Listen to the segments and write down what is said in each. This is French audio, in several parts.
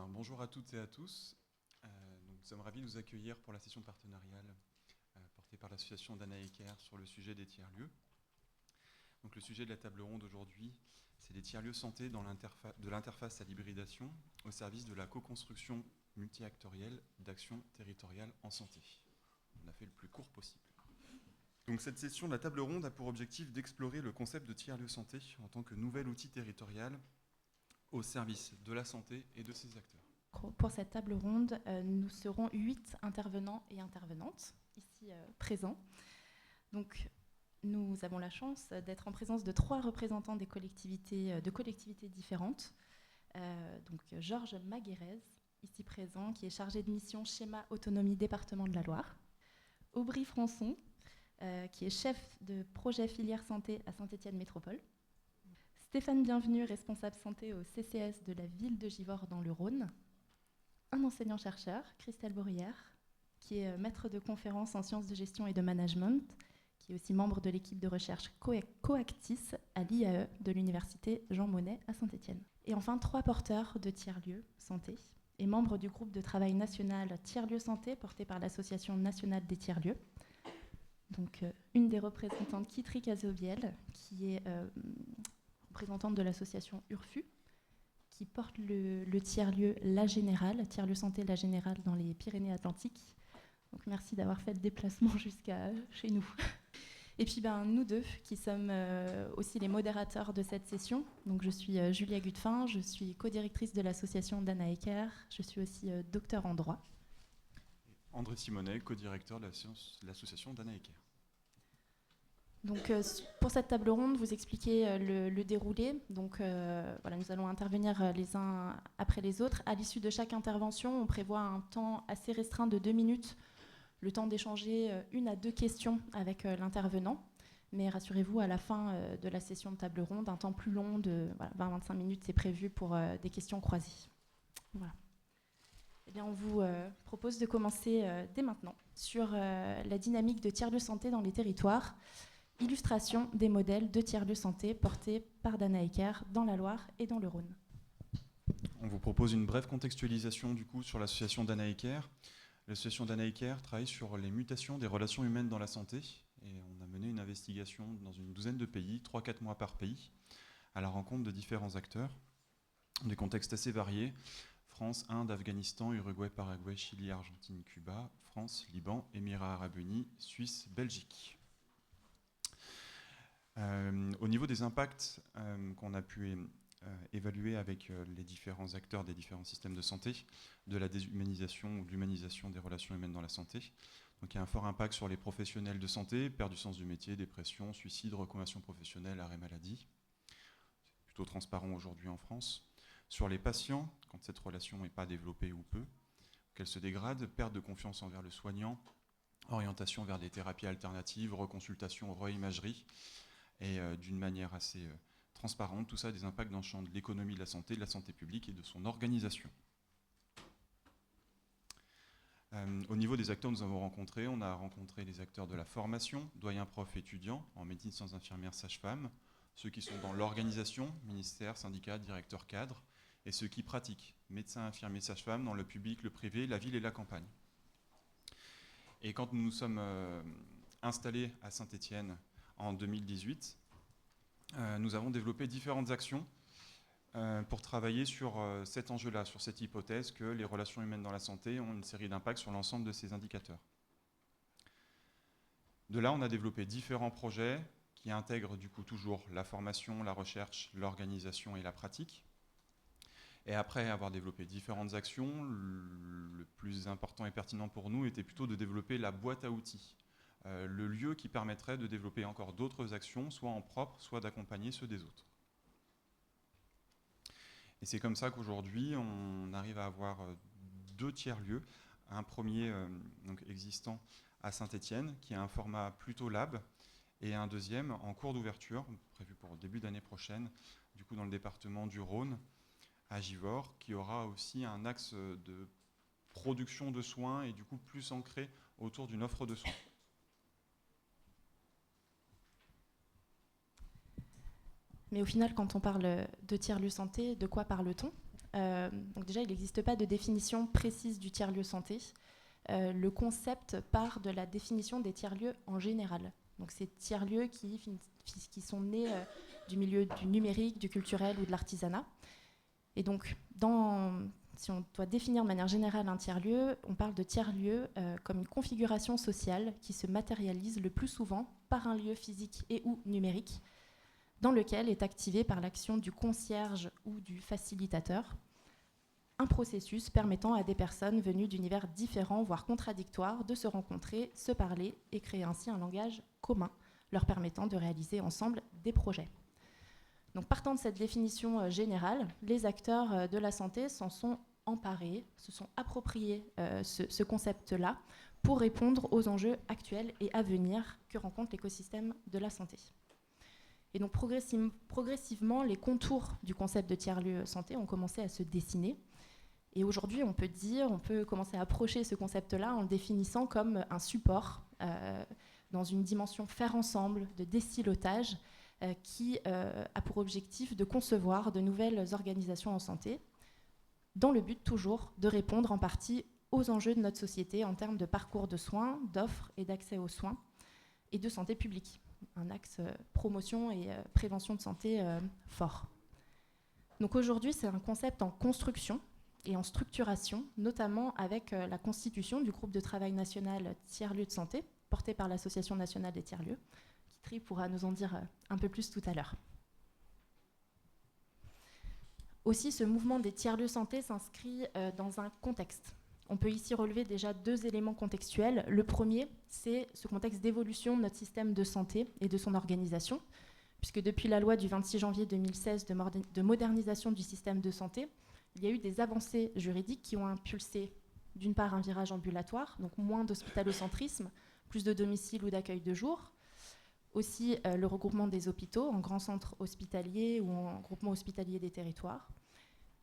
Bonjour à toutes et à tous. Nous sommes ravis de vous accueillir pour la session partenariale portée par l'association d'Anna Ecker sur le sujet des tiers-lieux. Donc, le sujet de la table ronde aujourd'hui, c'est les tiers-lieux santé de l'interface à l'hybridation au service de la co-construction multi-actorielle d'actions territoriales en santé. On a fait le plus court possible. Donc, cette session de la table ronde a pour objectif d'explorer le concept de tiers-lieu santé en tant que nouvel outil territorial au service de la santé et de ses acteurs. Pour cette table ronde, nous serons 8 intervenants et intervenantes ici présents. Donc, nous avons la chance d'être en présence de 3 représentants de collectivités différentes. Donc, Georges Maguérez, ici présent, qui est chargé de mission schéma autonomie département de la Loire. Aubry Françon, qui est chef de projet filière santé à Saint-Étienne Métropole. Stéphane Bienvenu, responsable santé au CCS de la ville de Givors dans le Rhône. Un enseignant-chercheur, Christelle Bourrière, qui est maître de conférences en sciences de gestion et de management, qui est aussi membre de l'équipe de recherche Coactis à l'IAE de l'université Jean Monnet à Saint-Étienne. Et enfin, 3 porteurs de tiers-lieux santé et membres du groupe de travail national tiers-lieux santé porté par l'Association nationale des tiers-lieux. Donc, une des représentantes, Kitri Cazoviel, qui est représentante de l'association URFU, qui porte le tiers-lieu La Générale, tiers-lieu santé La Générale dans les Pyrénées-Atlantiques. Donc merci d'avoir fait le déplacement jusqu'à chez nous. Et puis nous deux, qui sommes aussi les modérateurs de cette session. Donc je suis Julia Gutefin, je suis co-directrice de l'association d'Anna Ecker, je suis aussi docteur en droit. André Simonet, co-directeur de l'association d'Anna Ecker. Donc, pour cette table ronde, vous expliquez le déroulé. Donc, voilà, nous allons intervenir les uns après les autres. À l'issue de chaque intervention, on prévoit un temps assez restreint de 2 minutes, le temps d'échanger 1 à 2 questions avec l'intervenant. Mais rassurez-vous, à la fin de la session de table ronde, un temps plus long de 20-25 minutes, c'est prévu pour des questions croisées. Voilà. Eh bien, on vous propose de commencer dès maintenant sur la dynamique de tiers-lieux santé dans les territoires. Illustration des modèles de tiers-lieux santé portés par Anna Ecker dans la Loire et dans le Rhône. On vous propose une brève contextualisation du coup sur l'association d'Anna Ecker. L'association d'Anna Ecker travaille sur les mutations des relations humaines dans la santé et on a mené une investigation dans une douzaine de pays, 3-4 mois par pays, à la rencontre de différents acteurs, des contextes assez variés, France, Inde, Afghanistan, Uruguay, Paraguay, Chili, Argentine, Cuba, France, Liban, Émirats Arabes Unis, Suisse, Belgique. Au niveau des impacts qu'on a pu évaluer avec les différents acteurs des différents systèmes de santé, de la déshumanisation ou de l'humanisation des relations humaines dans la santé. Donc il y a un fort impact sur les professionnels de santé, perte du sens du métier, dépression, suicide, reconversion professionnelle, arrêt maladie. C'est plutôt transparent aujourd'hui en France. Sur les patients, quand cette relation n'est pas développée ou peu, qu'elle se dégrade, perte de confiance envers le soignant, orientation vers des thérapies alternatives, reconsultation, reimagerie, et d'une manière assez transparente, tout ça a des impacts dans le champ de l'économie de la santé publique et de son organisation. Au niveau des acteurs, on a rencontré les acteurs de la formation, doyens, profs, étudiants, en médecine sans infirmières, sages-femmes, ceux qui sont dans l'organisation, ministère, syndicat, directeur, cadre, et ceux qui pratiquent, médecins, infirmiers, sages-femmes, dans le public, le privé, la ville et la campagne. Et quand nous nous sommes installés à Saint-Étienne en 2018, nous avons développé différentes actions pour travailler sur cet enjeu-là, sur cette hypothèse que les relations humaines dans la santé ont une série d'impacts sur l'ensemble de ces indicateurs. De là, on a développé différents projets qui intègrent du coup toujours la formation, la recherche, l'organisation et la pratique. Et après avoir développé différentes actions, le plus important et pertinent pour nous était plutôt de développer la boîte à outils. Le lieu qui permettrait de développer encore d'autres actions, soit en propre, soit d'accompagner ceux des autres. Et c'est comme ça qu'aujourd'hui, on arrive à avoir 2 tiers-lieux. Un premier donc existant à Saint-Étienne, qui a un format plutôt lab, et un deuxième en cours d'ouverture, prévu pour le début d'année prochaine, du coup dans le département du Rhône, à Givors, qui aura aussi un axe de production de soins et du coup plus ancré autour d'une offre de soins. Mais au final, quand on parle de tiers-lieu santé, de quoi parle-t-on ? Donc déjà, il n'existe pas de définition précise du tiers-lieu santé. Le concept part de la définition des tiers-lieux en général. Donc ces tiers-lieux qui sont nés du milieu du numérique, du culturel ou de l'artisanat. Et donc, si on doit définir de manière générale un tiers-lieu, on parle de tiers-lieu comme une configuration sociale qui se matérialise le plus souvent par un lieu physique et ou numérique, dans lequel est activé par l'action du concierge ou du facilitateur un processus permettant à des personnes venues d'univers différents, voire contradictoires, de se rencontrer, se parler et créer ainsi un langage commun, leur permettant de réaliser ensemble des projets. Donc, partant de cette définition générale, les acteurs de la santé s'en sont emparés, se sont appropriés ce concept-là pour répondre aux enjeux actuels et à venir que rencontre l'écosystème de la santé. Et donc progressivement, les contours du concept de tiers-lieu santé ont commencé à se dessiner. Et aujourd'hui, on peut commencer à approcher ce concept-là en le définissant comme un support dans une dimension faire ensemble, de décilotage, qui a pour objectif de concevoir de nouvelles organisations en santé, dans le but toujours de répondre en partie aux enjeux de notre société en termes de parcours de soins, d'offres et d'accès aux soins, et de santé publique, un axe promotion et prévention de santé fort. Donc aujourd'hui, c'est un concept en construction et en structuration, notamment avec la constitution du groupe de travail national tiers-lieux de santé, porté par l'Association nationale des tiers-lieux, qui pourra nous en dire un peu plus tout à l'heure. Aussi, ce mouvement des tiers-lieux santé s'inscrit dans un contexte. On peut ici relever déjà 2 éléments contextuels. Le premier, c'est ce contexte d'évolution de notre système de santé et de son organisation, puisque depuis la loi du 26 janvier 2016 de modernisation du système de santé, il y a eu des avancées juridiques qui ont impulsé, d'une part, un virage ambulatoire, donc moins d'hospitalocentrisme, plus de domiciles ou d'accueil de jour. Aussi, le regroupement des hôpitaux en grands centres hospitaliers ou en groupements hospitaliers des territoires.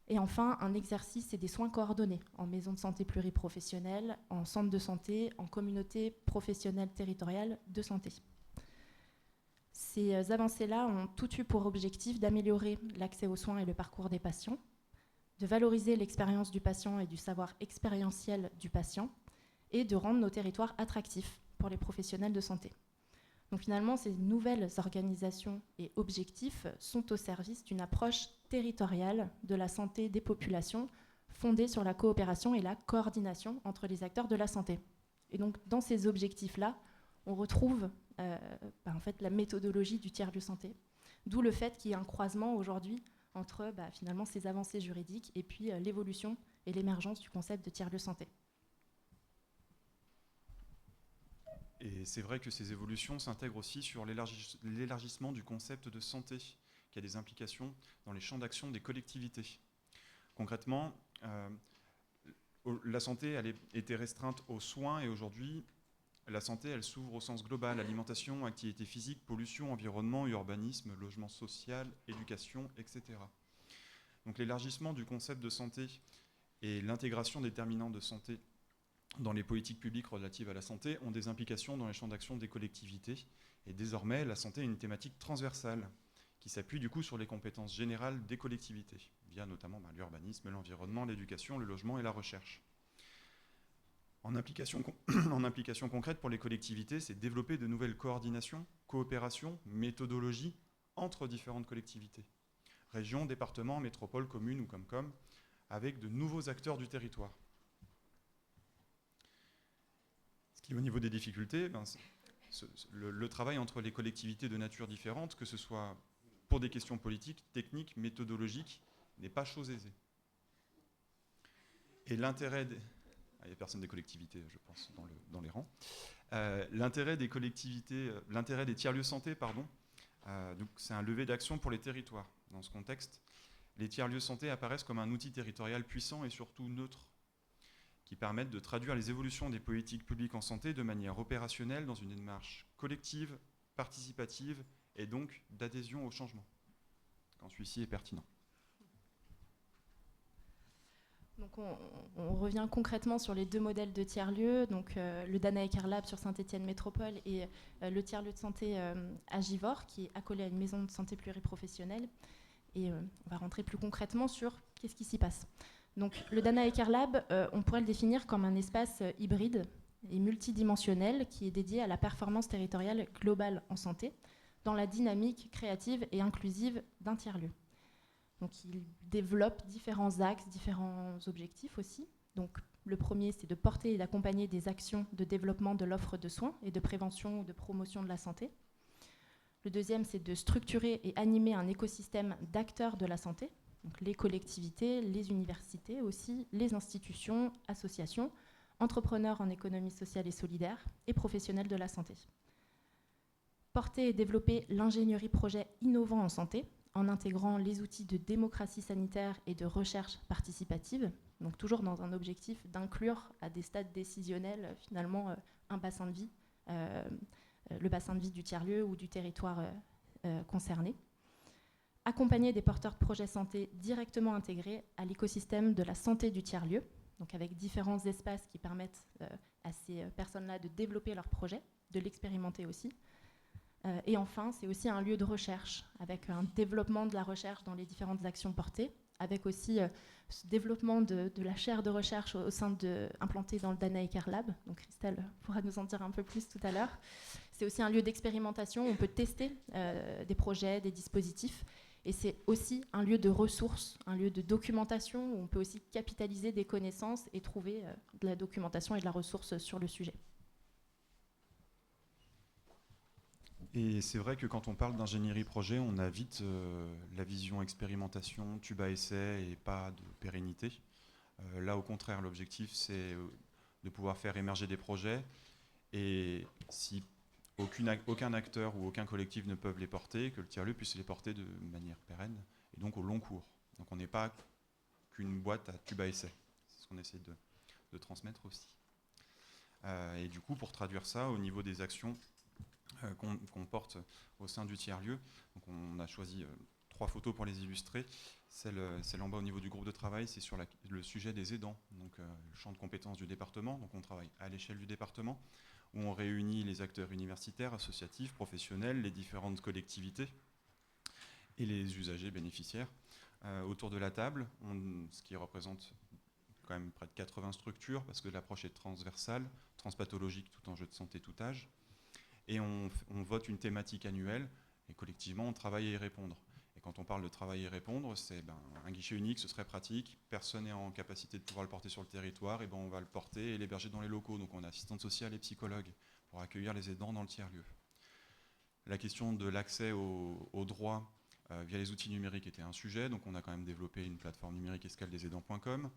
Et enfin, un exercice et des soins coordonnés en maison de santé pluriprofessionnelle, en centre de santé, en communauté professionnelle territoriale de santé. Ces avancées-là ont toutes eu pour objectif d'améliorer l'accès aux soins et le parcours des patients, de valoriser l'expérience du patient et du savoir expérientiel du patient, et de rendre nos territoires attractifs pour les professionnels de santé. Donc finalement, ces nouvelles organisations et objectifs sont au service d'une approche territoriale de la santé des populations, fondée sur la coopération et la coordination entre les acteurs de la santé. Et donc dans ces objectifs-là, on retrouve en fait, la méthodologie du tiers-lieu santé, d'où le fait qu'il y ait un croisement aujourd'hui entre finalement ces avancées juridiques et puis l'évolution et l'émergence du concept de tiers-lieu santé. Et c'est vrai que ces évolutions s'intègrent aussi sur l'élargissement du concept de santé, qui a des implications dans les champs d'action des collectivités. Concrètement, la santé, elle était restreinte aux soins, et aujourd'hui, la santé, elle s'ouvre au sens global: alimentation, activité physique, pollution, environnement, urbanisme, logement social, éducation, etc. Donc l'élargissement du concept de santé et l'intégration des déterminants de santé dans les politiques publiques relatives à la santé ont des implications dans les champs d'action des collectivités. Et désormais, la santé est une thématique transversale qui s'appuie du coup sur les compétences générales des collectivités, via notamment l'urbanisme, l'environnement, l'éducation, le logement et la recherche. En implication concrète pour les collectivités, c'est développer de nouvelles coordinations, coopérations, méthodologies entre différentes collectivités, régions, départements, métropoles, communes ou Comcom, avec de nouveaux acteurs du territoire. Ce qui, au niveau des difficultés, le travail entre les collectivités de nature différente, que ce soit pour des questions politiques, techniques, méthodologiques, n'est pas chose aisée. Et l'intérêt il n'y a personne des collectivités, je pense, dans les rangs. L'intérêt des collectivités, l'intérêt des tiers-lieux santé, donc c'est un levier d'action pour les territoires. Dans ce contexte, les tiers-lieux santé apparaissent comme un outil territorial puissant et surtout neutre, qui permettent de traduire les évolutions des politiques publiques en santé de manière opérationnelle dans une démarche collective, participative et donc d'adhésion au changement, quand celui-ci est pertinent. Donc on revient concrètement sur les 2 modèles de tiers-lieux, donc le Danaher Lab sur Saint-Étienne Métropole et le tiers-lieu de santé à Givors, qui est accolé à une maison de santé pluriprofessionnelle. Et on va rentrer plus concrètement sur Qu'est-ce qui s'y passe? Donc, le Danaher Care Lab, on pourrait le définir comme un espace hybride et multidimensionnel qui est dédié à la performance territoriale globale en santé, dans la dynamique créative et inclusive d'un tiers-lieu. Donc, il développe différents axes, différents objectifs aussi. Donc, le premier, c'est de porter et d'accompagner des actions de développement de l'offre de soins et de prévention ou de promotion de la santé. Le deuxième, c'est de structurer et animer un écosystème d'acteurs de la santé, donc les collectivités, les universités aussi, les institutions, associations, entrepreneurs en économie sociale et solidaire et professionnels de la santé. Porter et développer l'ingénierie projet innovant en santé en intégrant les outils de démocratie sanitaire et de recherche participative, donc toujours dans un objectif d'inclure à des stades décisionnels finalement un bassin de vie, le bassin de vie du tiers-lieu ou du territoire concerné. Accompagner des porteurs de projets santé directement intégrés à l'écosystème de la santé du tiers-lieu, donc avec différents espaces qui permettent à ces personnes-là de développer leur projet, de l'expérimenter aussi. Et enfin, c'est aussi un lieu de recherche, avec un développement de la recherche dans les différentes actions portées, avec aussi ce développement de la chaire de recherche au sein implantée dans le Danaher Care Lab. Donc Christelle pourra nous en dire un peu plus tout à l'heure. C'est aussi un lieu d'expérimentation où on peut tester des projets, des dispositifs. Et c'est aussi un lieu de ressources, un lieu de documentation où on peut aussi capitaliser des connaissances et trouver de la documentation et de la ressource sur le sujet. Et c'est vrai que quand on parle d'ingénierie projet, on a vite la vision expérimentation, tube à essai et pas de pérennité. Là, au contraire, l'objectif, c'est de pouvoir faire émerger des projets. Et si aucun acteur ou aucun collectif ne peuvent les porter, que le tiers-lieu puisse les porter de manière pérenne et donc au long cours. Donc on n'est pas qu'une boîte à tube à essai. C'est ce qu'on essaie de transmettre aussi. Et du coup, pour traduire ça au niveau des actions qu'on porte au sein du tiers-lieu, donc on a choisi 3 photos pour les illustrer. Celle en bas au niveau du groupe de travail, c'est sur le sujet des aidants, donc le champ de compétences du département. Donc on travaille à l'échelle du département, où on réunit les acteurs universitaires, associatifs, professionnels, les différentes collectivités et les usagers bénéficiaires autour de la table, ce qui représente quand même près de 80 structures, parce que l'approche est transversale, transpathologique, tout enjeu de santé, tout âge. Et on vote une thématique annuelle, et collectivement, on travaille à y répondre. Et quand on parle de travailler et répondre, c'est un guichet unique, ce serait pratique. Personne n'est en capacité de pouvoir le porter sur le territoire, et on va le porter et l'héberger dans les locaux. Donc on a assistante sociale et psychologue pour accueillir les aidants dans le tiers-lieu. La question de l'accès aux droits via les outils numériques était un sujet. Donc on a quand même développé une plateforme numérique escaledesaidants.com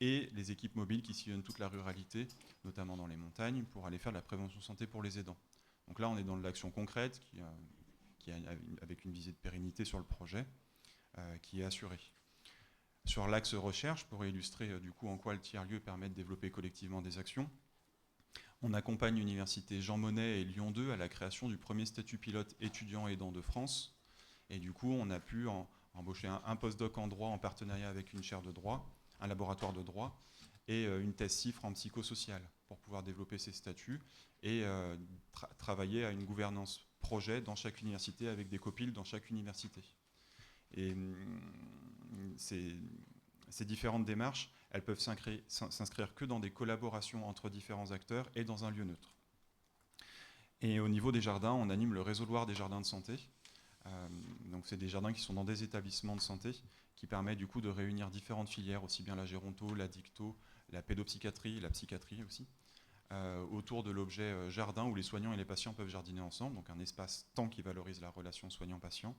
et les équipes mobiles qui sillonnent toute la ruralité, notamment dans les montagnes, pour aller faire de la prévention santé pour les aidants. Donc là, on est dans de l'action concrète avec une visée de pérennité sur le projet qui est assurée. Sur l'axe recherche, pour illustrer du coup en quoi le tiers-lieu permet de développer collectivement des actions, on accompagne l'université Jean Monnet et Lyon 2 à la création du premier statut pilote étudiant aidant de France. Et du coup, on a pu embaucher un postdoc en droit en partenariat avec une chaire de droit, un laboratoire de droit et une thèse CIFRE en psychosocial pour pouvoir développer ces statuts et travailler à une gouvernance projet dans chaque université avec des copiles dans chaque université. Et ces différentes démarches, elles peuvent s'inscrire que dans des collaborations entre différents acteurs et dans un lieu neutre. Et au niveau des jardins, on anime le réseau Loire des jardins de santé. Donc c'est des jardins qui sont dans des établissements de santé qui permet du coup de réunir différentes filières, aussi bien la géronto, la dicto, la pédopsychiatrie, la psychiatrie aussi, autour de l'objet jardin où les soignants et les patients peuvent jardiner ensemble, donc un espace-temps qui valorise la relation soignant-patient.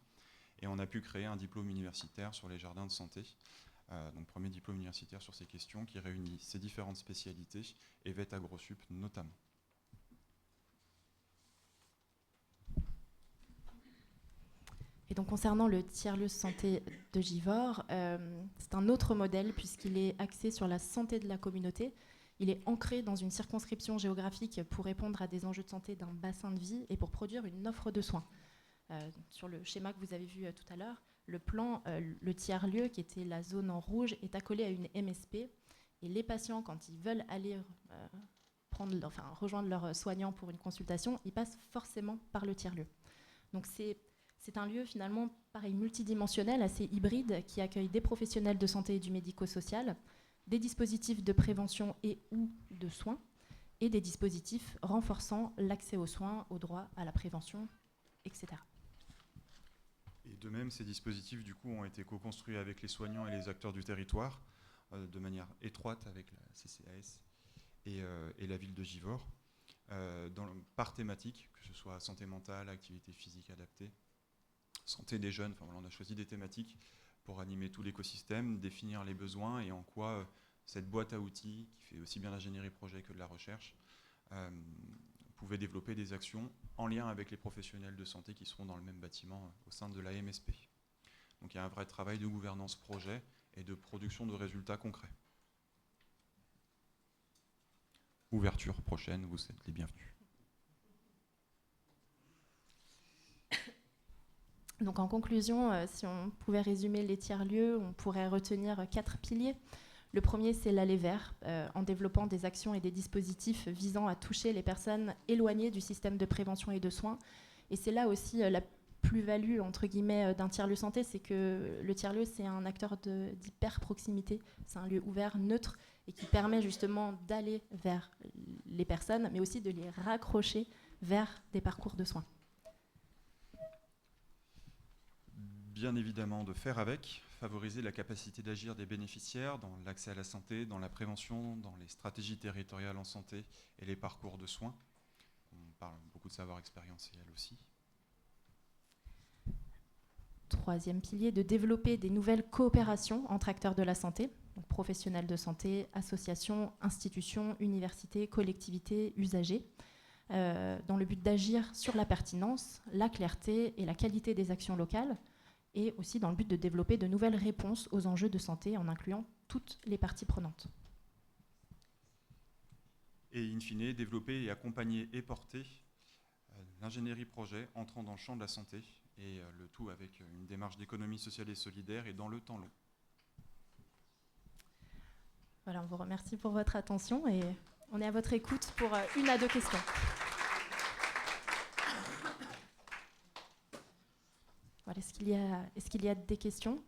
Et on a pu créer un diplôme universitaire sur les jardins de santé, donc premier diplôme universitaire sur ces questions qui réunit ces différentes spécialités et VET AgroSup notamment. Et donc concernant le tiers-lieu santé de Givors, c'est un autre modèle puisqu'il est axé sur la santé de la communauté. Il est ancré dans une circonscription géographique pour répondre à des enjeux de santé d'un bassin de vie et pour produire une offre de soins. Sur le schéma que vous avez vu tout à l'heure, le plan, le tiers-lieu, qui était la zone en rouge, est accolé à une MSP. Et les patients, quand ils veulent aller rejoindre leurs soignants pour une consultation, ils passent forcément par le tiers-lieu. Donc c'est C'est un lieu finalement pareil multidimensionnel, assez hybride, qui accueille des professionnels de santé et du médico-social, des dispositifs de prévention et ou de soins, et des dispositifs renforçant l'accès aux soins, au droit à la prévention, etc. Et de même, ces dispositifs du coup, ont été co-construits avec les soignants et les acteurs du territoire, de manière étroite avec la CCAS et la ville de Givors, par thématique, que ce soit santé mentale, activité physique adaptée, santé des jeunes. Enfin, voilà, on a choisi des thématiques pour animer tout l'écosystème, définir les besoins et en quoi cette boîte à outils, qui fait aussi bien l'ingénierie projet que de la recherche, pouvait développer des actions en lien avec les professionnels de santé qui seront dans le même bâtiment au sein de la MSP. Donc il y a un vrai travail de gouvernance projet et de production de résultats concrets. Ouverture prochaine, vous êtes les bienvenus. Donc en conclusion, si on pouvait résumer les tiers-lieux, on pourrait retenir 4 piliers. Le premier, c'est l'aller vers, en développant des actions et des dispositifs visant à toucher les personnes éloignées du système de prévention et de soins. Et c'est là aussi la plus-value, entre guillemets, d'un tiers-lieu santé, c'est que le tiers-lieu, c'est un acteur d'hyper-proximité. C'est un lieu ouvert, neutre, et qui permet justement d'aller vers les personnes, mais aussi de les raccrocher vers des parcours de soins. Bien évidemment, de faire avec, favoriser la capacité d'agir des bénéficiaires dans l'accès à la santé, dans la prévention, dans les stratégies territoriales en santé et les parcours de soins. On parle beaucoup de savoir expérientiel aussi. Troisième pilier, de développer des nouvelles coopérations entre acteurs de la santé, donc professionnels de santé, associations, institutions, universités, collectivités, usagers, dans le but d'agir sur la pertinence, la clarté et la qualité des actions locales, et aussi dans le but de développer de nouvelles réponses aux enjeux de santé en incluant toutes les parties prenantes. Et in fine, développer et accompagner et porter l'ingénierie projet entrant dans le champ de la santé, et le tout avec une démarche d'économie sociale et solidaire et dans le temps long. Voilà, on vous remercie pour votre attention et on est à votre écoute pour 1 à 2 questions. Voilà, est-ce qu'il y a des questions?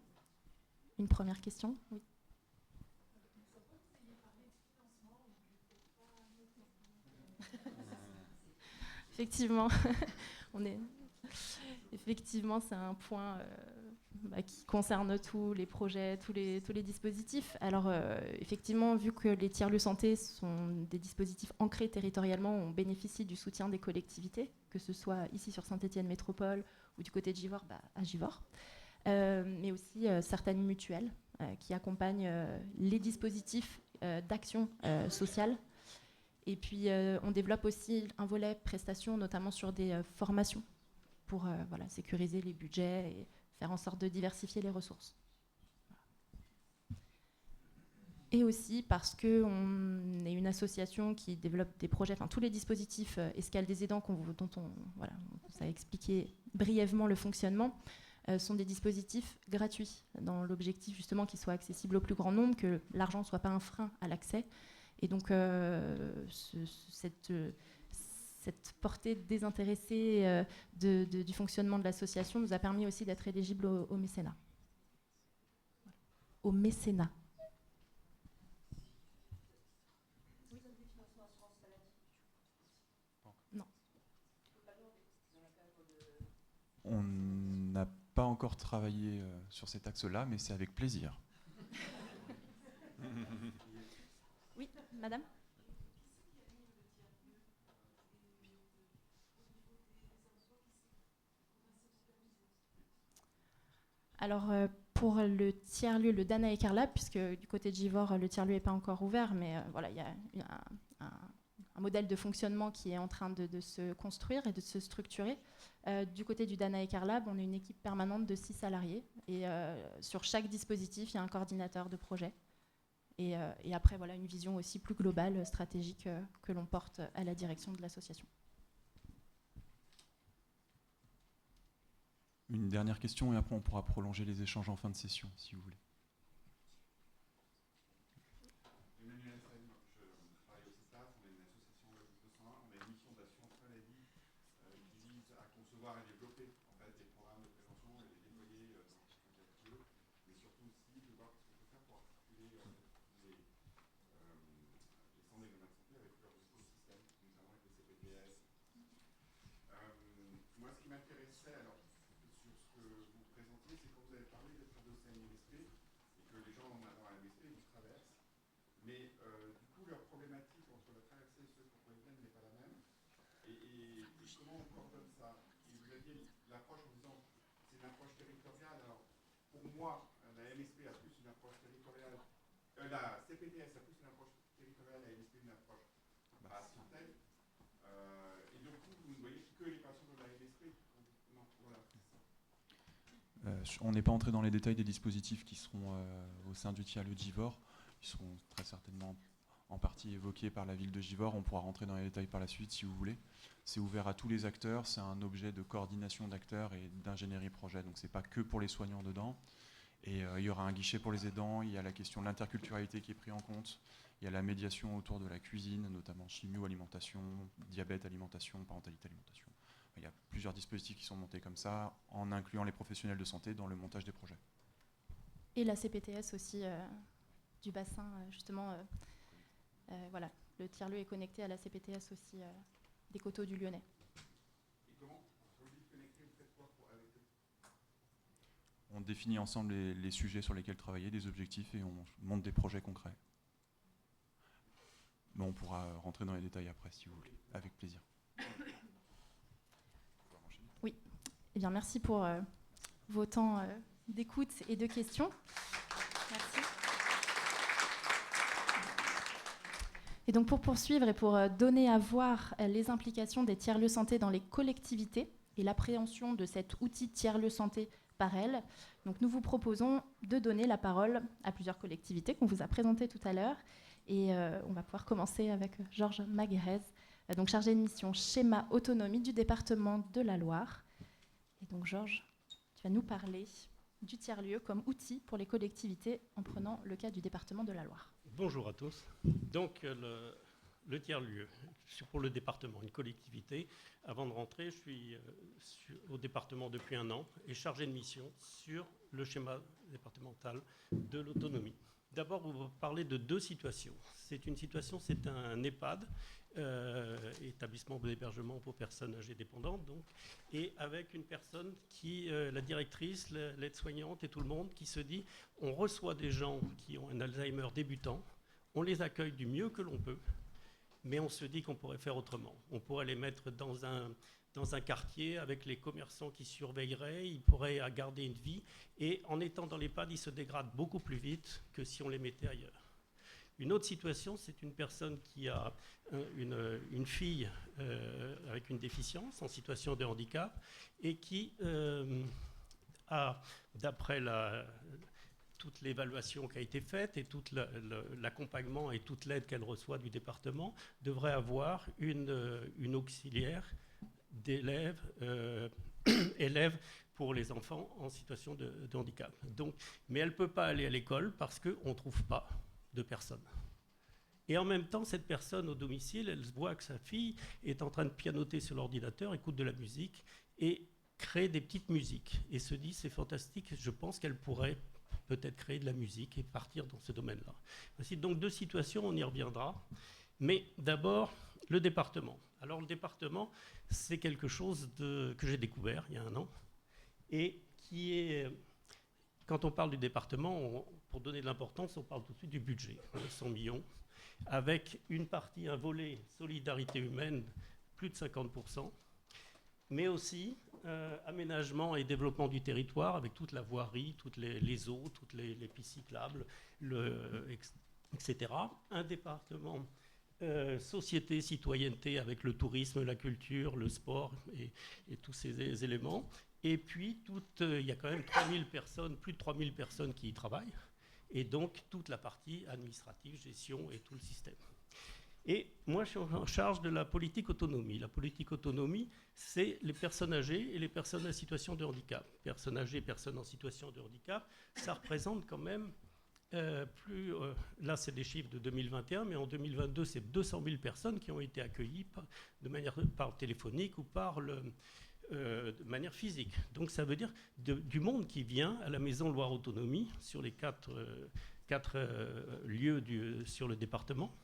Une première question? Oui. Effectivement, effectivement, c'est un point qui concerne tous les projets, tous les dispositifs. Alors, effectivement, vu que les tiers-lieux santé sont des dispositifs ancrés territorialement, on bénéficie du soutien des collectivités, que ce soit ici sur Saint-Étienne Métropole ou du côté de Givors, à Givors, mais aussi certaines mutuelles qui accompagnent les dispositifs d'action sociale. Et puis, on développe aussi un volet prestations, notamment sur des formations, pour sécuriser les budgets et faire en sorte de diversifier les ressources. Et aussi parce qu'on est une association qui développe des projets, enfin tous les dispositifs Escale des aidants dont on a expliqué brièvement le fonctionnement, sont des dispositifs gratuits, dans l'objectif justement qu'ils soient accessibles au plus grand nombre, que l'argent ne soit pas un frein à l'accès. Et donc cette portée désintéressée du fonctionnement de l'association nous a permis aussi d'être éligibles au mécénat. Au mécénat. Non. On n'a pas encore travaillé sur cet axe-là, mais c'est avec plaisir. Oui, madame ? Alors, pour le tiers-lieu, le Danae Carlab, puisque du côté de Givors, le tiers-lieu n'est pas encore ouvert, mais il y a un modèle de fonctionnement qui est en train de se construire et de se structurer. Du côté du Danae Carlab, on est une équipe permanente de 6 salariés. Et sur chaque dispositif, il y a un coordinateur de projet. Et après, une vision aussi plus globale, stratégique, que l'on porte à la direction de l'association. Une dernière question et après on pourra prolonger les échanges en fin de session, si vous voulez. Emmanuel Fresne, je travaille au CESTAF, on est une association on a une mission d'assurance maladie qui vise à concevoir et développer en fait, des programmes de trait alors, sur ce que vous présentiez, c'est quand vous avez parlé d'être adossé à une MSP et que les gens en allant à la MSP vous traversent. Mais du coup, leur problématique entre la traversée et ceux pour quoi ils viennent n'est pas la même. Et comment on coordonne ça? Et vous aviez l'approche en disant c'est une approche territoriale. Alors, pour moi, la MSP a plus une approche territoriale. La CPTS a plus une approche territoriale, la MSP une approche à Santel. Et du coup, vous ne voyez que les patients de la MSP. Non, voilà. On n'est pas entré dans les détails des dispositifs qui seront au sein du tiers-lieu de Givors. Ils seront très certainement en partie évoqués par la ville de Givors. On pourra rentrer dans les détails par la suite si vous voulez. C'est ouvert à tous les acteurs. C'est un objet de coordination d'acteurs et d'ingénierie projet. Donc ce n'est pas que pour les soignants dedans. Et il y aura un guichet pour les aidants. Il y a la question de l'interculturalité qui est prise en compte. Il y a la médiation autour de la cuisine, notamment chimio, alimentation, diabète, alimentation, parentalité, alimentation. Il y a plusieurs dispositifs qui sont montés comme ça, en incluant les professionnels de santé dans le montage des projets. Et la CPTS aussi du bassin, justement. Voilà, le tiers-lieu est connecté à la CPTS aussi des coteaux du Lyonnais. Et comment vous dites connecter, vous faites quoi avec eux? On définit ensemble les sujets sur lesquels travailler, des objectifs, et on monte des projets concrets. Mais on pourra rentrer dans les détails après, si vous voulez, avec plaisir. Oui, eh bien, merci pour vos temps d'écoute et de questions. Merci. Et donc pour poursuivre et pour donner à voir les implications des tiers-lieux santé dans les collectivités et l'appréhension de cet outil tiers-lieu santé par elles, donc nous vous proposons de donner la parole à plusieurs collectivités qu'on vous a présentées tout à l'heure. Et on va pouvoir commencer avec Georges Maguérez, donc chargé de mission schéma autonomie du département de la Loire. Et donc Georges, tu vas nous parler du tiers-lieu comme outil pour les collectivités en prenant le cas du département de la Loire. Bonjour à tous. Donc le tiers-lieu, c'est pour le département, une collectivité. Avant de rentrer, je suis au département depuis 1 an et chargé de mission sur le schéma départemental de l'autonomie. D'abord, on va parler de 2 situations. C'est un EHPAD, établissement d'hébergement pour personnes âgées dépendantes, donc, et avec une personne qui, la directrice, l'aide-soignante et tout le monde, qui se dit, on reçoit des gens qui ont un Alzheimer débutant, on les accueille du mieux que l'on peut, mais on se dit qu'on pourrait faire autrement. On pourrait les mettre dans un quartier avec les commerçants qui surveilleraient, ils pourraient garder une vie, et en étant dans l'EHPAD, ils se dégradent beaucoup plus vite que si on les mettait ailleurs. Une autre situation, c'est une personne qui a une fille avec une déficience en situation de handicap et qui a, d'après toute l'évaluation qui a été faite et tout l'accompagnement et toute l'aide qu'elle reçoit du département, devrait avoir une auxiliaire d'élèves pour les enfants en situation de handicap. Donc, mais elle ne peut pas aller à l'école parce qu'on ne trouve pas de personne. Et en même temps, cette personne au domicile, elle voit que sa fille est en train de pianoter sur l'ordinateur, écoute de la musique et crée des petites musiques. Et se dit, c'est fantastique, je pense qu'elle pourrait peut-être créer de la musique et partir dans ce domaine-là. Voici donc 2 situations, on y reviendra. Mais d'abord, le département. Alors le département, c'est quelque chose que j'ai découvert il y a 1 an et qui est, quand on parle du département, pour donner de l'importance, on parle tout de suite du budget, 100 millions, avec une partie, un volet solidarité humaine, plus de 50%, mais aussi aménagement et développement du territoire avec toute la voirie, toutes les eaux, toutes les pistes cyclables, etc. Un département société, citoyenneté avec le tourisme, la culture, le sport et tous ces éléments. Et puis, il y a quand même plus de 3000 personnes qui y travaillent. Et donc, toute la partie administrative, gestion et tout le système. Et moi, je suis en charge de la politique autonomie. La politique autonomie, c'est les personnes âgées et les personnes en situation de handicap. Personnes âgées, personnes en situation de handicap, ça représente quand même là, c'est des chiffres de 2021, mais en 2022, c'est 200 000 personnes qui ont été accueillies par téléphonique ou de manière physique. Donc ça veut dire du monde qui vient à la Maison Loire Autonomie sur les 4 lieux sur le département.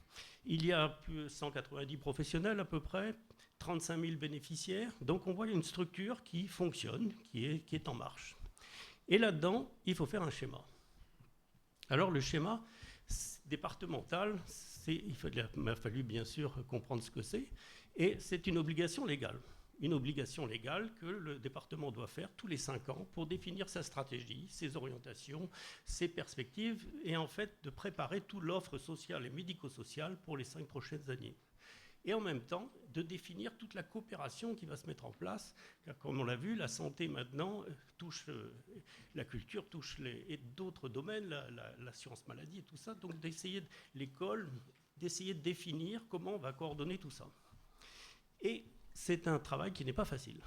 Il y a plus de 190 professionnels à peu près, 35 000 bénéficiaires. Donc on voit une structure qui fonctionne, qui est en marche. Et là-dedans, il faut faire un schéma. Alors le schéma départemental, il m'a fallu bien sûr comprendre ce que c'est, et c'est une obligation légale. Une obligation légale que le département doit faire tous les 5 ans pour définir sa stratégie, ses orientations, ses perspectives, et en fait de préparer toute l'offre sociale et médico-sociale pour les 5 prochaines années. Et en même temps, de définir toute la coopération qui va se mettre en place, car comme on l'a vu, la santé maintenant touche la culture, touche et d'autres domaines, l'assurance maladie et tout ça, donc l'école, d'essayer de définir comment on va coordonner tout ça. Et c'est un travail qui n'est pas facile.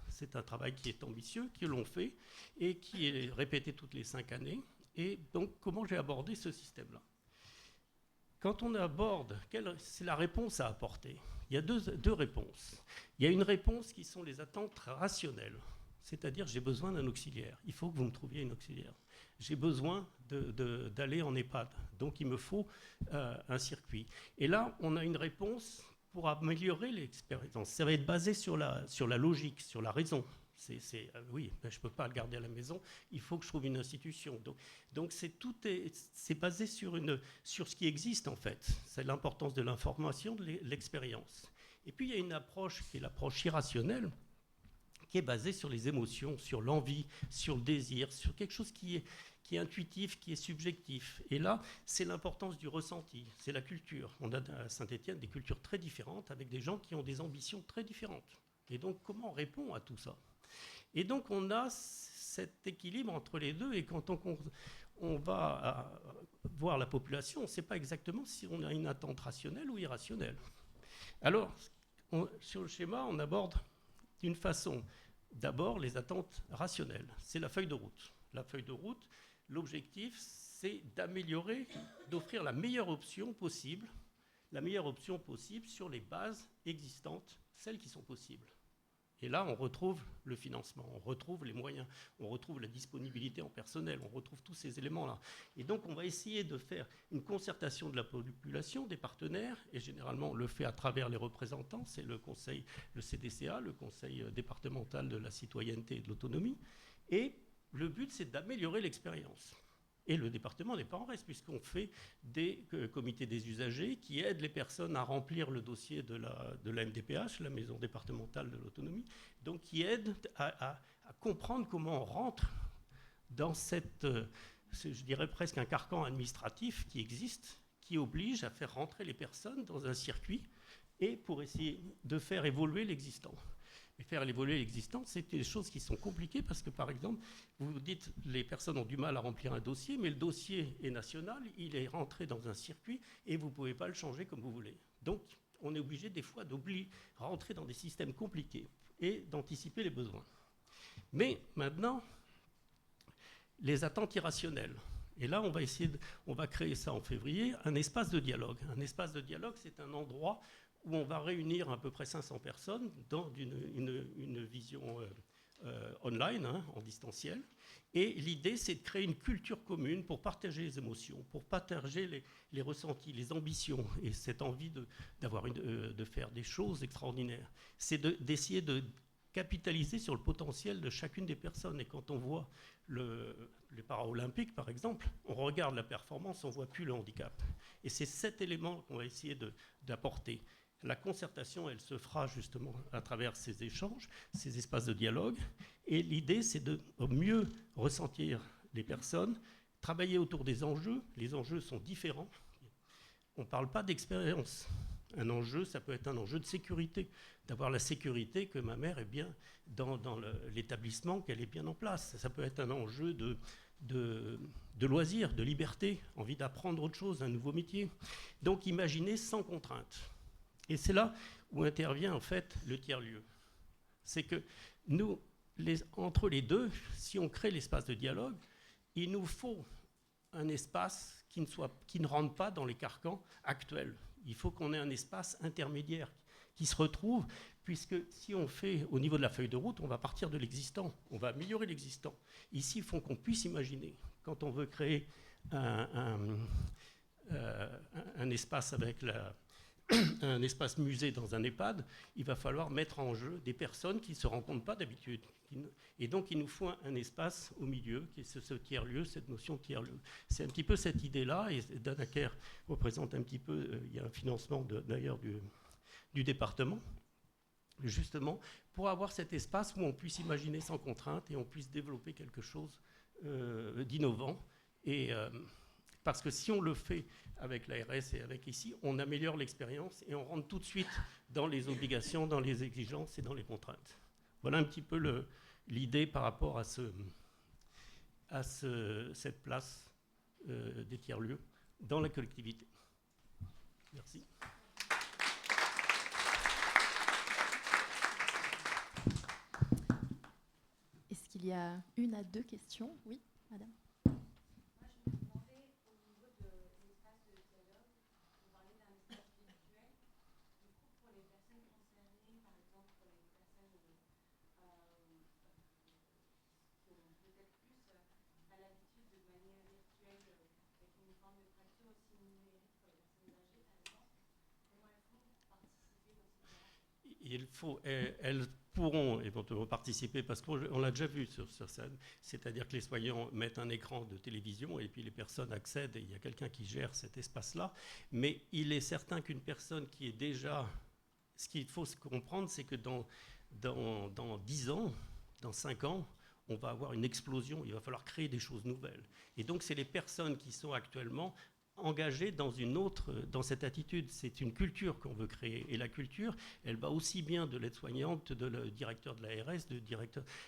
C'est un travail qui est ambitieux, que l'on fait et qui est répété toutes les 5 années. Et donc, comment j'ai abordé ce système-là ? Quand on aborde, c'est la réponse à apporter. Il y a deux réponses. Il y a une réponse qui sont les attentes rationnelles, c'est-à-dire j'ai besoin d'un auxiliaire. Il faut que vous me trouviez un auxiliaire. J'ai besoin d'aller en EHPAD, donc il me faut un circuit. Et là, on a une réponse pour améliorer l'expérience. Ça va être basé sur la logique, sur la raison. Oui, je ne peux pas le garder à la maison, il faut que je trouve une institution. Donc c'est basé sur ce qui existe en fait. C'est l'importance de l'information, de l'expérience. Et puis il y a une approche qui est l'approche irrationnelle, qui est basée sur les émotions, sur l'envie, sur le désir, sur quelque chose qui est intuitif, qui est subjectif. Et là, c'est l'importance du ressenti, c'est la culture. On a à Saint-Étienne des cultures très différentes, avec des gens qui ont des ambitions très différentes. Et donc, comment on répond à tout ça ? Et donc, on a cet équilibre entre les deux, et quand on va voir la population, on ne sait pas exactement si on a une attente rationnelle ou irrationnelle. Alors, sur le schéma, on aborde d'une façon, d'abord, les attentes rationnelles. C'est la feuille de route. La feuille de route, l'objectif, c'est d'améliorer, d'offrir la meilleure option possible sur les bases existantes, celles qui sont possibles. Et là, on retrouve le financement, on retrouve les moyens, on retrouve la disponibilité en personnel, on retrouve tous ces éléments-là. Et donc, on va essayer de faire une concertation de la population, des partenaires, et généralement, on le fait à travers les représentants, c'est le conseil, le CDCA, le conseil départemental de la citoyenneté et de l'autonomie. Et le but, c'est d'améliorer l'expérience. Et le département n'est pas en reste, puisqu'on fait des comités des usagers qui aident les personnes à remplir le dossier de la MDPH, la Maison départementale de l'autonomie, donc qui aident à comprendre comment on rentre dans je dirais presque un carcan administratif qui existe, qui oblige à faire rentrer les personnes dans un circuit et pour essayer de faire évoluer l'existant. Et faire évoluer l'existant, c'est des choses qui sont compliquées parce que, par exemple, vous vous dites les personnes ont du mal à remplir un dossier, mais le dossier est national, il est rentré dans un circuit et vous ne pouvez pas le changer comme vous voulez. Donc, on est obligé des fois rentrer dans des systèmes compliqués et d'anticiper les besoins. Mais maintenant, les attentes irrationnelles. Et là, on va créer ça en février, un espace de dialogue. Un espace de dialogue, c'est un endroit où on va réunir à peu près 500 personnes dans une vision online, en distanciel. Et l'idée, c'est de créer une culture commune pour partager les émotions, pour partager les ressentis, les ambitions et cette envie de faire des choses extraordinaires. C'est d'essayer de capitaliser sur le potentiel de chacune des personnes. Et quand on voit les Paralympiques, par exemple, on regarde la performance, on ne voit plus le handicap. Et c'est cet élément qu'on va essayer d'apporter. La concertation, elle se fera justement à travers ces échanges, ces espaces de dialogue. Et l'idée, c'est de mieux ressentir les personnes, travailler autour des enjeux. Les enjeux sont différents. On ne parle pas d'expérience. Un enjeu, ça peut être un enjeu de sécurité, d'avoir la sécurité que ma mère est bien dans l'établissement, qu'elle est bien en place. Ça peut être un enjeu de loisirs, de liberté, envie d'apprendre autre chose, un nouveau métier. Donc imaginez sans contrainte. Et c'est là où intervient en fait le tiers-lieu. C'est que nous, entre les deux, si on crée l'espace de dialogue, il nous faut un espace qui ne rentre pas dans les carcans actuels. Il faut qu'on ait un espace intermédiaire qui se retrouve, puisque si on fait au niveau de la feuille de route, on va partir de l'existant, on va améliorer l'existant. Ici, il faut qu'on puisse imaginer, quand on veut créer un espace avec un espace musée dans un EHPAD, il va falloir mettre en jeu des personnes qui ne se rencontrent pas d'habitude. Et donc, il nous faut un espace au milieu, qui est ce tiers-lieu, cette notion de tiers-lieu. C'est un petit peu cette idée-là, et Danaker représente un petit peu, il y a un financement d'ailleurs du département, justement, pour avoir cet espace où on puisse imaginer sans contrainte et on puisse développer quelque chose d'innovant. Et parce que si on le fait avec l'ARS et avec ici, on améliore l'expérience et on rentre tout de suite dans les obligations, dans les exigences et dans les contraintes. Voilà un petit peu l'idée par rapport à cette place des tiers-lieux dans la collectivité. Merci. Est-ce qu'il y a 1 à 2 questions? Oui, madame. Elles pourront éventuellement participer parce qu'on l'a déjà vu sur scène, c'est-à-dire que les soignants mettent un écran de télévision et puis les personnes accèdent et il y a quelqu'un qui gère cet espace-là. Mais il est certain qu'une personne qui est déjà... Ce qu'il faut comprendre, c'est que dans 10 ans, dans 5 ans, on va avoir une explosion, il va falloir créer des choses nouvelles. Et donc, c'est les personnes qui sont actuellement engagées dans cette attitude. C'est une culture qu'on veut créer. Et la culture, elle va aussi bien de l'aide-soignante, de le directeur de l'ARS,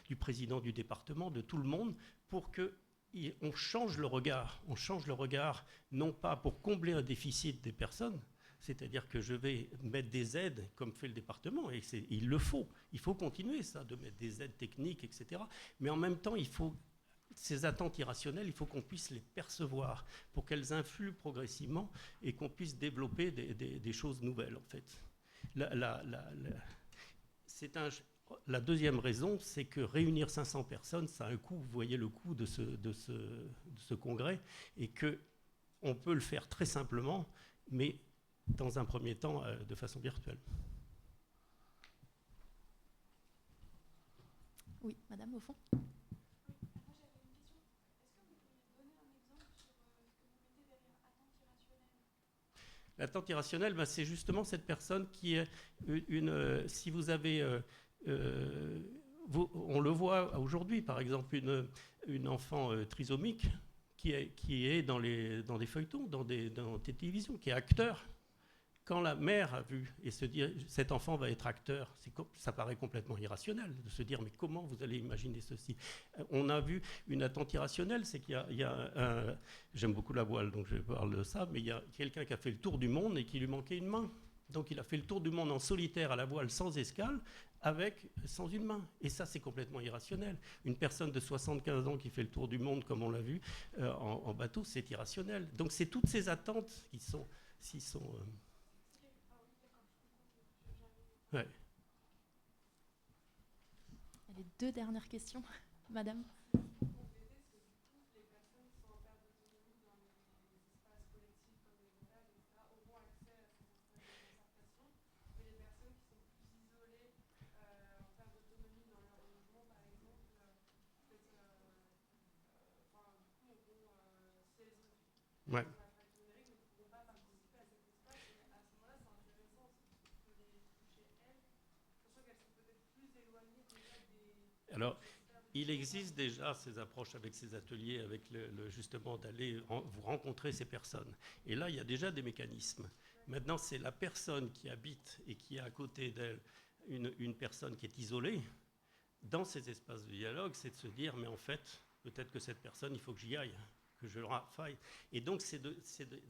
du président du département, de tout le monde, pour qu'on change le regard. On change le regard, non pas pour combler un déficit des personnes, c'est-à-dire que je vais mettre des aides, comme fait le département, et il le faut. Il faut continuer ça, de mettre des aides techniques, etc. Mais en même temps, ces attentes irrationnelles, il faut qu'on puisse les percevoir pour qu'elles influent progressivement et qu'on puisse développer des choses nouvelles, en fait. La deuxième raison, c'est que réunir 500 personnes, ça a un coût. Vous voyez le coût de ce congrès, et qu'on peut le faire très simplement, mais dans un premier temps, de façon virtuelle. Oui, madame, au fond. L'attente irrationnelle, c'est justement cette personne qui est si vous avez... on le voit aujourd'hui, par exemple, une enfant trisomique qui est dans des feuilletons, dans des télévisions, qui est acteur. Quand la mère a vu et se dit cet enfant va être acteur, ça paraît complètement irrationnel de se dire mais comment vous allez imaginer ceci? On a vu une attente irrationnelle, c'est qu'il y a j'aime beaucoup la voile donc je parle de ça, mais il y a quelqu'un qui a fait le tour du monde et qui lui manquait une main. Donc il a fait le tour du monde en solitaire à la voile sans escale, sans une main. Et ça, c'est complètement irrationnel. Une personne de 75 ans qui fait le tour du monde, comme on l'a vu, en bateau, c'est irrationnel. Donc c'est toutes ces attentes qui sont... Ouais. Les 2 dernières questions, madame. Ouais. Alors, il existe déjà ces approches avec ces ateliers, avec justement d'aller vous rencontrer ces personnes. Et là, il y a déjà des mécanismes. Maintenant, c'est la personne qui habite et qui a à côté d'elle une personne qui est isolée. Dans ces espaces de dialogue, c'est de se dire, mais en fait, peut-être que cette personne, il faut que j'y aille, que je le faille. Et donc, c'est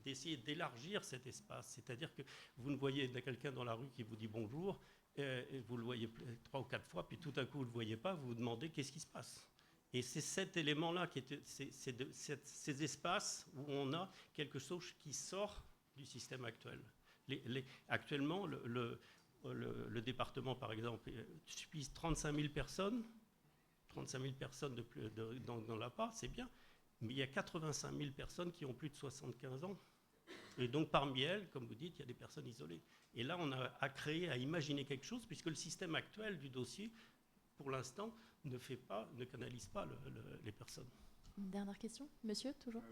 d'essayer d'élargir cet espace. C'est-à-dire que vous ne voyez quelqu'un dans la rue qui vous dit bonjour, vous le voyez 3 ou 4 fois, puis tout à coup, vous ne le voyez pas, vous vous demandez qu'est-ce qui se passe. Et c'est cet élément-là, ces espaces où on a quelque chose qui sort du système actuel. Actuellement, le département, par exemple, suffit 35 000 personnes, 35 000 personnes dans l'APA, c'est bien, Mais il y a 85 000 personnes qui ont plus de 75 ans. Et donc, parmi elles, comme vous dites, il y a des personnes isolées. Et là, on a à créer, à imaginer quelque chose, puisque le système actuel du dossier, pour l'instant, ne canalise pas les personnes. Une dernière question, monsieur, toujours.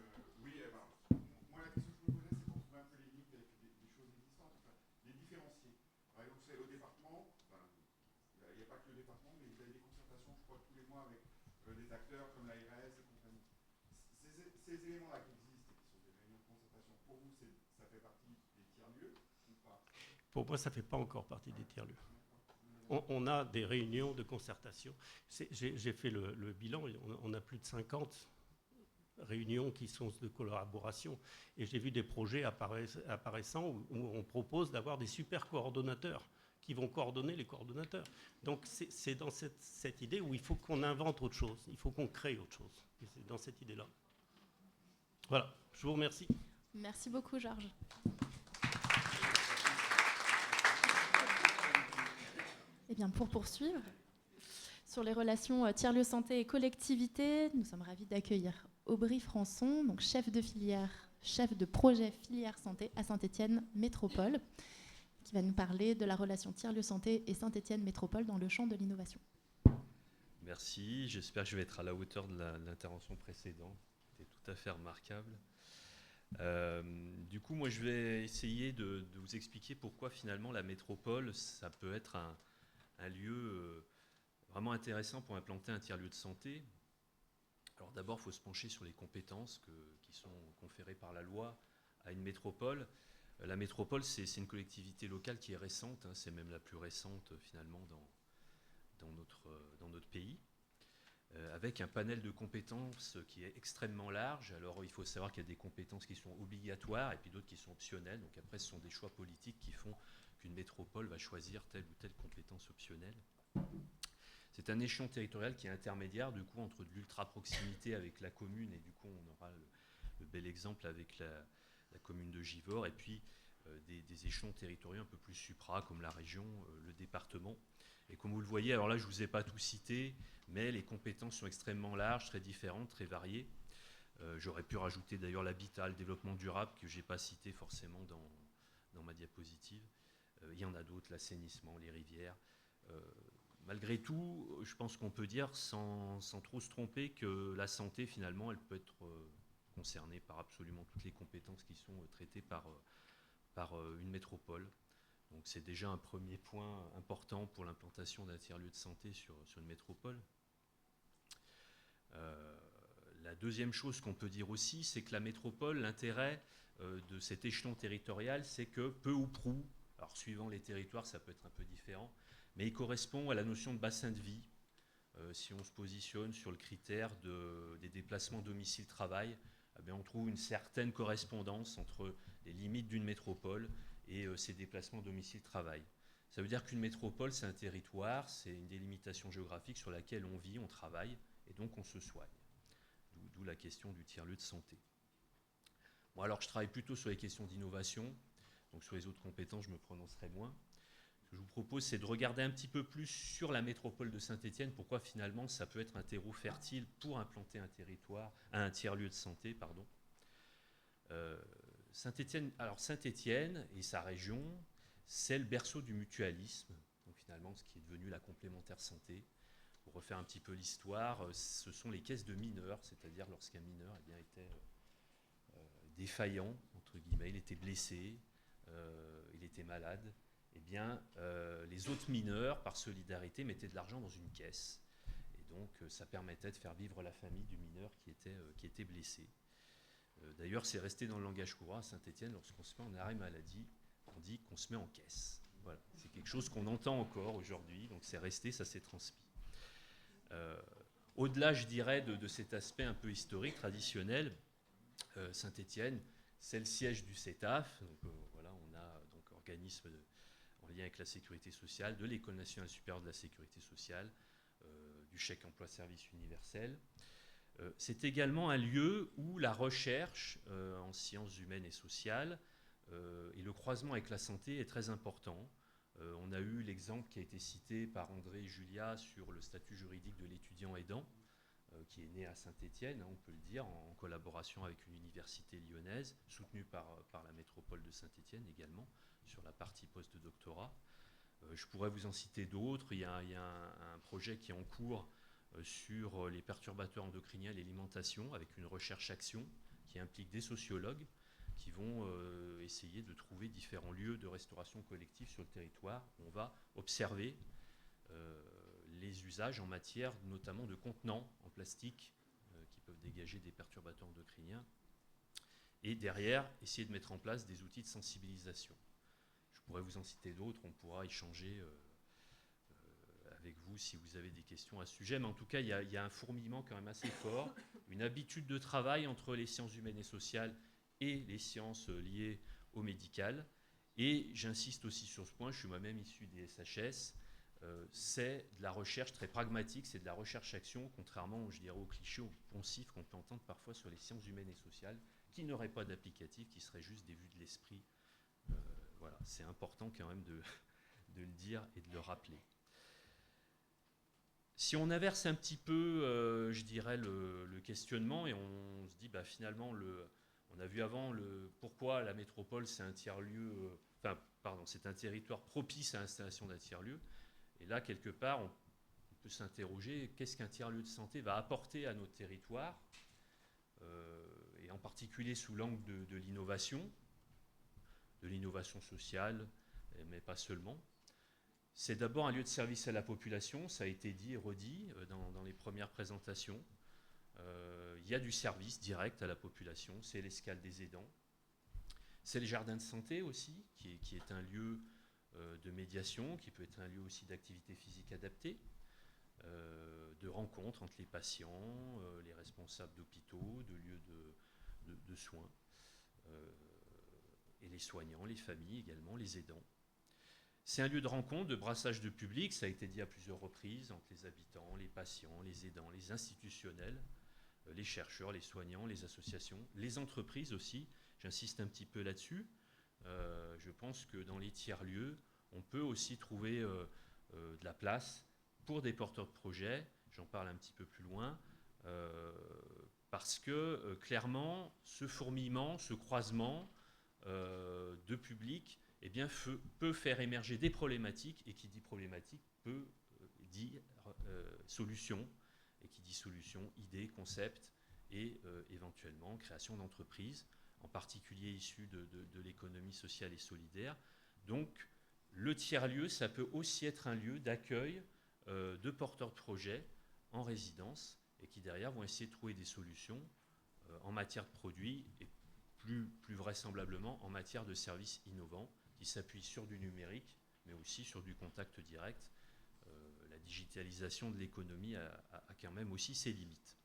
Oui, moi la question que je me posais, c'est pour trouver un peu les limites des choses existantes, enfin, les différencier. Par exemple, c'est au département, il n'y a pas que le département, mais vous avez des concertations, je crois, tous les mois avec des acteurs comme l'ARS et compagnie. Ces éléments-là qui existent et qui sont des réunions de concertation, pour vous, ça fait partie des tiers-lieux ou pas? Pour moi, ça ne fait pas encore partie des tiers-lieux. On a des réunions de concertation. J'ai fait le bilan, on a plus de 50 réunions qui sont de collaboration. Et j'ai vu des projets apparaissant où on propose d'avoir des super coordonnateurs qui vont coordonner les coordonnateurs. Donc c'est dans cette idée où il faut qu'on invente autre chose, il faut qu'on crée autre chose. Et c'est dans cette idée-là. Voilà, je vous remercie. Merci beaucoup, Georges. Eh bien, pour poursuivre, sur les relations tiers-lieu santé et collectivité, nous sommes ravis d'accueillir Aubry Françon, donc chef de filière, chef de projet filière santé à Saint-Étienne Métropole, qui va nous parler de la relation tiers-lieu santé et Saint-Étienne Métropole dans le champ de l'innovation. Merci, j'espère que je vais être à la hauteur de l'intervention précédente. C'était tout à fait remarquable. Du coup, moi, je vais essayer de vous expliquer pourquoi finalement la métropole, ça peut être un lieu vraiment intéressant pour implanter un tiers-lieu de santé. Alors d'abord, il faut se pencher sur les compétences qui sont conférées par la loi à une métropole. La métropole, c'est une collectivité locale qui est récente, hein, c'est même la plus récente finalement dans notre pays, avec un panel de compétences qui est extrêmement large. Alors il faut savoir qu'il y a des compétences qui sont obligatoires et puis d'autres qui sont optionnelles. Donc après, ce sont des choix politiques qui font qu'une métropole va choisir telle ou telle compétence optionnelle. C'est un échelon territorial qui est intermédiaire du coup entre de l'ultra-proximité avec la commune, et du coup on aura le bel exemple avec la commune de Givors, et puis des échelons territoriaux un peu plus supra comme la région, le département. Et comme vous le voyez, alors là je ne vous ai pas tout cité, mais les compétences sont extrêmement larges, très différentes, très variées. J'aurais pu rajouter d'ailleurs l'habitat, le développement durable, que je n'ai pas cité forcément dans ma diapositive. Il y en a d'autres, l'assainissement, les rivières. Malgré tout, je pense qu'on peut dire, sans trop se tromper, que la santé, finalement, elle peut être concernée par absolument toutes les compétences qui sont traitées par une métropole. Donc c'est déjà un premier point important pour l'implantation d'un tiers-lieu de santé sur une métropole. La deuxième chose qu'on peut dire aussi, c'est que la métropole, l'intérêt de cet échelon territorial, c'est que peu ou prou, alors suivant les territoires, ça peut être un peu différent, mais il correspond à la notion de bassin de vie. Si on se positionne sur le critère des déplacements domicile-travail, eh on trouve une certaine correspondance entre les limites d'une métropole et ses déplacements domicile-travail. Ça veut dire qu'une métropole, c'est un territoire, c'est une délimitation géographique sur laquelle on vit, on travaille, et donc on se soigne. D'où la question du tiers-lieu de santé. Bon, alors je travaille plutôt sur les questions d'innovation, donc sur les autres compétences, je me prononcerai moins. Ce que je vous propose, c'est de regarder un petit peu plus sur la métropole de Saint-Étienne, pourquoi finalement ça peut être un terreau fertile pour implanter un tiers-lieu de santé. Saint-Étienne et sa région, c'est le berceau du mutualisme, donc finalement ce qui est devenu la complémentaire santé. Pour refaire un petit peu l'histoire, ce sont les caisses de mineurs, c'est-à-dire lorsqu'un mineur était défaillant, entre guillemets, il était blessé, il était malade, les autres mineurs, par solidarité, mettaient de l'argent dans une caisse. Et donc, ça permettait de faire vivre la famille du mineur qui était blessé. D'ailleurs, c'est resté dans le langage courant à Saint-Étienne, lorsqu'on se met en arrêt maladie, on dit qu'on se met en caisse. Voilà. C'est quelque chose qu'on entend encore aujourd'hui, donc c'est resté, ça s'est transmis. Au-delà, je dirais, de cet aspect un peu historique, traditionnel, Saint-Étienne, c'est le siège du CETAF. Donc, voilà, on a donc organisme en lien avec la sécurité sociale, de l'École nationale supérieure de la sécurité sociale, du chèque emploi-service universel. C'est également un lieu où la recherche en sciences humaines et sociales et le croisement avec la santé est très important. On a eu l'exemple qui a été cité par André et Julia sur le statut juridique de l'étudiant aidant. qui est né à Saint-Étienne, hein, on peut le dire, en collaboration avec une université lyonnaise, soutenue par la métropole de Saint-Étienne également, sur la partie post-doctorat. Je pourrais vous en citer d'autres. Il y a un projet qui est en cours sur les perturbateurs endocriniens et l'alimentation, avec une recherche-action qui implique des sociologues qui vont essayer de trouver différents lieux de restauration collective sur le territoire. On va observer les usages en matière notamment de contenants en plastique qui peuvent dégager des perturbateurs endocriniens, et derrière, essayer de mettre en place des outils de sensibilisation. Je pourrais vous en citer d'autres, on pourra échanger avec vous si vous avez des questions à ce sujet, mais en tout cas, il y a un fourmillement quand même assez fort, une habitude de travail entre les sciences humaines et sociales et les sciences liées au médical. Et j'insiste aussi sur ce point, je suis moi-même issu des SHS, c'est de la recherche très pragmatique, c'est de la recherche-action, contrairement, je dirais, aux clichés poncifs qu'on peut entendre parfois sur les sciences humaines et sociales, qui n'auraient pas d'applicatif, qui seraient juste des vues de l'esprit. Voilà, c'est important quand même de le dire et de le rappeler. Si on inverse un petit peu, je dirais, le questionnement, et on se dit, finalement, on a vu avant pourquoi la métropole, c'est un tiers-lieu, c'est un territoire propice à l'installation d'un tiers-lieu. Et là, quelque part, on peut s'interroger, qu'est-ce qu'un tiers-lieu de santé va apporter à notre territoire, et en particulier sous l'angle de l'innovation sociale, mais pas seulement. C'est d'abord un lieu de service à la population, ça a été dit et redit dans les premières présentations. Il y a du service direct à la population, c'est l'escale des aidants. C'est le jardin de santé aussi, qui est un lieu de médiation, qui peut être un lieu aussi d'activité physique adaptée, de rencontre entre les patients, les responsables d'hôpitaux, de lieux de soins, et les soignants, les familles également, les aidants. C'est un lieu de rencontre, de brassage de public, ça a été dit à plusieurs reprises, entre les habitants, les patients, les aidants, les institutionnels, les chercheurs, les soignants, les associations, les entreprises aussi. J'insiste un petit peu là-dessus. Je pense que dans les tiers-lieux, on peut aussi trouver de la place pour des porteurs de projets. J'en parle un petit peu plus loin, parce que clairement, ce fourmillement, ce croisement de public, peut faire émerger des problématiques, et qui dit problématique peut dire solution, et qui dit solution, idée, concept, et éventuellement création d'entreprises, en particulier issues de l'économie sociale et solidaire. Donc, le tiers-lieu, ça peut aussi être un lieu d'accueil de porteurs de projets en résidence, et qui derrière vont essayer de trouver des solutions en matière de produits, et plus vraisemblablement en matière de services innovants, qui s'appuient sur du numérique, mais aussi sur du contact direct. La digitalisation de l'économie a quand même aussi ses limites.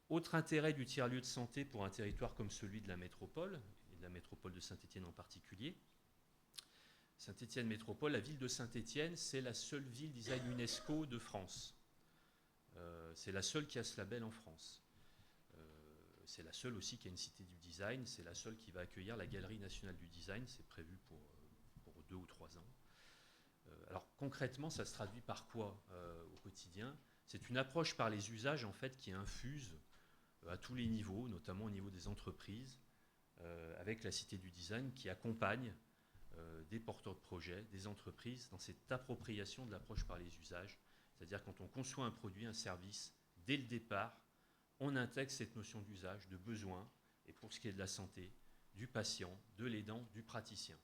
Autre intérêt du tiers-lieu de santé pour un territoire comme celui de la métropole, et de la métropole de Saint-Étienne en particulier. Saint-Étienne Métropole, la ville de Saint-Étienne, c'est la seule ville design UNESCO de France. C'est la seule qui a ce label en France. C'est la seule aussi qui a une cité du design, c'est la seule qui va accueillir la Galerie nationale du design, c'est prévu pour 2 ou 3 ans. Alors concrètement, ça se traduit par quoi au quotidien? C'est une approche par les usages en fait qui infuse à tous les niveaux, notamment au niveau des entreprises, avec la cité du design qui accompagne des porteurs de projets, des entreprises dans cette appropriation de l'approche par les usages. C'est-à-dire quand on conçoit un produit, un service, dès le départ, on intègre cette notion d'usage, de besoin, et pour ce qui est de la santé, du patient, de l'aidant, du praticien.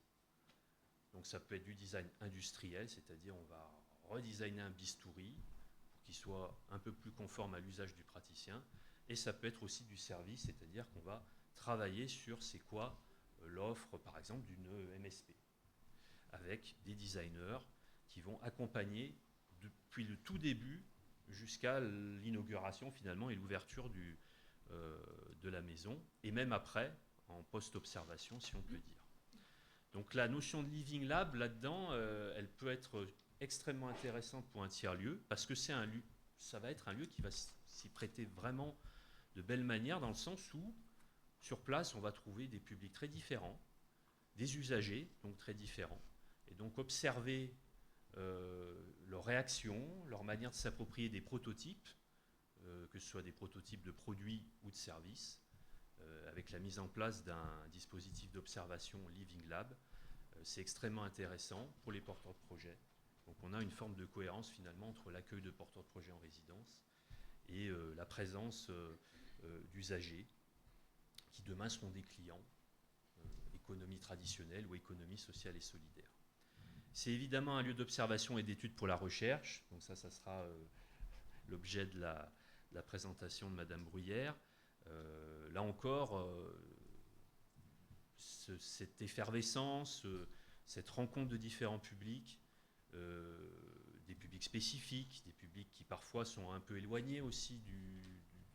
Donc ça peut être du design industriel, c'est-à-dire on va redesigner un bistouri pour qu'il soit un peu plus conforme à l'usage du praticien, et ça peut être aussi du service, c'est-à-dire qu'on va travailler sur c'est quoi l'offre, par exemple, d'une MSP, avec des designers qui vont accompagner depuis le tout début jusqu'à l'inauguration finalement et l'ouverture de la maison, et même après, en post-observation, si on peut dire. Donc la notion de living lab, là-dedans, elle peut être extrêmement intéressante pour un tiers-lieu, parce que ça va être un lieu qui va s'y prêter vraiment de belle manière, dans le sens où, sur place, on va trouver des publics très différents, des usagers, donc très différents, et donc observer leur réaction, leur manière de s'approprier des prototypes, que ce soit des prototypes de produits ou de services, avec la mise en place d'un dispositif d'observation Living Lab. C'est extrêmement intéressant pour les porteurs de projets. Donc on a une forme de cohérence finalement entre l'accueil de porteurs de projets en résidence et la présence d'usagers qui demain seront des clients, économie traditionnelle ou économie sociale et solidaire. C'est évidemment un lieu d'observation et d'étude pour la recherche, donc ça sera l'objet de la présentation de Madame Bruyère. Là encore, cette effervescence, cette rencontre de différents publics, des publics spécifiques, des publics qui parfois sont un peu éloignés aussi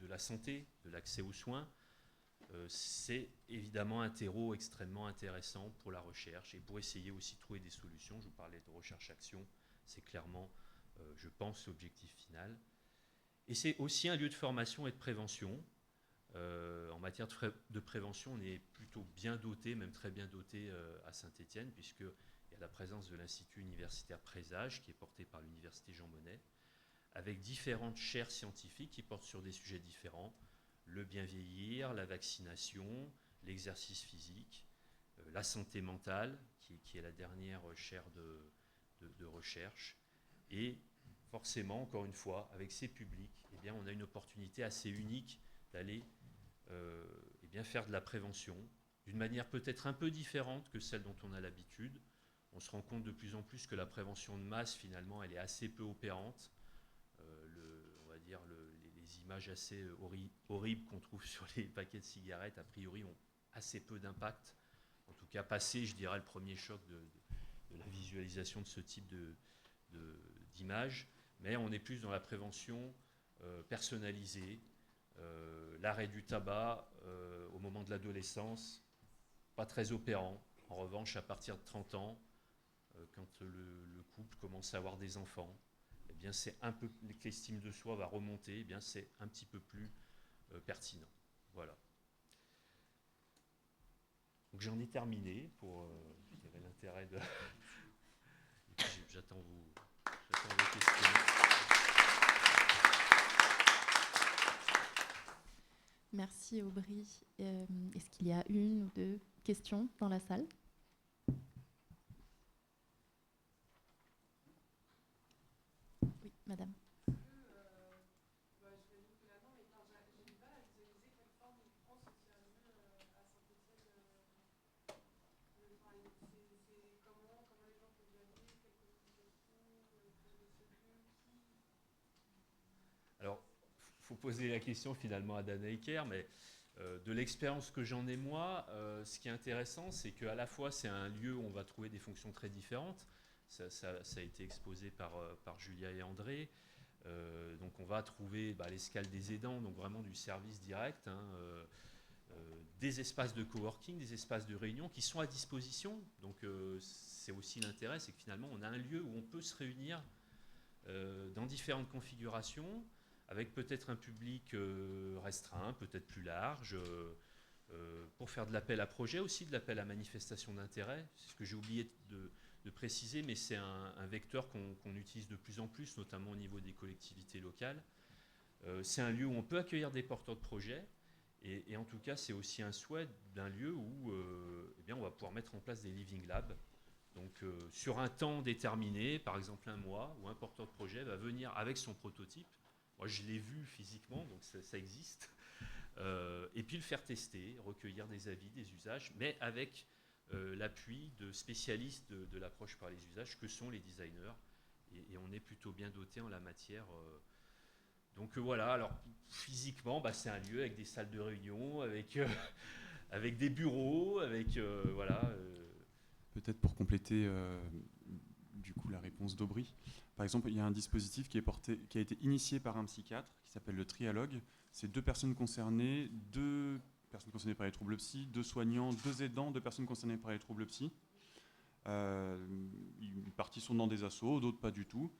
de la santé, de l'accès aux soins, c'est évidemment un terreau extrêmement intéressant pour la recherche et pour essayer aussi de trouver des solutions. Je vous parlais de recherche-action, c'est clairement, je pense, l'objectif final. Et c'est aussi un lieu de formation et de prévention. En matière de prévention, on est plutôt bien doté, même très bien doté à Saint-Étienne, puisqu'il y a la présence de l'Institut universitaire Présage, qui est porté par l'Université Jean Monnet, avec différentes chaires scientifiques qui portent sur des sujets différents, le bien vieillir, la vaccination, l'exercice physique, la santé mentale, qui est la dernière chaire de recherche. Et forcément, encore une fois, avec ces publics, eh bien, on a une opportunité assez unique d'aller eh bien, faire de la prévention d'une manière peut-être un peu différente que celle dont on a l'habitude. On se rend compte de plus en plus que la prévention de masse, finalement, elle est assez peu opérante. On va dire les images assez horribles qu'on trouve sur les paquets de cigarettes, a priori, ont assez peu d'impact. En tout cas, passé, je dirais, le premier choc de la visualisation de ce type d'images. Mais on est plus dans la prévention personnalisée, l'arrêt du tabac au moment de l'adolescence, pas très opérant. En revanche, à partir de 30 ans, quand le couple commence à avoir des enfants, eh bien c'est un peu, l'estime de soi va remonter, eh bien c'est un petit peu plus pertinent. Voilà. Donc j'en ai terminé pour l'intérêt de. Et puis j'attends vos questions. Merci Aubry. Est-ce qu'il y a une ou deux questions dans la salle ? Oui, madame. Alors, il faut poser la question finalement à Dan Eiker, mais de l'expérience que j'en ai moi, ce qui est intéressant, c'est qu'à la fois c'est un lieu où on va trouver des fonctions très différentes. Ça a été exposé par Julia et André. Donc on va trouver l'escale des aidants, donc vraiment du service direct, des espaces de coworking, des espaces de réunion qui sont à disposition. Donc c'est aussi l'intérêt, c'est que finalement on a un lieu où on peut se réunir dans différentes configurations, avec peut-être un public restreint, peut-être plus large, pour faire de l'appel à projet, aussi de l'appel à manifestation d'intérêt. C'est ce que j'ai oublié de préciser, mais c'est un vecteur qu'on utilise de plus en plus, notamment au niveau des collectivités locales. C'est un lieu où on peut accueillir des porteurs de projets, et en tout cas, c'est aussi un souhait d'un lieu où eh bien, on va pouvoir mettre en place des living labs. Donc, sur un temps déterminé, par exemple un mois, où un porteur de projet va venir avec son prototype. Moi, je l'ai vu physiquement, donc ça existe. Et puis le faire tester, recueillir des avis, des usages, mais avec l'appui de spécialistes de l'approche par les usages que sont les designers. Et on est plutôt bien doté en la matière. Donc voilà, alors physiquement, c'est un lieu avec des salles de réunion, avec des bureaux, avec voilà. Peut-être pour compléter du coup la réponse d'Aubry. Par exemple, il y a un dispositif qui a été initié par un psychiatre qui s'appelle le trialogue. C'est 2 personnes concernées, 2 personnes concernées par les troubles psy, 2 soignants, 2 aidants, 2 personnes concernées par les troubles psy. Une partie sont dans des assos, d'autres pas du tout.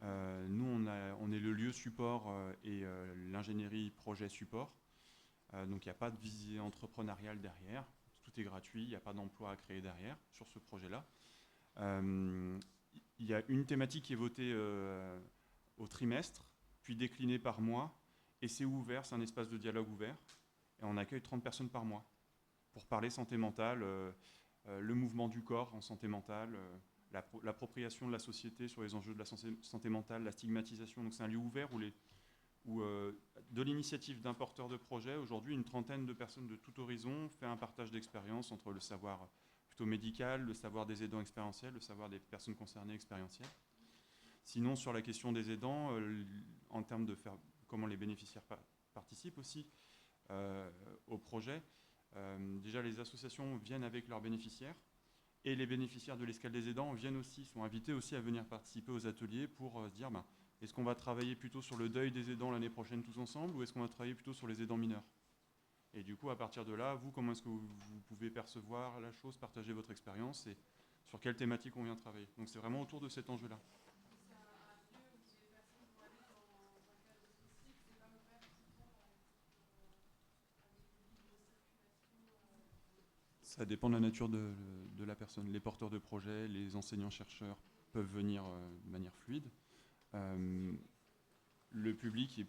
Nous, on est le lieu support et l'ingénierie projet support. Donc il n'y a pas de visée entrepreneuriale derrière. Tout est gratuit, il n'y a pas d'emploi à créer derrière sur ce projet-là. il y a une thématique qui est votée au trimestre, puis déclinée par mois, et c'est ouvert, c'est un espace de dialogue ouvert, et on accueille 30 personnes par mois pour parler santé mentale, le mouvement du corps en santé mentale, l'appropriation de la société sur les enjeux de la santé mentale, la stigmatisation. Donc c'est un lieu ouvert où de l'initiative d'un porteur de projet, aujourd'hui une trentaine de personnes de tout horizon fait un partage d'expérience entre le savoir plutôt médical, le savoir des aidants expérientiels, le savoir des personnes concernées expérientielles. Sinon, sur la question des aidants, en termes de faire comment les bénéficiaires participent aussi au projet, déjà les associations viennent avec leurs bénéficiaires et les bénéficiaires de l'escale des aidants sont invités aussi à venir participer aux ateliers pour se dire est-ce qu'on va travailler plutôt sur le deuil des aidants l'année prochaine tous ensemble ou est-ce qu'on va travailler plutôt sur les aidants mineurs? Et du coup, à partir de là, vous, comment est-ce que vous pouvez percevoir la chose, partager votre expérience et sur quelle thématique on vient travailler? Donc c'est vraiment autour de cet enjeu-là. Ça dépend de la nature de la personne. Les porteurs de projets, les enseignants-chercheurs peuvent venir de manière fluide. Le public est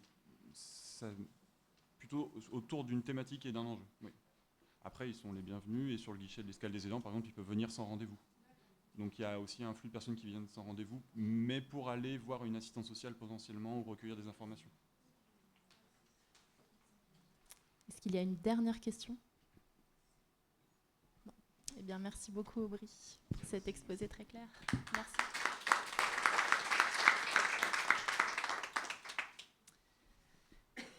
plutôt autour d'une thématique et d'un enjeu. Oui. Après, ils sont les bienvenus et sur le guichet de l'escale des aidants, par exemple, ils peuvent venir sans rendez-vous. Donc il y a aussi un flux de personnes qui viennent sans rendez-vous, mais pour aller voir une assistante sociale potentiellement ou recueillir des informations. Est-ce qu'il y a une dernière question? Non. Eh bien, merci beaucoup, Aubry, pour cet exposé très clair. Merci.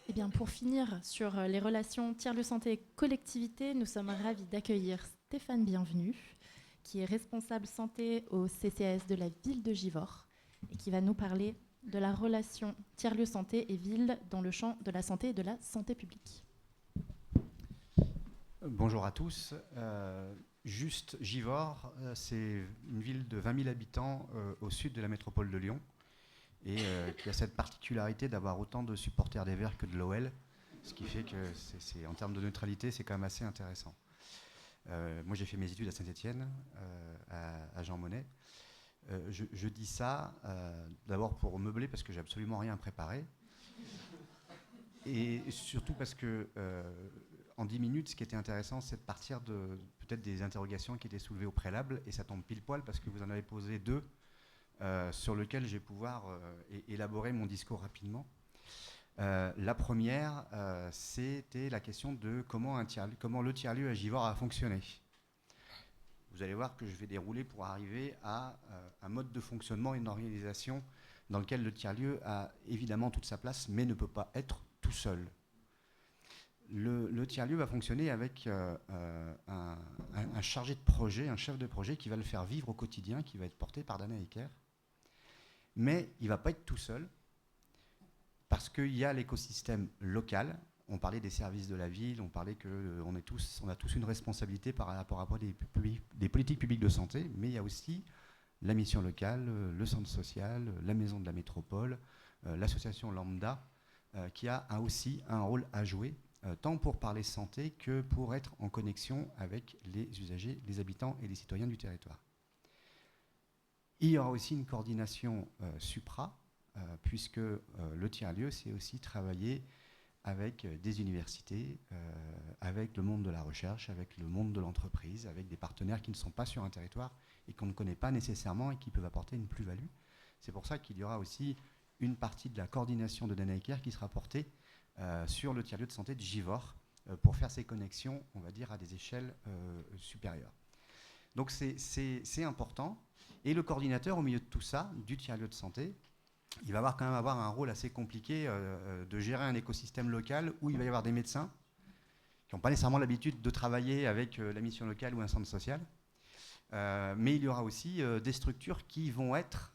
Eh bien, pour finir sur les relations tiers-lieu santé et collectivité, nous sommes ravis d'accueillir Stéphane Bienvenu, qui est responsable santé au CCAS de la ville de Givors et qui va nous parler de la relation tiers-lieu santé et ville dans le champ de la santé et de la santé publique. Bonjour à tous. Juste Givors, c'est une ville de 20 000 habitants au sud de la métropole de Lyon et qui a cette particularité d'avoir autant de supporters des Verts que de l'OL, ce qui fait que en termes de neutralité, c'est quand même assez intéressant. Moi, j'ai fait mes études à Saint-Étienne, à Jean Monnet. Je dis ça d'abord pour meubler parce que j'ai absolument rien préparé et surtout parce que en 10 minutes, ce qui était intéressant, c'est de partir de peut-être des interrogations qui étaient soulevées au préalable, et ça tombe pile poil parce que vous en avez posé deux sur lesquelles je vais pouvoir élaborer mon discours rapidement. La première, c'était la question de comment le tiers-lieu à Givors a fonctionné. Vous allez voir que je vais dérouler pour arriver à un mode de fonctionnement et une organisation dans lequel le tiers-lieu a évidemment toute sa place, mais ne peut pas être tout seul. Le tiers-lieu va fonctionner avec un chargé de projet, un chef de projet qui va le faire vivre au quotidien, qui va être porté par Dana Ecker. Mais il ne va pas être tout seul, parce qu'il y a l'écosystème local. On parlait des services de la ville, on parlait qu'on a tous une responsabilité par rapport à des politiques publiques de santé, mais il y a aussi la mission locale, le centre social, la maison de la métropole, l'association Lambda, qui a aussi un rôle à jouer, tant pour parler santé que pour être en connexion avec les usagers, les habitants et les citoyens du territoire. Il y aura aussi une coordination supra, puisque le tiers-lieu, c'est aussi travailler avec des universités, avec le monde de la recherche, avec le monde de l'entreprise, avec des partenaires qui ne sont pas sur un territoire et qu'on ne connaît pas nécessairement et qui peuvent apporter une plus-value. C'est pour ça qu'il y aura aussi une partie de la coordination de Dana Ecker qui sera portée sur le tiers-lieu de santé de Givors pour faire ces connexions, on va dire, à des échelles supérieures. Donc c'est important. Et le coordinateur, au milieu de tout ça, du tiers-lieu de santé, il va quand même avoir un rôle assez compliqué de gérer un écosystème local où il va y avoir des médecins qui n'ont pas nécessairement l'habitude de travailler avec la mission locale ou un centre social. Mais il y aura aussi des structures qui vont être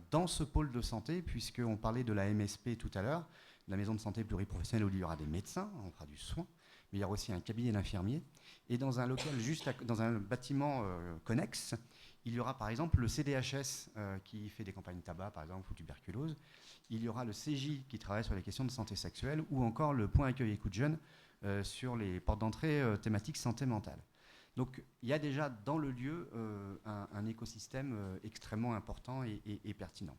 dans ce pôle de santé, puisqu'on parlait de la MSP tout à l'heure, la maison de santé pluriprofessionnelle où il y aura des médecins, on fera du soin, mais il y aura aussi un cabinet d'infirmiers. Et dans un local dans un bâtiment connexe, il y aura par exemple le CDHS qui fait des campagnes tabac par exemple ou tuberculose. Il y aura le CJ qui travaille sur les questions de santé sexuelle ou encore le point accueil écoute jeune sur les portes d'entrée thématiques santé mentale. Donc il y a déjà dans le lieu un écosystème extrêmement important et pertinent.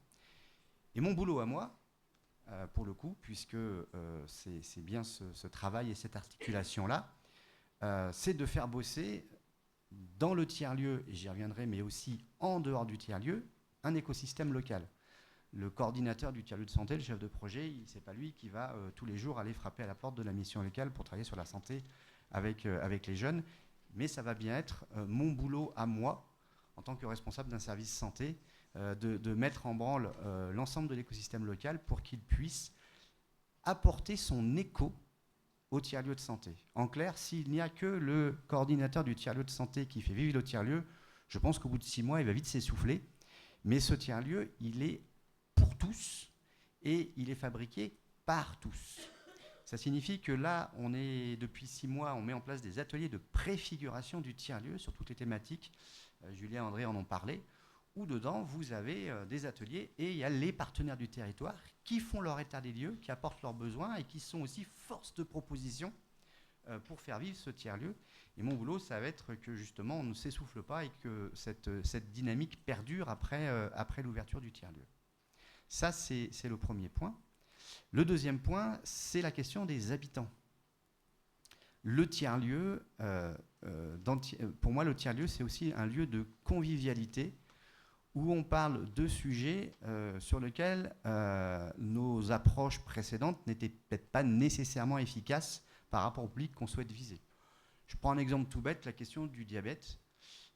Et mon boulot à moi, pour le coup, puisque c'est bien ce travail et cette articulation-là, c'est de faire bosser dans le tiers-lieu, et j'y reviendrai, mais aussi en dehors du tiers-lieu, un écosystème local. Le coordinateur du tiers-lieu de santé, le chef de projet, ce n'est pas lui qui va tous les jours aller frapper à la porte de la mission locale pour travailler sur la santé avec les jeunes, mais ça va bien être mon boulot à moi, en tant que responsable d'un service santé, de mettre en branle l'ensemble de l'écosystème local pour qu'il puisse apporter son écho au tiers-lieu de santé. En clair, s'il n'y a que le coordinateur du tiers-lieu de santé qui fait vivre le tiers-lieu, je pense qu'au bout de 6 mois, il va vite s'essouffler. Mais ce tiers-lieu, il est pour tous et il est fabriqué par tous. Ça signifie que là, depuis 6 mois, on met en place des ateliers de préfiguration du tiers-lieu sur toutes les thématiques. Julien et André en ont parlé. Où dedans, vous avez des ateliers et il y a les partenaires du territoire qui font leur état des lieux, qui apportent leurs besoins et qui sont aussi force de proposition pour faire vivre ce tiers-lieu. Et mon boulot, ça va être que justement, on ne s'essouffle pas et que cette dynamique perdure après l'ouverture du tiers-lieu. Ça, c'est le premier point. Le deuxième point, c'est la question des habitants. Le tiers-lieu, pour moi, le tiers-lieu, c'est aussi un lieu de convivialité où on parle de sujets sur lesquels nos approches précédentes n'étaient peut-être pas nécessairement efficaces par rapport au public qu'on souhaite viser. Je prends un exemple tout bête, la question du diabète.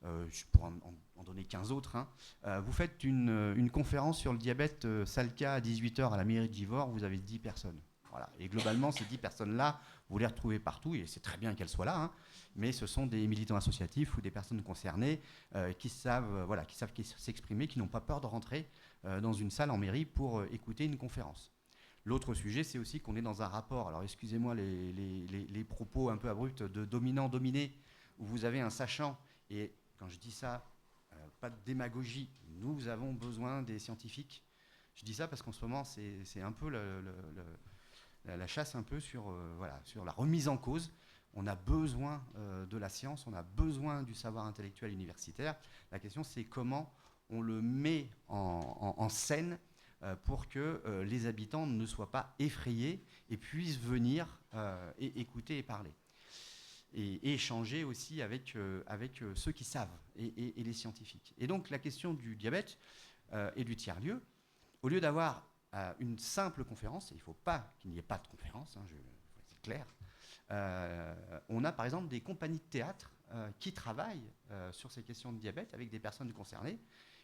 Je pourrais en donner 15 autres. Vous faites une conférence sur le diabète Salca à 18h à la mairie de Givors, vous avez 10 personnes. Voilà. Et globalement, ces 10 personnes-là, vous les retrouvez partout, et c'est très bien qu'elles soient là, mais ce sont des militants associatifs ou des personnes concernées qui savent s'exprimer, qui n'ont pas peur de rentrer dans une salle en mairie pour écouter une conférence. L'autre sujet, c'est aussi qu'on est dans un rapport, alors excusez-moi les propos un peu abrupts de dominant-dominé, où vous avez un sachant, et quand je dis ça, pas de démagogie, nous avons besoin des scientifiques. Je dis ça parce qu'en ce moment, c'est un peu la chasse un peu sur la remise en cause. On a besoin de la science, on a besoin du savoir intellectuel universitaire. La question, c'est comment on le met en scène pour que les habitants ne soient pas effrayés et puissent venir et écouter et parler. Et échanger aussi avec ceux qui savent et les scientifiques. Et donc la question du diabète et du tiers-lieu, au lieu d'avoir une simple conférence, il ne faut pas qu'il n'y ait pas de conférence, c'est clair, on a par exemple des compagnies de théâtre qui travaillent sur ces questions de diabète avec des personnes concernées.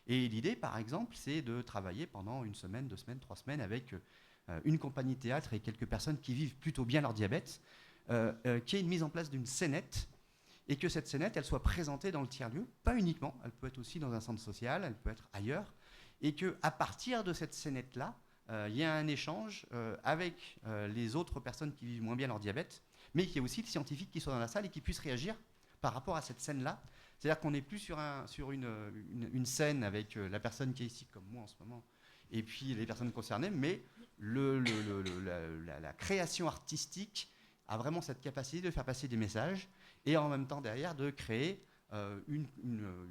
Et l'idée, par exemple, c'est de travailler pendant 1 semaine, 2 semaines, 3 semaines avec une compagnie de théâtre et quelques personnes qui vivent plutôt bien leur diabète, qui est une mise en place d'une scénette, et que cette scénette, elle soit présentée dans le tiers-lieu, pas uniquement, elle peut être aussi dans un centre social, elle peut être ailleurs, et qu'à partir de cette scénette-là, il y a un échange avec les autres personnes qui vivent moins bien leur diabète, mais qu'il y ait aussi le scientifique qui soit dans la salle et qui puisse réagir par rapport à cette scène-là. C'est-à-dire qu'on n'est plus sur une scène avec la personne qui est ici, comme moi en ce moment, et puis les personnes concernées, mais la création artistique a vraiment cette capacité de faire passer des messages et en même temps derrière de créer une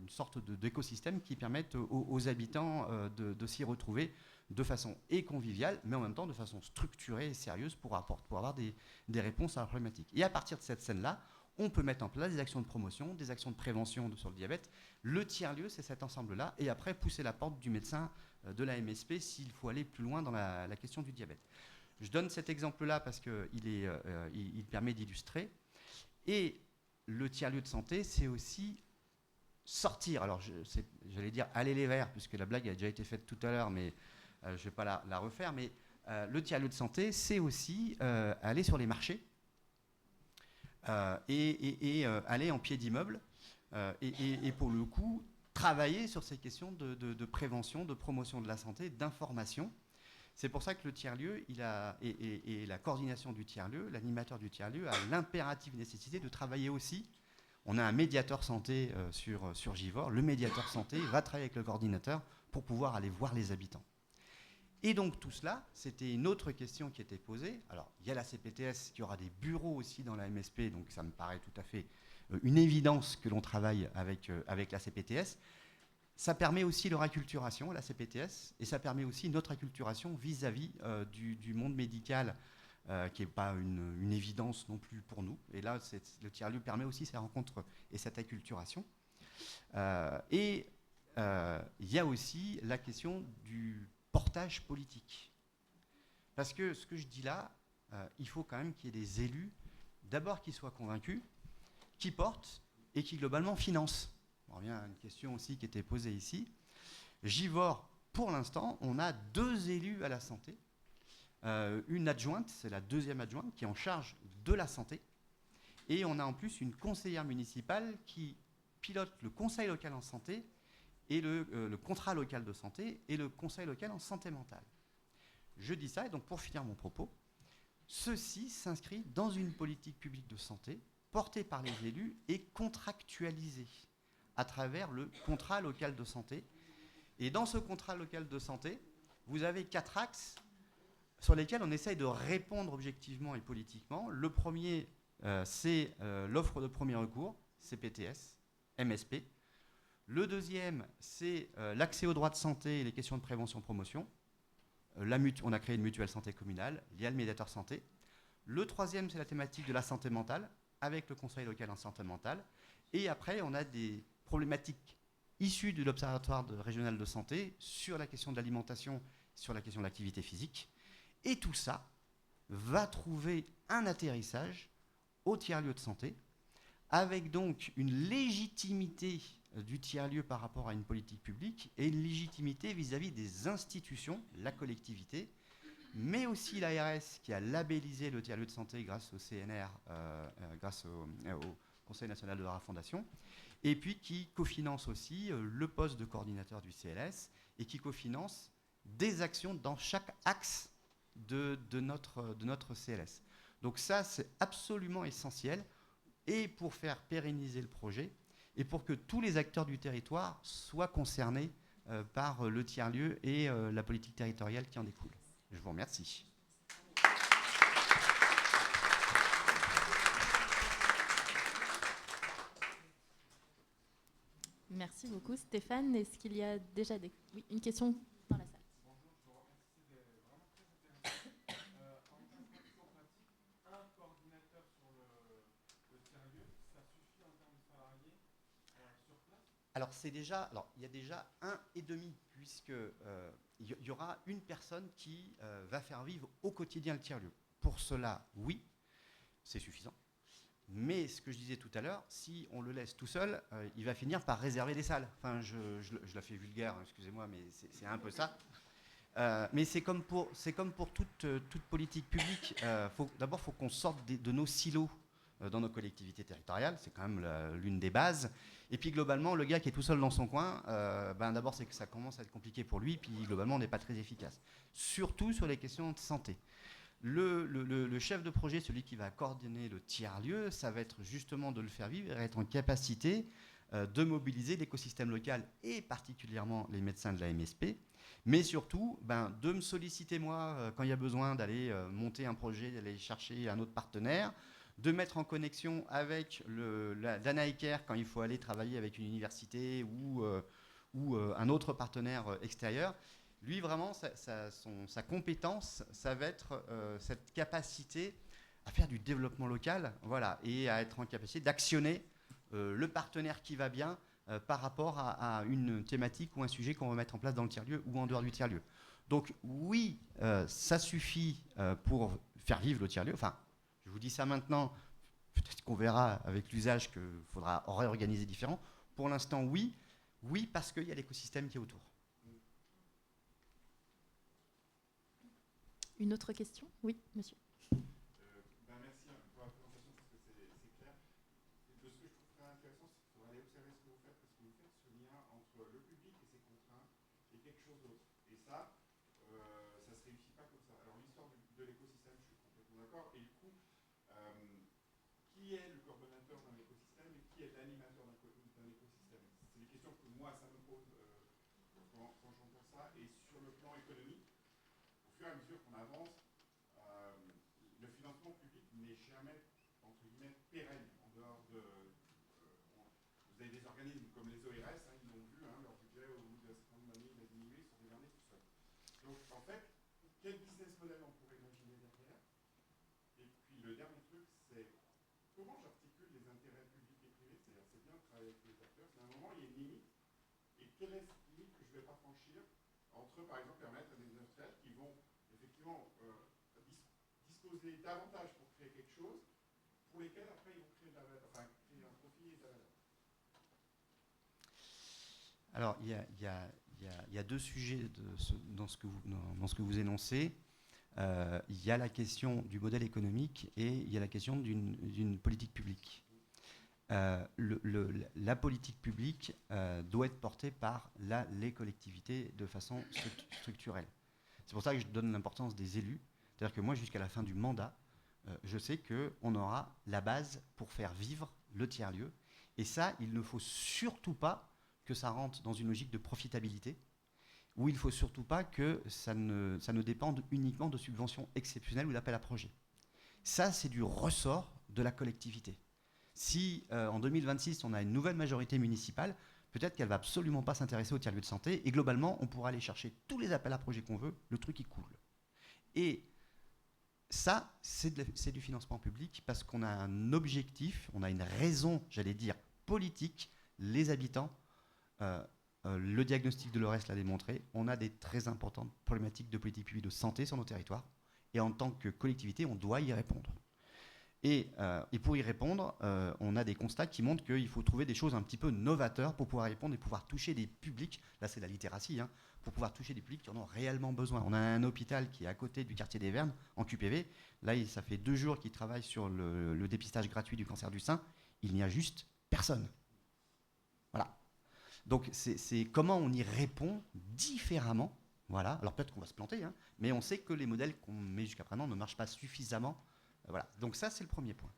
sorte d'écosystème qui permette aux habitants de s'y retrouver de façon conviviale, mais en même temps de façon structurée et sérieuse pour avoir des réponses à la problématique. Et à partir de cette scène-là, on peut mettre en place des actions de promotion, des actions de prévention sur le diabète. Le tiers-lieu, c'est cet ensemble-là, et après pousser la porte du médecin de la MSP s'il faut aller plus loin dans la question du diabète. Je donne cet exemple-là parce qu'il permet d'illustrer. Et le tiers-lieu de santé, c'est aussi sortir. Alors, j'allais dire aller les verts, puisque la blague a déjà été faite tout à l'heure, mais je ne vais pas la refaire. Mais le tiers-lieu de santé, c'est aussi aller sur les marchés et aller en pied d'immeuble. Et pour le coup, travailler sur ces questions de prévention, de promotion de la santé, d'information. C'est pour ça que le tiers-lieu et la coordination du tiers-lieu, l'animateur du tiers-lieu a l'impérative nécessité de travailler aussi. On a un médiateur santé sur Givors. Le médiateur santé va travailler avec le coordinateur pour pouvoir aller voir les habitants. Et donc tout cela, c'était une autre question qui était posée. Alors, il y a la CPTS qui aura des bureaux aussi dans la MSP, donc ça me paraît tout à fait une évidence que l'on travaille avec la CPTS. Ça permet aussi leur acculturation, la CPTS, et ça permet aussi notre acculturation vis-à-vis du monde médical, qui n'est pas une évidence non plus pour nous. Et là, le tiers-lieu permet aussi ces rencontres et cette acculturation. Il y a aussi la question du portage politique. Parce que ce que je dis là, il faut quand même qu'il y ait des élus, d'abord qui soient convaincus, qui portent et qui globalement financent. On revient à une question aussi qui était posée ici. Givors, pour l'instant, on a 2 élus à la santé. Une adjointe, c'est la 2e adjointe, qui est en charge de la santé. Et on a en plus une conseillère municipale qui pilote le conseil local en santé et le contrat local de santé et le conseil local en santé mentale. Je dis ça, et donc pour finir mon propos, ceci s'inscrit dans une politique publique de santé portée par les élus et contractualisée à travers le contrat local de santé. Et dans ce contrat local de santé, vous avez 4 axes sur lesquels on essaye de répondre objectivement et politiquement. Le premier, c'est l'offre de premier recours, CPTS, MSP. Le deuxième, c'est l'accès aux droits de santé et les questions de prévention-promotion. On a créé une mutuelle santé communale, il y a le médiateur santé. Le troisième, c'est la thématique de la santé mentale, avec le conseil local en santé mentale. Et après, on a des problématiques issues de l'Observatoire régional de santé sur la question de l'alimentation, sur la question de l'activité physique. Et tout ça va trouver un atterrissage au tiers-lieu de santé, avec donc une légitimité du tiers-lieu par rapport à une politique publique et une légitimité vis-à-vis des institutions, la collectivité, mais aussi l'ARS qui a labellisé le tiers-lieu de santé grâce au CNR, grâce au Conseil national de la fondation, et puis qui cofinance aussi le poste de coordinateur du CLS et qui cofinance des actions dans chaque axe de notre CLS. Donc ça, c'est absolument essentiel, et pour faire pérenniser le projet, et pour que tous les acteurs du territoire soient concernés par le tiers-lieu et la politique territoriale qui en découle. Je vous remercie. Merci beaucoup Stéphane. Est-ce qu'il y a déjà une question dans la salle? Bonjour, je vous remercie, c'était vraiment très intéressant. En termes pratico-pratiques, un coordinateur sur le tiers-lieu, ça suffit en termes de salariés sur place? Alors il y a déjà 1,5, puisque il y aura une personne qui va faire vivre au quotidien le tiers-lieu. Pour cela, oui, c'est suffisant. Mais ce que je disais tout à l'heure, si on le laisse tout seul, il va finir par réserver des salles. Enfin, je la fais vulgaire, excusez-moi, mais c'est un peu ça. Mais c'est comme pour toute politique publique. D'abord, il faut qu'on sorte de nos silos dans nos collectivités territoriales. C'est quand même l'une des bases. Et puis, globalement, le gars qui est tout seul dans son coin, d'abord, c'est que ça commence à être compliqué pour lui. Puis, globalement, on n'est pas très efficace. Surtout sur les questions de santé. Le chef de projet, celui qui va coordonner le tiers-lieu, ça va être justement de le faire vivre et être en capacité de mobiliser l'écosystème local et particulièrement les médecins de la MSP, mais surtout de me solliciter moi quand il y a besoin d'aller monter un projet, d'aller chercher un autre partenaire, de mettre en connexion avec l'ANAECARE quand il faut aller travailler avec une université ou un autre partenaire extérieur. Lui, vraiment, sa compétence, ça va être cette capacité à faire du développement local, voilà, et à être en capacité d'actionner le partenaire qui va bien par rapport à une thématique ou un sujet qu'on va mettre en place dans le tiers-lieu ou en dehors du tiers-lieu. Donc oui, ça suffit pour faire vivre le tiers-lieu. Enfin, je vous dis ça maintenant, peut-être qu'on verra avec l'usage qu'il faudra réorganiser différent. Pour l'instant, oui, parce qu'il y a l'écosystème qui est autour. Une autre question? Oui, monsieur. Merci pour la présentation parce que c'est clair. Et de ce que je trouve très intéressant, c'est qu'il faudra aller observer ce que vous faites parce que vous faites ce lien entre le public et ses contraintes et quelque chose d'autre. Et ça se réussit pas comme ça. Alors l'histoire de l'écosystème, je suis complètement d'accord. Et du coup, qui est le coordonnateur d'un écosystème et qui est l'animateur d'un écosystème? C'est des questions que moi, ça me pose quand j'entends ça. Et sur le plan économique, au fur et à mesure qu'on avance, le financement public n'est jamais, entre guillemets, pérenne en dehors comme les ORS, ils l'ont vu, leur budget au bout d'un certain nombre d'années, il a diminué, ils sont dévernés tout seuls. Donc en fait, quel business model on pourrait imaginer derrière? Et puis le dernier truc, c'est comment j'articule les intérêts publics et privés? C'est-à-dire, c'est bien de travailler avec les acteurs, mais à un moment, il y a une limite. Et quelle est cette limite que je ne vais pas franchir entre, par exemple, permettre à des industriels qui vont effectivement disposer davantage pour créer quelque chose, pour lesquels après ils vont créer de la valeur, enfin créer un profit et de la valeur. Alors, il y a deux sujets dans ce que vous énoncez. Il y a la question du modèle économique et il y a la question d'une politique publique. La politique publique doit être portée par les collectivités de façon structurelle. C'est pour ça que je donne l'importance des élus. C'est-à-dire que moi, jusqu'à la fin du mandat, je sais qu'on aura la base pour faire vivre le tiers-lieu. Et ça, il ne faut surtout pas que ça rentre dans une logique de profitabilité, où il ne faut surtout pas que ça ne dépende uniquement de subventions exceptionnelles ou d'appels à projets. Ça, c'est du ressort de la collectivité. Si en 2026, on a une nouvelle majorité municipale, peut-être qu'elle ne va absolument pas s'intéresser au tiers-lieu de santé, et globalement, on pourra aller chercher tous les appels à projets qu'on veut, le truc, il coule. Et ça, c'est du financement public, parce qu'on a un objectif, on a une raison, j'allais dire, politique, les habitants, le diagnostic de l'ORS l'a démontré, on a des très importantes problématiques de politique publique de santé sur nos territoires, et en tant que collectivité, on doit y répondre. Et pour y répondre, on a des constats qui montrent qu'il faut trouver des choses un petit peu novateurs pour pouvoir répondre et pouvoir toucher des publics, là c'est la littératie, pour pouvoir toucher des publics qui en ont réellement besoin. On a un hôpital qui est à côté du quartier des Vernes, en QPV, là ça fait 2 jours qu'il travaille sur le dépistage gratuit du cancer du sein, il n'y a juste personne. Voilà. Donc c'est comment on y répond différemment. Voilà. Alors peut-être qu'on va se planter, mais on sait que les modèles qu'on met jusqu'à présent ne marchent pas suffisamment. Voilà. Donc ça, c'est le premier point.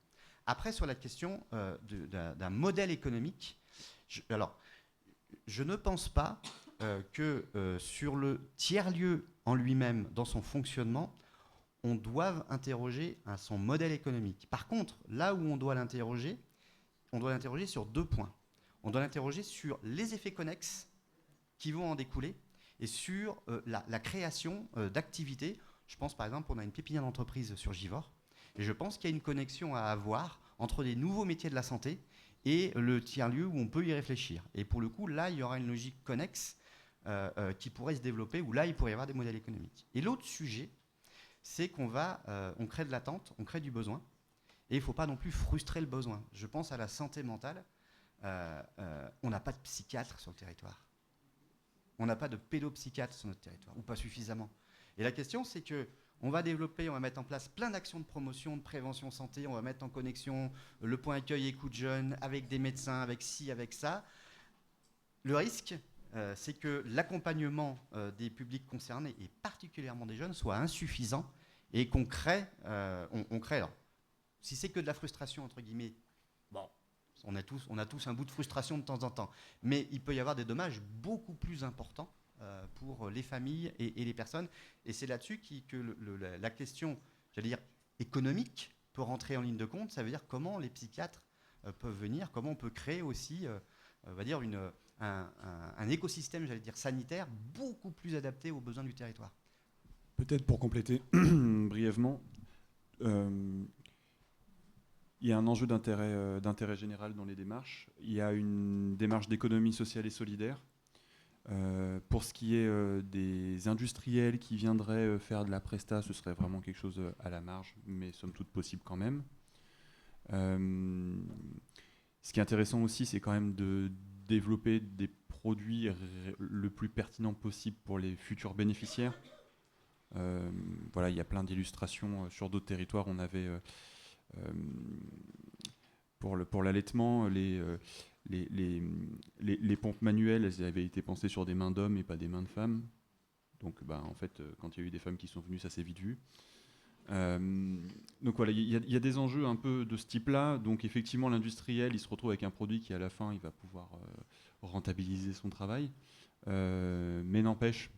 Après, sur la question d'un modèle économique, je ne pense pas que sur le tiers-lieu en lui-même, dans son fonctionnement, on doive interroger son modèle économique. Par contre, là où on doit l'interroger sur 2 points. On doit l'interroger sur les effets connexes qui vont en découler et sur la création d'activités. Je pense par exemple, on a une pépinière d'entreprise sur Givors et je pense qu'il y a une connexion à avoir entre les nouveaux métiers de la santé et le tiers-lieu où on peut y réfléchir. Et pour le coup, là, il y aura une logique connexe qui pourrait se développer, où là, il pourrait y avoir des modèles économiques. Et l'autre sujet, c'est qu'on crée de l'attente, on crée du besoin, et il ne faut pas non plus frustrer le besoin. Je pense à la santé mentale. On n'a pas de psychiatre sur le territoire. On n'a pas de pédopsychiatre sur notre territoire, ou pas suffisamment. Et la question, c'est qu'on va développer, on va mettre en place plein d'actions de promotion, de prévention santé, on va mettre en connexion le point accueil écoute jeune, avec des médecins, avec ci, avec ça. Le risque, c'est que l'accompagnement des publics concernés, et particulièrement des jeunes, soit insuffisant, et qu'on crée, alors, si c'est que de la frustration, entre guillemets, bon, on a tous un bout de frustration de temps en temps. Mais il peut y avoir des dommages beaucoup plus importants pour les familles et les personnes. Et c'est là-dessus que la question, j'allais dire, économique peut rentrer en ligne de compte. Ça veut dire comment les psychiatres peuvent venir, comment on peut créer aussi, on va dire, un écosystème, j'allais dire, sanitaire beaucoup plus adapté aux besoins du territoire. Peut-être pour compléter brièvement, il y a un enjeu d'intérêt général dans les démarches. Il y a une démarche d'économie sociale et solidaire. Pour ce qui est des industriels qui viendraient faire de la presta, ce serait vraiment quelque chose à la marge, mais somme toute possible quand même. Ce qui est intéressant aussi, c'est quand même de développer des produits le plus pertinent possible pour les futurs bénéficiaires. Voilà, il y a plein d'illustrations sur d'autres territoires. On avait pour l'allaitement, les pompes manuelles, elles avaient été pensées sur des mains d'hommes et pas des mains de femmes. Donc, en fait, quand il y a eu des femmes qui sont venues, ça s'est vite vu. Donc voilà, il y a des enjeux un peu de ce type-là. Donc effectivement, l'industriel, il se retrouve avec un produit qui, à la fin, il va pouvoir rentabiliser son travail. Mais n'empêche,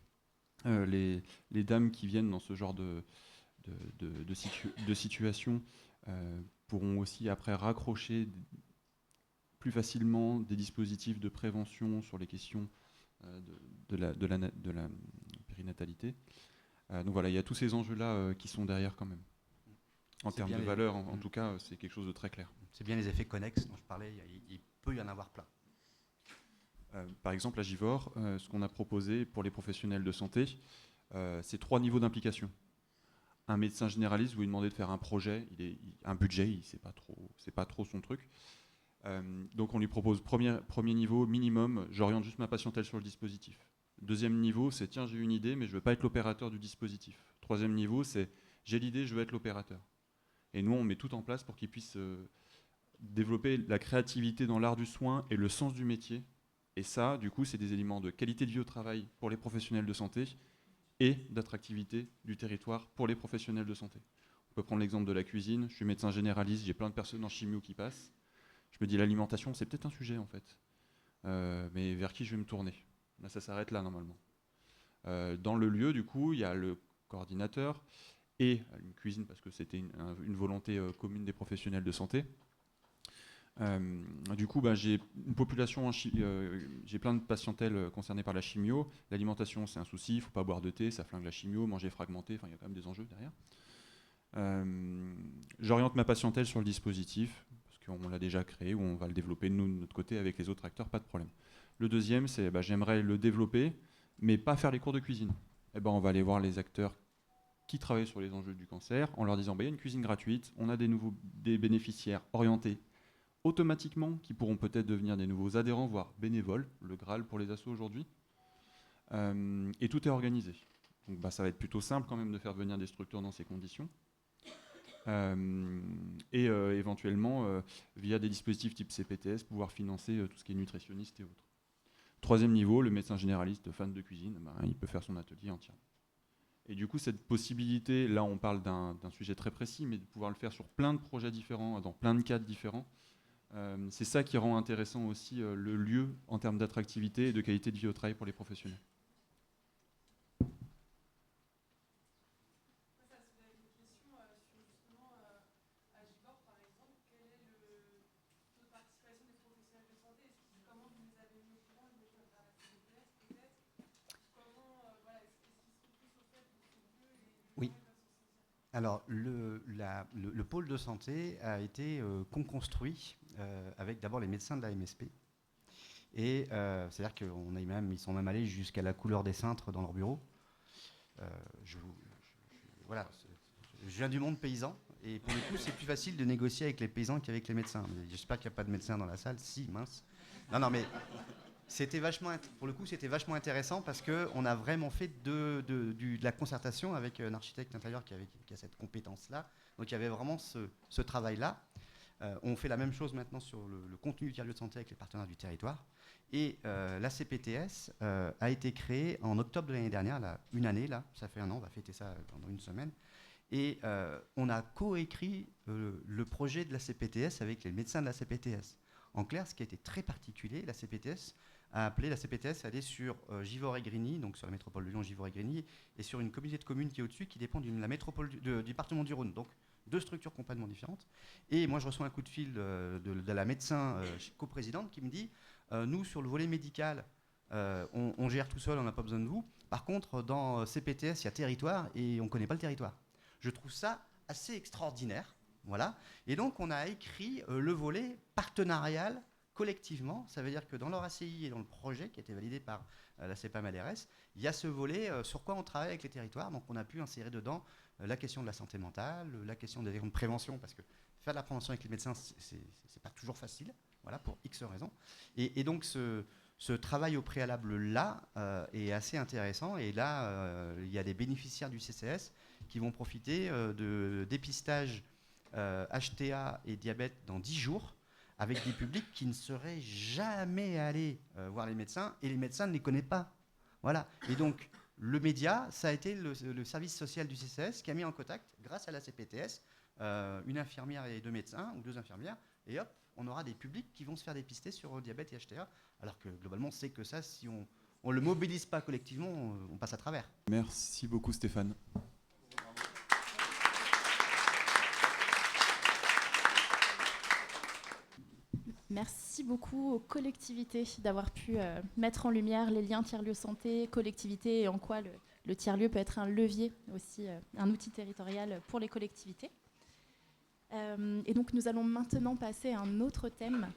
les dames qui viennent dans ce genre de situation pourront aussi après raccrocher plus facilement des dispositifs de prévention sur les questions de la périnatalité. Donc voilà, il y a tous ces enjeux-là qui sont derrière quand même. En termes de valeur, en tout cas, c'est quelque chose de très clair. C'est bien les effets connexes dont je parlais, il peut y en avoir plein. Par exemple, à Givors, ce qu'on a proposé pour les professionnels de santé, c'est 3 niveaux d'implication. Un médecin généraliste, vous lui demandez de faire un projet, un budget, c'est pas trop son truc. Donc on lui propose premier niveau, minimum, j'oriente juste ma patientèle sur le dispositif. Deuxième niveau, c'est tiens, j'ai une idée, mais je ne veux pas être l'opérateur du dispositif. Troisième niveau, c'est j'ai l'idée, je veux être l'opérateur. Et nous, on met tout en place pour qu'ils puissent développer la créativité dans l'art du soin et le sens du métier. Et ça, du coup, c'est des éléments de qualité de vie au travail pour les professionnels de santé et d'attractivité du territoire pour les professionnels de santé. On peut prendre l'exemple de la cuisine. Je suis médecin généraliste, j'ai plein de personnes en chimio qui passent. Je me dis l'alimentation, c'est peut-être un sujet en fait. Mais vers qui je vais me tourner? Là, ça s'arrête là normalement. Dans le lieu, du coup, il y a le coordinateur et une cuisine parce que c'était une volonté commune des professionnels de santé. Du coup, j'ai une population, j'ai plein de patientèles concernées par la chimio. L'alimentation, c'est un souci, il ne faut pas boire de thé, ça flingue la chimio, manger fragmenté, enfin, il y a quand même des enjeux derrière. J'oriente ma patientèle sur le dispositif, parce qu'on l'a déjà créé, ou on va le développer nous, de notre côté, avec les autres acteurs, pas de problème. Le deuxième, c'est j'aimerais le développer, mais pas faire les cours de cuisine. On va aller voir les acteurs qui travaillent sur les enjeux du cancer, en leur disant, il y a une cuisine gratuite, on a des bénéficiaires orientés, automatiquement, qui pourront peut-être devenir des nouveaux adhérents, voire bénévoles, le Graal pour les assos aujourd'hui. Et tout est organisé. Donc ça va être plutôt simple quand même de faire venir des structures dans ces conditions. Et éventuellement, via des dispositifs type CPTS, pouvoir financer tout ce qui est nutritionniste et autres. Troisième niveau, le médecin généraliste, fan de cuisine, il peut faire son atelier entier. Et du coup, cette possibilité, là on parle d'un sujet très précis, mais de pouvoir le faire sur plein de projets différents, dans plein de cadres différents, c'est ça qui rend intéressant aussi le lieu en termes d'attractivité et de qualité de vie au travail pour les professionnels. Oui. Alors, le pôle de santé a été construit avec d'abord les médecins de la MSP. Et c'est-à-dire qu'ils sont même allés jusqu'à la couleur des cintres dans leur bureau. Voilà, je viens du monde paysan. Et pour le coup, c'est plus facile de négocier avec les paysans qu'avec les médecins. J'espère qu'il n'y a pas de médecins dans la salle. Si, mince. Non, mais pour le coup, c'était vachement intéressant parce qu'on a vraiment fait de la concertation avec un architecte intérieur qui a cette compétence-là. Donc il y avait vraiment ce travail-là. On fait la même chose maintenant sur le contenu du tiers-lieu de santé avec les partenaires du territoire. Et la CPTS a été créée en octobre de l'année dernière, là, une année, là, ça fait un an, on va fêter ça dans une semaine. Et on a coécrit le projet de la CPTS avec les médecins de la CPTS. En clair, ce qui a été très particulier, la CPTS a appelé la CPTS à aller sur Givors et Grigny, donc sur la métropole de Lyon, Givors et Grigny, et sur une communauté de communes qui est au-dessus, qui dépend de la métropole du département du Rhône. Donc, deux structures complètement différentes. Et moi, je reçois un coup de fil de la médecin coprésidente qui me dit nous, sur le volet médical, on gère tout seul, on n'a pas besoin de vous. Par contre, dans CPTS, il y a territoire et on ne connaît pas le territoire. Je trouve ça assez extraordinaire. Voilà. Et donc, on a écrit le volet partenarial collectivement. Ça veut dire que dans leur ACI et dans le projet qui a été validé par la CEPAM-LRS, il y a ce volet sur quoi on travaille avec les territoires. Donc, on a pu insérer dedans la question de la santé mentale, la question de prévention, parce que faire de la prévention avec les médecins, c'est pas toujours facile, voilà, pour X raisons. Et donc, ce travail au préalable-là est assez intéressant. Et là, il y a des bénéficiaires du CCS qui vont profiter de dépistage HTA et diabète dans 10 jours, avec des publics qui ne seraient jamais allés voir les médecins, et les médecins ne les connaissent pas. Voilà. Et donc, le média, ça a été le service social du CCS qui a mis en contact, grâce à la CPTS, une infirmière et deux médecins, ou deux infirmières, et hop, on aura des publics qui vont se faire dépister sur diabète et HTA, alors que globalement, c'est que ça, si on ne le mobilise pas collectivement, on passe à travers. Merci beaucoup Stéphane. Merci beaucoup aux collectivités d'avoir pu mettre en lumière les liens tiers-lieu santé, collectivités et en quoi le tiers-lieu peut être un levier aussi, un outil territorial pour les collectivités. Et donc nous allons maintenant passer à un autre thème,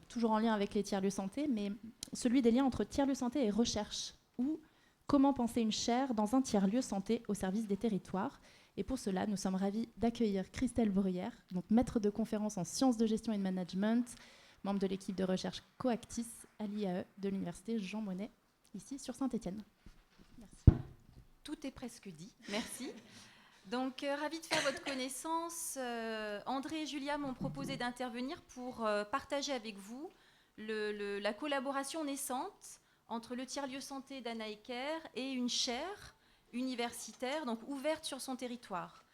toujours en lien avec les tiers-lieux santé, mais celui des liens entre tiers-lieu santé et recherche, ou comment penser une chaire dans un tiers-lieu santé au service des territoires. Et pour cela, nous sommes ravis d'accueillir Christelle Bruyère, donc maître de conférence en sciences de gestion et de management, membre de l'équipe de recherche Coactis à l'IAE de l'université Jean Monnet, ici sur Saint-Étienne. Merci. Tout est presque dit, merci. Donc, ravie de faire votre connaissance. André et Julia m'ont proposé d'intervenir pour partager avec vous la collaboration naissante entre le tiers-lieu santé d'Anaïker et une chaire universitaire, donc ouverte sur son territoire.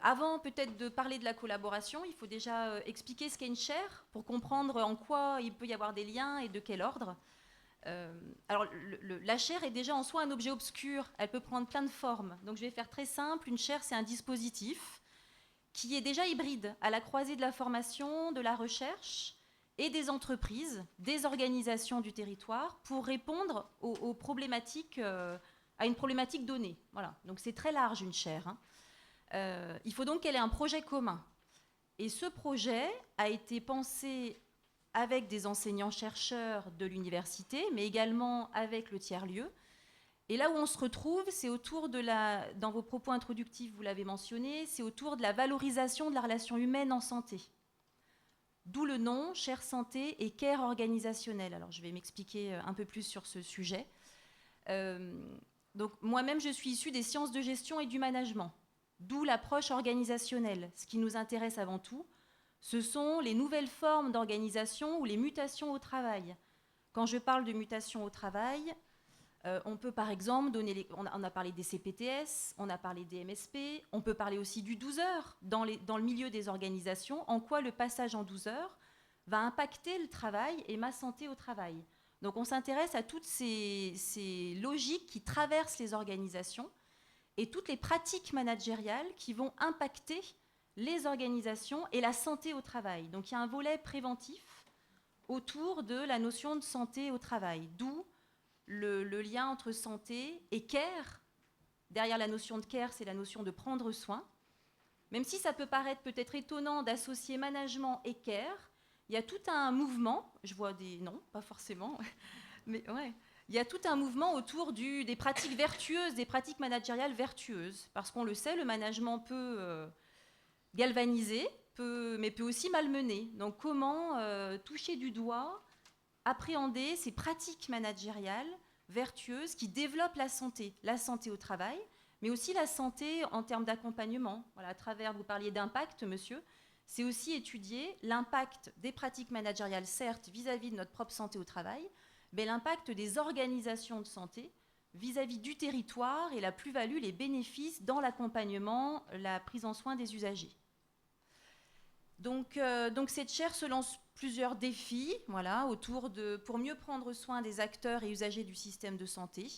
Avant peut-être de parler de la collaboration, il faut déjà expliquer ce qu'est une chaire pour comprendre en quoi il peut y avoir des liens et de quel ordre. Alors, la chaire est déjà en soi un objet obscur. Elle peut prendre plein de formes. Donc, je vais faire très simple. Une chaire, c'est un dispositif qui est déjà hybride, à la croisée de la formation, de la recherche et des entreprises, des organisations du territoire, pour répondre aux problématiques, à une problématique donnée. Voilà. Donc, c'est très large, une chaire, hein. Il faut donc qu'elle ait un projet commun. Et ce projet a été pensé avec des enseignants-chercheurs de l'université, mais également avec le tiers-lieu. Et là où on se retrouve, c'est autour de dans vos propos introductifs, vous l'avez mentionné, c'est autour de la valorisation de la relation humaine en santé. D'où le nom, Chaire Santé et Care organisationnel. Alors, je vais m'expliquer un peu plus sur ce sujet. Donc, moi-même, je suis issue des sciences de gestion et du management. D'où l'approche organisationnelle. Ce qui nous intéresse avant tout, ce sont les nouvelles formes d'organisation ou les mutations au travail. Quand je parle de mutations au travail, on peut par exemple on a parlé des CPTS, on a parlé des MSP, on peut parler aussi du 12 heures dans le milieu des organisations, en quoi le passage en 12 heures va impacter le travail et ma santé au travail. Donc on s'intéresse à toutes ces logiques qui traversent les organisations et toutes les pratiques managériales qui vont impacter les organisations et la santé au travail. Donc il y a un volet préventif autour de la notion de santé au travail, d'où le lien entre santé et care. Derrière la notion de care, c'est la notion de prendre soin. Même si ça peut paraître peut-être étonnant d'associer management et care, il y a tout un mouvement, je vois des non, pas forcément, mais ouais, il y a tout un mouvement autour des pratiques vertueuses, des pratiques managériales vertueuses. Parce qu'on le sait, le management peut galvaniser, mais peut aussi malmener. Donc comment toucher du doigt, appréhender ces pratiques managériales vertueuses qui développent la santé au travail, mais aussi la santé en termes d'accompagnement. Voilà, à travers, vous parliez d'impact, monsieur, c'est aussi étudier l'impact des pratiques managériales, certes, vis-à-vis de notre propre santé au travail, mais l'impact des organisations de santé vis-à-vis du territoire et la plus-value, les bénéfices dans l'accompagnement, la prise en soin des usagers. Donc cette chaire se lance plusieurs défis, voilà, pour mieux prendre soin des acteurs et usagers du système de santé,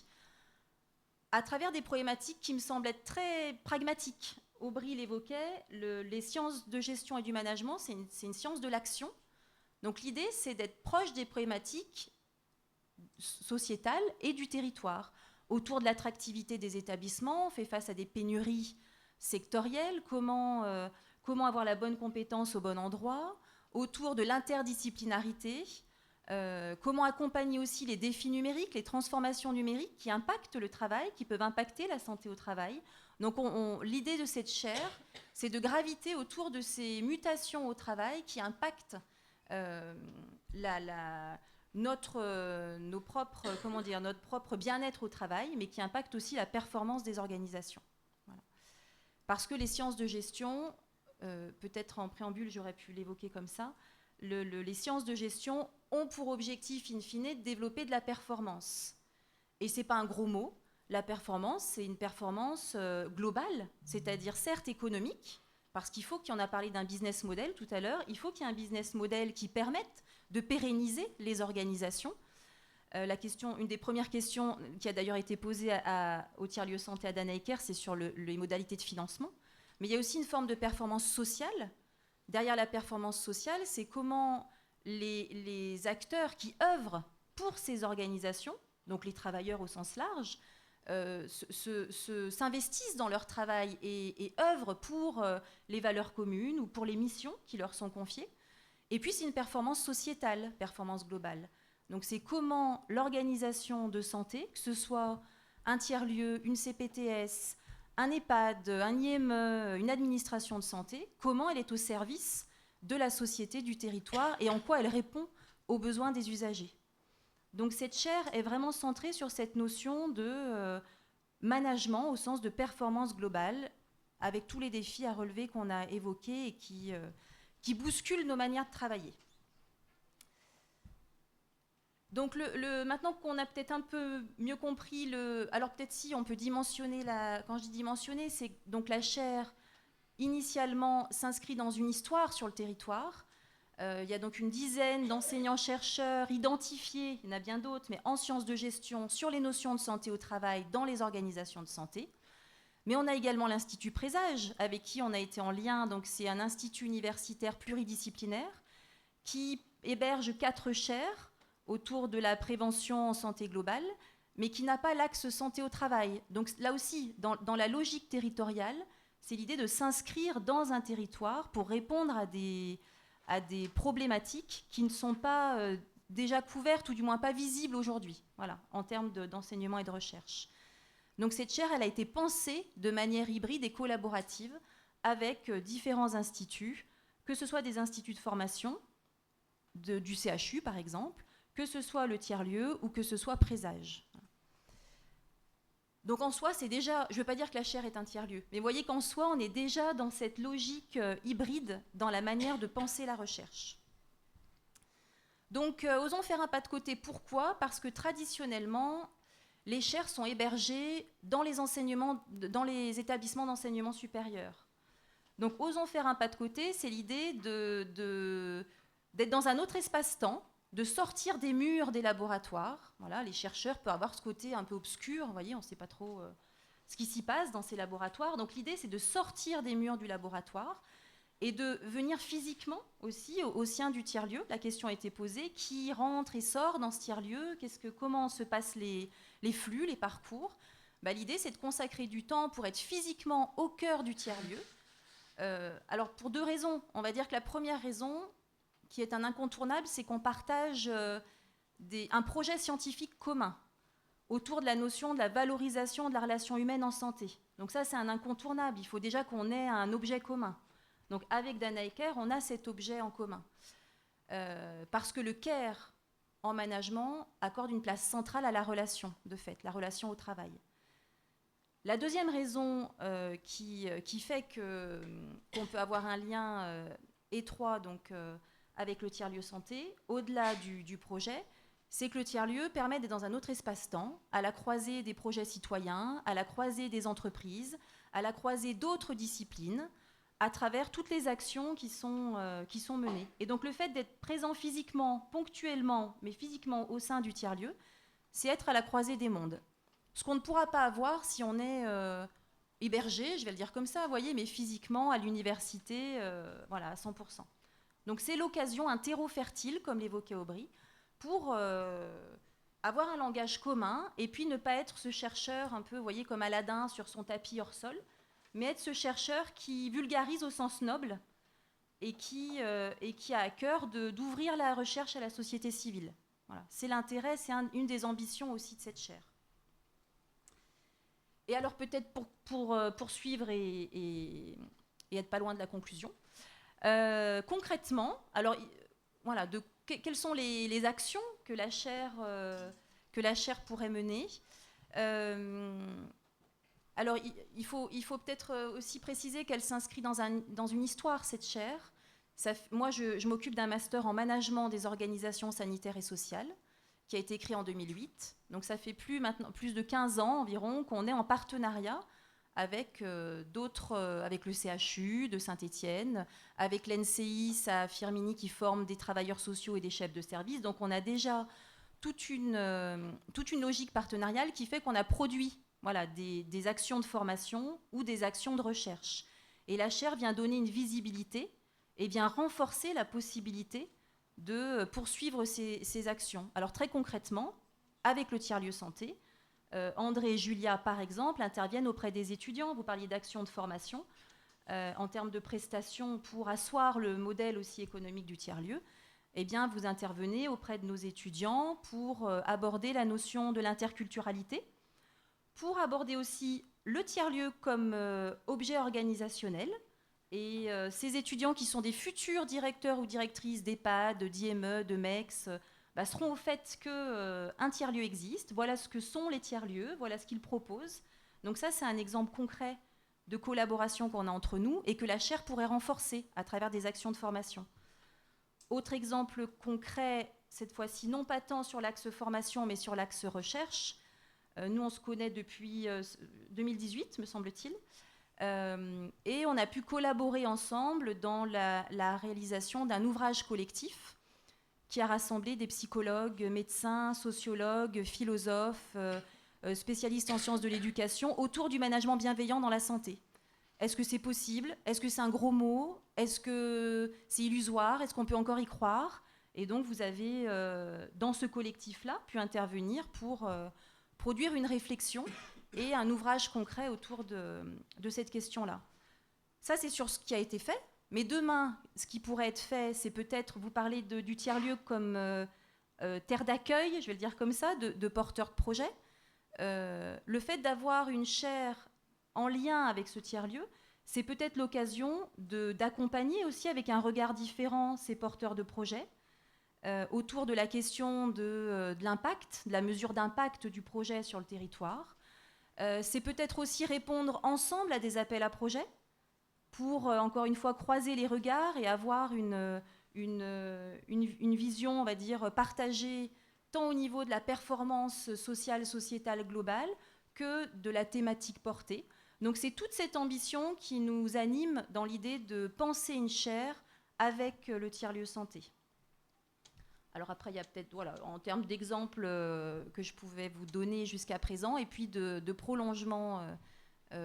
à travers des problématiques qui me semblent être très pragmatiques. Aubry l'évoquait, les sciences de gestion et du management, c'est une science de l'action. Donc l'idée, c'est d'être proche des problématiques sociétales et du territoire. Autour de l'attractivité des établissements, on fait face à des pénuries sectorielles, comment avoir la bonne compétence au bon endroit, autour de l'interdisciplinarité, comment accompagner aussi les défis numériques, les transformations numériques qui impactent le travail, qui peuvent impacter la santé au travail. Donc l'idée de cette chaire, c'est de graviter autour de ces mutations au travail qui impactent notre propre bien-être au travail, mais qui impactent aussi la performance des organisations. Voilà. Parce que les sciences de gestion, peut-être en préambule j'aurais pu l'évoquer comme ça, les sciences de gestion ont pour objectif in fine de développer de la performance. Et ce n'est pas un gros mot. La performance, c'est une performance globale, c'est-à-dire certes économique, parce qu'il faut qu'il y en a parlé d'un business model tout à l'heure, il faut qu'il y ait un business model qui permette de pérenniser les organisations. Une des premières questions qui a d'ailleurs été posée au tiers-lieu santé à Danaïker, c'est sur les modalités de financement. Mais il y a aussi une forme de performance sociale. Derrière la performance sociale, c'est comment les acteurs qui œuvrent pour ces organisations, donc les travailleurs au sens large, s'investissent dans leur travail et œuvrent pour les valeurs communes ou pour les missions qui leur sont confiées. Et puis c'est une performance sociétale, performance globale. Donc c'est comment l'organisation de santé, que ce soit un tiers-lieu, une CPTS, un EHPAD, un IME, une administration de santé, comment elle est au service de la société, du territoire, et en quoi elle répond aux besoins des usagers. Donc cette chaire est vraiment centrée sur cette notion de management au sens de performance globale, avec tous les défis à relever qu'on a évoqués et qui bousculent nos manières de travailler. Donc maintenant qu'on a peut-être un peu mieux compris, alors peut-être si on peut dimensionner, quand je dis dimensionner, c'est donc la chaire initialement s'inscrit dans une histoire sur le territoire. Il y a donc une dizaine d'enseignants-chercheurs identifiés, il y en a bien d'autres, mais en sciences de gestion sur les notions de santé au travail dans les organisations de santé. Mais on a également l'Institut Présage, avec qui on a été en lien. Donc c'est un institut universitaire pluridisciplinaire qui héberge 4 chaires autour de la prévention en santé globale, mais qui n'a pas l'axe santé au travail. Donc là aussi, dans la logique territoriale, c'est l'idée de s'inscrire dans un territoire pour répondre à des problématiques qui ne sont pas déjà couvertes ou du moins pas visibles aujourd'hui, voilà, en termes d'enseignement et de recherche. Donc cette chaire, elle a été pensée de manière hybride et collaborative avec différents instituts, que ce soit des instituts de formation, du CHU par exemple, que ce soit le tiers-lieu ou que ce soit Présage. Donc en soi, c'est déjà, je ne veux pas dire que la chaire est un tiers-lieu, mais vous voyez qu'en soi, on est déjà dans cette logique hybride dans la manière de penser la recherche. Donc osons faire un pas de côté. Pourquoi ? Parce que traditionnellement, les chaires sont hébergées dans les établissements d'enseignement supérieur. Donc osons faire un pas de côté, c'est l'idée d'être dans un autre espace-temps, de sortir des murs des laboratoires. Voilà, les chercheurs peuvent avoir ce côté un peu obscur, vous voyez, on ne sait pas trop ce qui s'y passe dans ces laboratoires. Donc l'idée, c'est de sortir des murs du laboratoire et de venir physiquement aussi au sein du tiers-lieu. La question a été posée, qui rentre et sort dans ce tiers-lieu ? Comment se passent les flux, les parcours ? L'idée, c'est de consacrer du temps pour être physiquement au cœur du tiers-lieu. Alors pour 2 raisons. On va dire que la première raison, qui est un incontournable, c'est qu'on partage un projet scientifique commun autour de la notion de la valorisation de la relation humaine en santé. Donc ça, c'est un incontournable. Il faut déjà qu'on ait un objet commun. Donc avec Danaher, on a cet objet en commun. Parce que le CARE en management accorde une place centrale à la relation, de fait, la relation au travail. La deuxième raison qui fait qu'on peut avoir un lien étroit donc, avec le tiers-lieu santé, au-delà du projet, c'est que le tiers-lieu permet d'être dans un autre espace-temps, à la croisée des projets citoyens, à la croisée des entreprises, à la croisée d'autres disciplines, à travers toutes les actions qui sont menées. Et donc le fait d'être présent physiquement, ponctuellement, mais physiquement au sein du tiers-lieu, c'est être à la croisée des mondes. Ce qu'on ne pourra pas avoir si on est hébergé, je vais le dire comme ça, vous voyez, mais physiquement à l'université, voilà, à 100%. Donc c'est l'occasion, un terreau fertile, comme l'évoquait Aubry, pour avoir un langage commun et puis ne pas être ce chercheur un peu, vous voyez, comme Aladdin sur son tapis hors sol, mais être ce chercheur qui vulgarise au sens noble et qui a à cœur d'ouvrir la recherche à la société civile. Voilà. C'est l'intérêt, c'est une des ambitions aussi de cette chaire. Et alors peut-être pour poursuivre et être pas loin de la conclusion, concrètement, alors voilà, quelles sont les actions que la chaire pourrait mener. Alors il faut peut-être aussi préciser qu'elle s'inscrit dans une histoire, cette chaire. Moi, je m'occupe d'un master en management des organisations sanitaires et sociales, qui a été écrit en 2008. Donc ça fait plus de 15 ans environ qu'on est en partenariat avec avec le CHU de Saint-Étienne, avec l'NCI à Firminy qui forme des travailleurs sociaux et des chefs de service. Donc on a déjà toute une logique partenariale qui fait qu'on a produit des actions de formation ou des actions de recherche. Et la chaire vient donner une visibilité et vient renforcer la possibilité de poursuivre ces actions. Alors très concrètement, avec le tiers-lieu santé, André et Julia, par exemple, interviennent auprès des étudiants. Vous parliez d'actions de formation en termes de prestations pour asseoir le modèle aussi économique du tiers-lieu. Eh bien, vous intervenez auprès de nos étudiants pour aborder la notion de l'interculturalité, pour aborder aussi le tiers-lieu comme objet organisationnel. Et ces étudiants qui sont des futurs directeurs ou directrices d'EHPAD, d'IME, de MEX, seront au fait qu'un tiers-lieu existe. Voilà ce que sont les tiers-lieux, voilà ce qu'ils proposent. Donc ça, c'est un exemple concret de collaboration qu'on a entre nous et que la chaire pourrait renforcer à travers des actions de formation. Autre exemple concret, cette fois-ci non pas tant sur l'axe formation, mais sur l'axe recherche. Nous, on se connaît depuis 2018, me semble-t-il. Et on a pu collaborer ensemble dans la réalisation d'un ouvrage collectif qui a rassemblé des psychologues, médecins, sociologues, philosophes, spécialistes en sciences de l'éducation autour du management bienveillant dans la santé. Est-ce que c'est possible? Est-ce que c'est un gros mot? Est-ce que c'est illusoire? Est-ce qu'on peut encore y croire? Et donc, vous avez, dans ce collectif-là, pu intervenir pour produire une réflexion et un ouvrage concret autour de cette question-là. Ça, c'est sur ce qui a été fait. Mais demain, ce qui pourrait être fait, c'est peut-être, vous parlez du tiers-lieu comme terre d'accueil, je vais le dire comme ça, de porteurs de projets. Le fait d'avoir une chaire en lien avec ce tiers-lieu, c'est peut-être l'occasion d'accompagner aussi avec un regard différent ces porteurs de projets autour de la question de l'impact, de la mesure d'impact du projet sur le territoire. C'est peut-être aussi répondre ensemble à des appels à projets pour, encore une fois, croiser les regards et avoir une vision, on va dire, partagée tant au niveau de la performance sociale, sociétale globale que de la thématique portée. Donc c'est toute cette ambition qui nous anime dans l'idée de penser une chaire avec le tiers-lieu santé. Alors après, il y a peut-être, voilà, en termes d'exemples que je pouvais vous donner jusqu'à présent, et puis de prolongement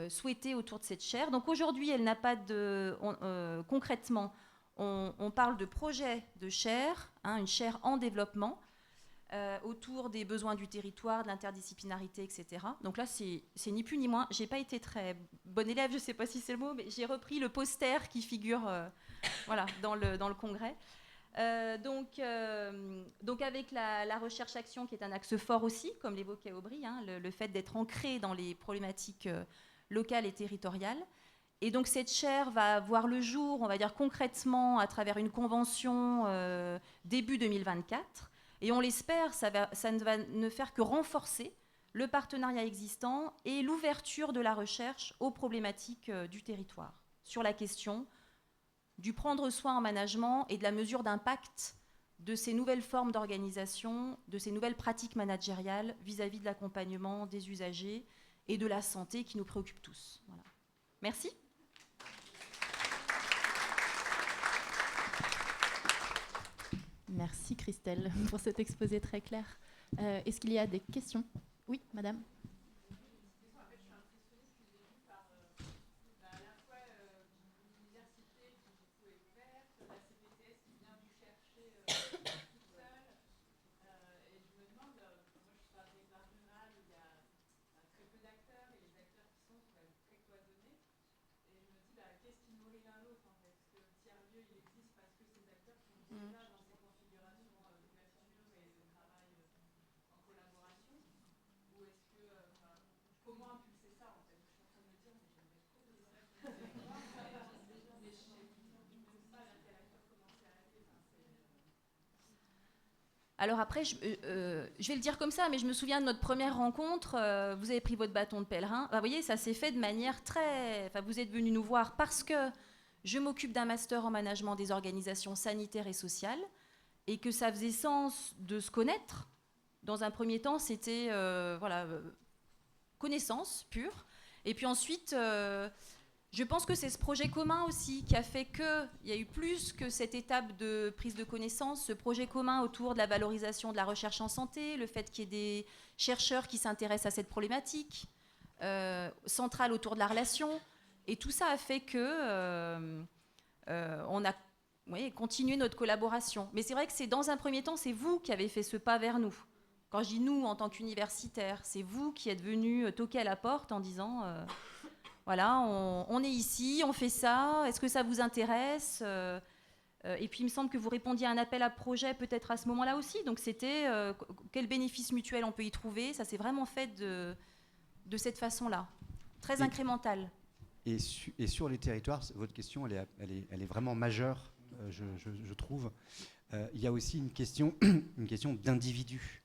souhaité autour de cette chaire. Donc aujourd'hui, elle n'a pas de... concrètement, on parle de projet de chaire, une chaire en développement, autour des besoins du territoire, de l'interdisciplinarité, etc. Donc là, c'est ni plus ni moins. Je n'ai pas été très bonne élève, je ne sais pas si c'est le mot, mais j'ai repris le poster qui figure voilà, dans le congrès. Donc avec la recherche-action, qui est un axe fort aussi, comme l'évoquait Aubry, le fait d'être ancré dans les problématiques locales et territoriales. Et donc cette chaire va voir le jour, on va dire concrètement, à travers une convention début 2024. Et on l'espère, ça ne va ne faire que renforcer le partenariat existant et l'ouverture de la recherche aux problématiques du territoire, sur la question du prendre soin en management et de la mesure d'impact de ces nouvelles formes d'organisation, de ces nouvelles pratiques managériales vis-à-vis de l'accompagnement des usagers et de la santé qui nous préoccupe tous. Voilà. Merci. Merci Christelle pour cet exposé très clair. Est-ce qu'il y a des questions? Oui, madame. Alors après, je vais le dire comme ça, mais je me souviens de notre première rencontre, vous avez pris votre bâton de pèlerin. Vous voyez, ça s'est fait de manière très... Enfin, vous êtes venu nous voir parce que je m'occupe d'un master en management des organisations sanitaires et sociales et que ça faisait sens de se connaître. Dans un premier temps, c'était connaissance pure. Et puis ensuite... je pense que c'est ce projet commun aussi qui a fait qu'il y a eu plus que cette étape de prise de connaissance, ce projet commun autour de la valorisation de la recherche en santé, le fait qu'il y ait des chercheurs qui s'intéressent à cette problématique centrale autour de la relation. Et tout ça a fait qu'on a continuer notre collaboration. Mais c'est vrai que c'est dans un premier temps, c'est vous qui avez fait ce pas vers nous. Quand je dis nous en tant qu'universitaires, c'est vous qui êtes venus toquer à la porte en disant voilà, on est ici, on fait ça, est-ce que ça vous intéresse et puis il me semble que vous répondiez à un appel à projet peut-être à ce moment-là aussi. Donc c'était quel bénéfice mutuel on peut y trouver. Ça s'est vraiment fait de cette façon-là, très incrémentale. Et sur les territoires, votre question, elle est vraiment majeure, je trouve. Il y a aussi une question d'individus.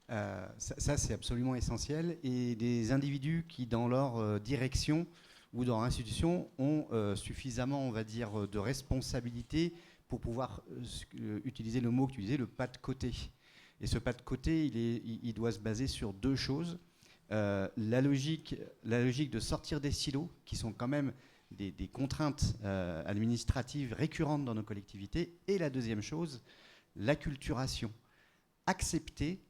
Ça, c'est absolument essentiel. Et des individus qui, dans leur direction ou dans leur institution, ont suffisamment, on va dire, de responsabilité pour pouvoir utiliser le mot que tu disais, le pas de côté. Et ce pas de côté, il doit se baser sur deux choses. La logique de sortir des silos, qui sont quand même des contraintes administratives récurrentes dans nos collectivités. Et la deuxième chose, l'acculturation. Accepter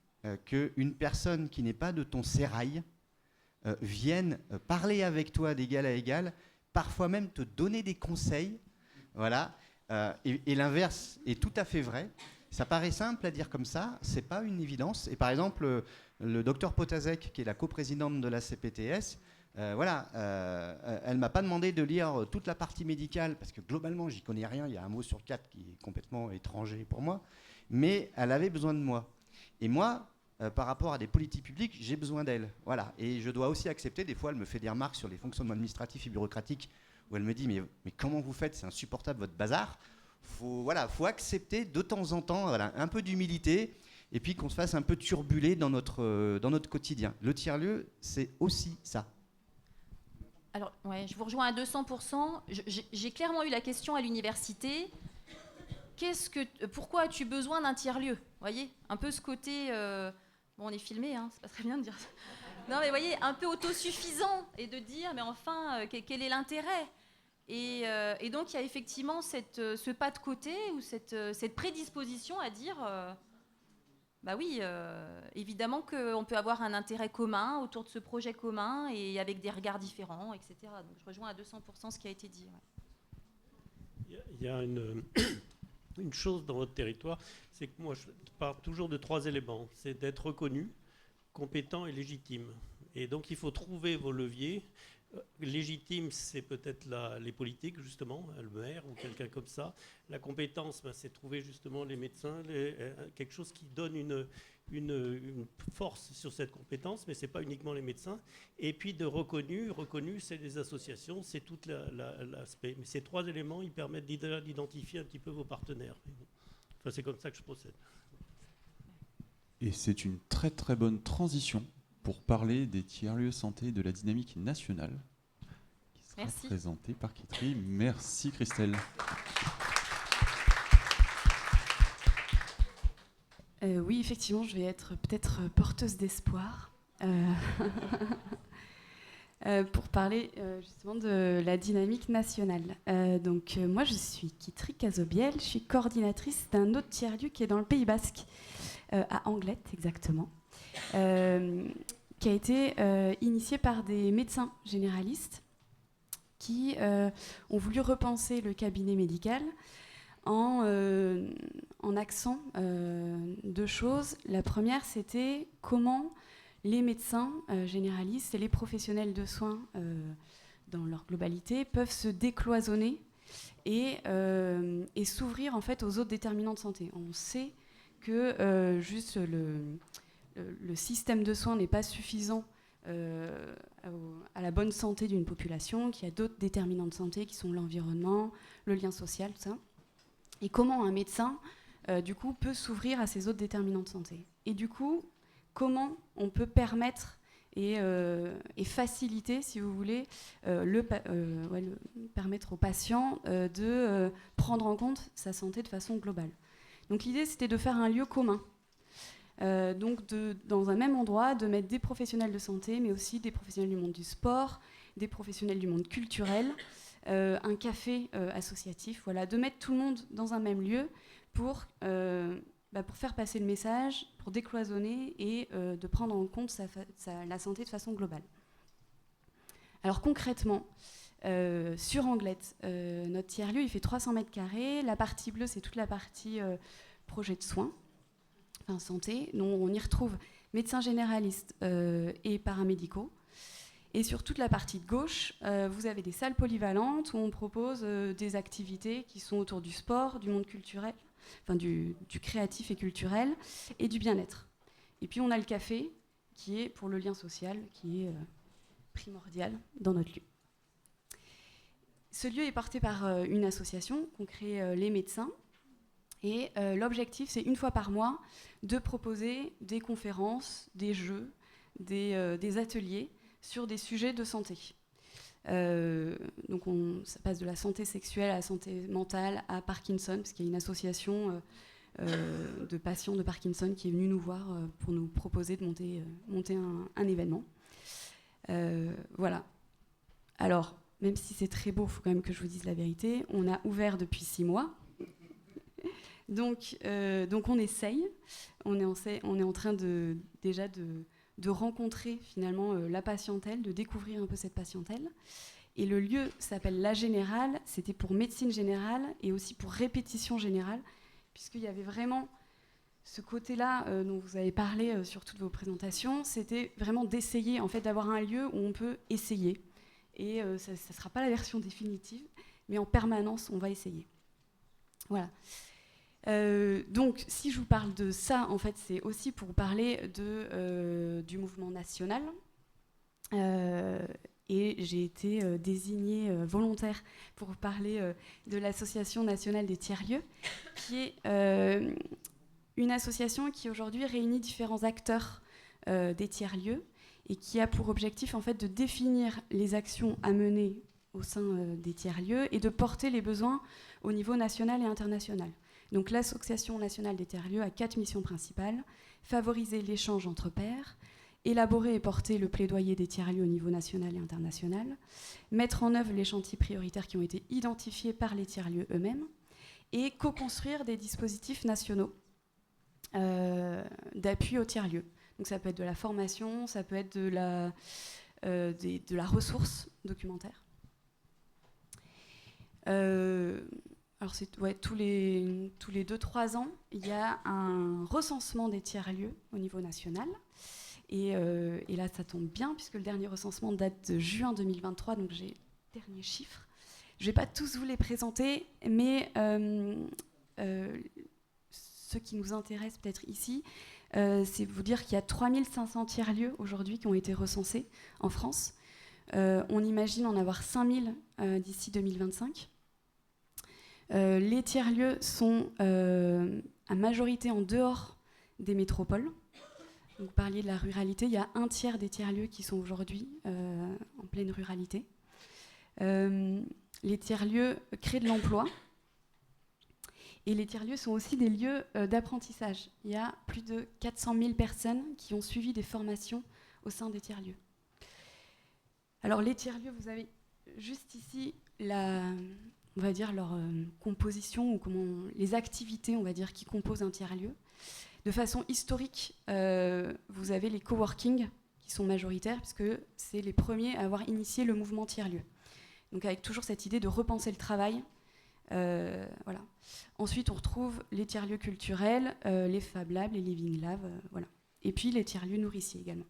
qu'une personne qui n'est pas de ton sérail vienne parler avec toi d'égal à égal, parfois même te donner des conseils. Voilà. Et l'inverse est tout à fait vrai. Ça paraît simple à dire comme ça, c'est pas une évidence. Et par exemple, le docteur Potazek, qui est la coprésidente de la CPTS, elle m'a pas demandé de lire toute la partie médicale, parce que globalement, j'y connais rien. Il y a un mot sur 4 qui est complètement étranger pour moi. Mais elle avait besoin de moi. Et moi, par rapport à des politiques publiques, j'ai besoin d'elle. Voilà. Et je dois aussi accepter, des fois, elle me fait des remarques sur les fonctionnements administratifs et bureaucratiques, où elle me dit, mais comment vous faites ? C'est insupportable, votre bazar. Faut accepter de temps en temps un peu d'humilité, et puis qu'on se fasse un peu turbuler dans notre quotidien. Le tiers-lieu, c'est aussi ça. Alors, je vous rejoins à 200%. J'ai clairement eu la question à l'université. Pourquoi as-tu besoin d'un tiers-lieu ? Vous voyez, un peu ce côté... on est filmé, hein, c'est pas très bien de dire ça. Non, mais vous voyez, un peu autosuffisant, et de dire, mais enfin, quel est l'intérêt ? Et donc, il y a effectivement ce pas de côté, ou cette prédisposition à dire... bah oui, évidemment qu'on peut avoir un intérêt commun autour de ce projet commun et avec des regards différents, etc. Donc je rejoins à 200% ce qui a été dit. Ouais. Il y a une chose dans votre territoire, c'est que moi je pars toujours de 3 éléments. C'est d'être reconnu, compétent et légitime. Et donc il faut trouver vos leviers. Légitime, c'est peut-être les politiques, justement, le maire ou quelqu'un comme ça. La compétence, c'est trouver justement les médecins, quelque chose qui donne une force sur cette compétence, mais ce n'est pas uniquement les médecins. Et puis de reconnu, c'est les associations, c'est tout l'aspect. Mais ces 3 éléments, ils permettent d'identifier un petit peu vos partenaires. Enfin, c'est comme ça que je procède. Et c'est une très très bonne transition pour parler des tiers-lieux santé et de la dynamique nationale qui sera présentée par Kitri. Merci Christelle. Oui, effectivement, je vais être peut-être porteuse d'espoir pour parler justement de la dynamique nationale. Moi, je suis Kitri Cazobiel, je suis coordinatrice d'un autre tiers-lieu qui est dans le Pays Basque, à Anglette exactement. Qui a été initié par des médecins généralistes qui ont voulu repenser le cabinet médical en axant 2 choses. La première, c'était comment les médecins généralistes et les professionnels de soins dans leur globalité peuvent se décloisonner et s'ouvrir en fait aux autres déterminants de santé. On sait que juste le système de soins n'est pas suffisant à la bonne santé d'une population, qu'il y a d'autres déterminants de santé qui sont l'environnement, le lien social, tout ça. Et comment un médecin, du coup, peut s'ouvrir à ces autres déterminants de santé. Et du coup, comment on peut permettre et faciliter, si vous voulez, permettre aux patients de prendre en compte sa santé de façon globale. Donc l'idée, c'était de faire un lieu commun. Dans un même endroit, de mettre des professionnels de santé, mais aussi des professionnels du monde du sport, des professionnels du monde culturel, un café associatif, de mettre tout le monde dans un même lieu pour faire passer le message, pour décloisonner et de prendre en compte la santé de façon globale. Alors concrètement, sur Anglette. Notre tiers-lieu, il fait 300 mètres carrés. La partie bleue, c'est toute la partie projet de soins, enfin santé, dont on y retrouve médecins généralistes et paramédicaux. Et sur toute la partie de gauche, vous avez des salles polyvalentes où on propose des activités qui sont autour du sport, du monde culturel, enfin du créatif et culturel, et du bien-être. Et puis on a le café, qui est pour le lien social, qui est primordial dans notre lieu. Ce lieu est porté par une association qu'ont créée les médecins. Et l'objectif, c'est une fois par mois de proposer des conférences, des jeux, des ateliers sur des sujets de santé. Donc ça passe de la santé sexuelle à la santé mentale à Parkinson, parce qu'il y a une association de patients de Parkinson qui est venue nous voir pour nous proposer de monter un événement. Voilà. Alors, même si c'est très beau, il faut quand même que je vous dise la vérité, on a ouvert depuis 6 mois. Donc on essaye. On est en train de rencontrer finalement la patientèle, de découvrir un peu cette patientèle. Et le lieu s'appelle La Générale. C'était pour médecine générale et aussi pour répétition générale, puisqu'il y avait vraiment ce côté-là dont vous avez parlé sur toutes vos présentations. C'était vraiment d'essayer, en fait, d'avoir un lieu où on peut essayer. Et ça ne sera pas la version définitive, mais en permanence, on va essayer. Voilà. Donc, si je vous parle de ça, en fait, c'est aussi pour parler du mouvement national. Et j'ai été désignée volontaire pour parler de l'Association nationale des tiers-lieux, qui est une association qui aujourd'hui réunit différents acteurs des tiers-lieux et qui a pour objectif, en fait, de définir les actions à mener au sein des tiers-lieux et de porter les besoins au niveau national et international. Donc l'Association nationale des tiers-lieux a 4 missions principales: favoriser l'échange entre pairs, élaborer et porter le plaidoyer des tiers-lieux au niveau national et international, mettre en œuvre les chantiers prioritaires qui ont été identifiés par les tiers-lieux eux-mêmes, et co-construire des dispositifs nationaux d'appui aux tiers-lieux. Donc ça peut être de la formation, ça peut être de la ressource documentaire. Alors tous les 2-3 ans, il y a un recensement des tiers-lieux au niveau national. Et là, ça tombe bien, puisque le dernier recensement date de juin 2023, donc j'ai les derniers chiffres. Je ne vais pas tous vous les présenter, mais ce qui nous intéresse peut-être ici, c'est vous dire qu'il y a 3500 tiers-lieux aujourd'hui qui ont été recensés en France. On imagine en avoir 5000 d'ici 2025. Les tiers-lieux sont à majorité en dehors des métropoles. Donc, vous parliez de la ruralité, il y a 1/3 des tiers-lieux qui sont aujourd'hui en pleine ruralité. Les tiers-lieux créent de l'emploi. Et les tiers-lieux sont aussi des lieux d'apprentissage. Il y a plus de 400 000 personnes qui ont suivi des formations au sein des tiers-lieux. Alors les tiers-lieux, vous avez juste ici on va dire leur composition ou les activités, on va dire, qui composent un tiers-lieu. De façon historique, vous avez les coworking qui sont majoritaires, puisque c'est les premiers à avoir initié le mouvement tiers-lieu. Donc avec toujours cette idée de repenser le travail. Voilà. Ensuite, on retrouve les tiers-lieux culturels, les Fab Labs, les Living Labs, voilà. Et puis les tiers-lieux nourriciers également.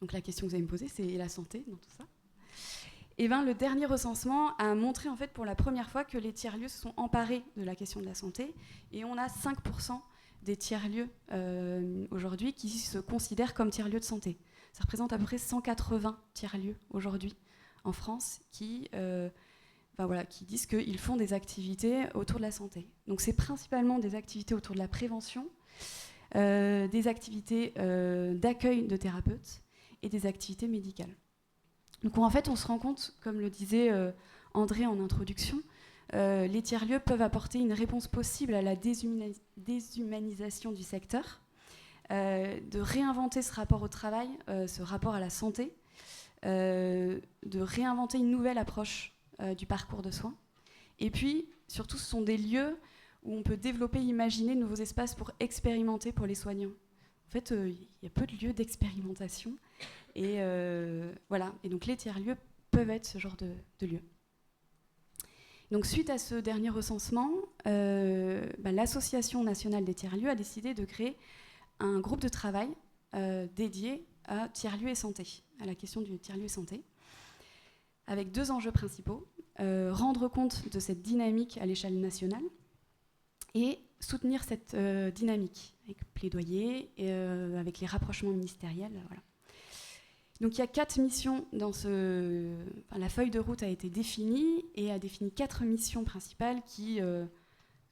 Donc la question que vous allez me poser, c'est la santé dans tout ça. Et ben, le dernier recensement a montré en fait pour la première fois que les tiers-lieux se sont emparés de la question de la santé, et on a 5% des tiers-lieux aujourd'hui qui se considèrent comme tiers-lieux de santé. Ça représente à peu près 180 tiers-lieux aujourd'hui en France qui disent qu'ils font des activités autour de la santé. Donc c'est principalement des activités autour de la prévention, des activités d'accueil de thérapeutes et des activités médicales. Donc en fait, on se rend compte, comme le disait André en introduction, les tiers-lieux peuvent apporter une réponse possible à la déshumanisation du secteur, de réinventer ce rapport au travail, ce rapport à la santé, de réinventer une nouvelle approche du parcours de soins. Et puis, surtout, ce sont des lieux où on peut développer, imaginer de nouveaux espaces pour expérimenter pour les soignants. En fait, il y a peu de lieux d'expérimentation. Et voilà. Et donc, les tiers-lieux peuvent être ce genre de lieux. Donc suite à ce dernier recensement, l'Association nationale des tiers-lieux a décidé de créer un groupe de travail dédié à tiers-lieux et santé, à la question du tiers-lieu et santé, avec 2 enjeux principaux. Rendre compte de cette dynamique à l'échelle nationale et soutenir cette dynamique avec plaidoyer et avec les rapprochements ministériels. Voilà. Donc il y a 4 missions dans la feuille de route a été définie et a défini 4 missions principales qui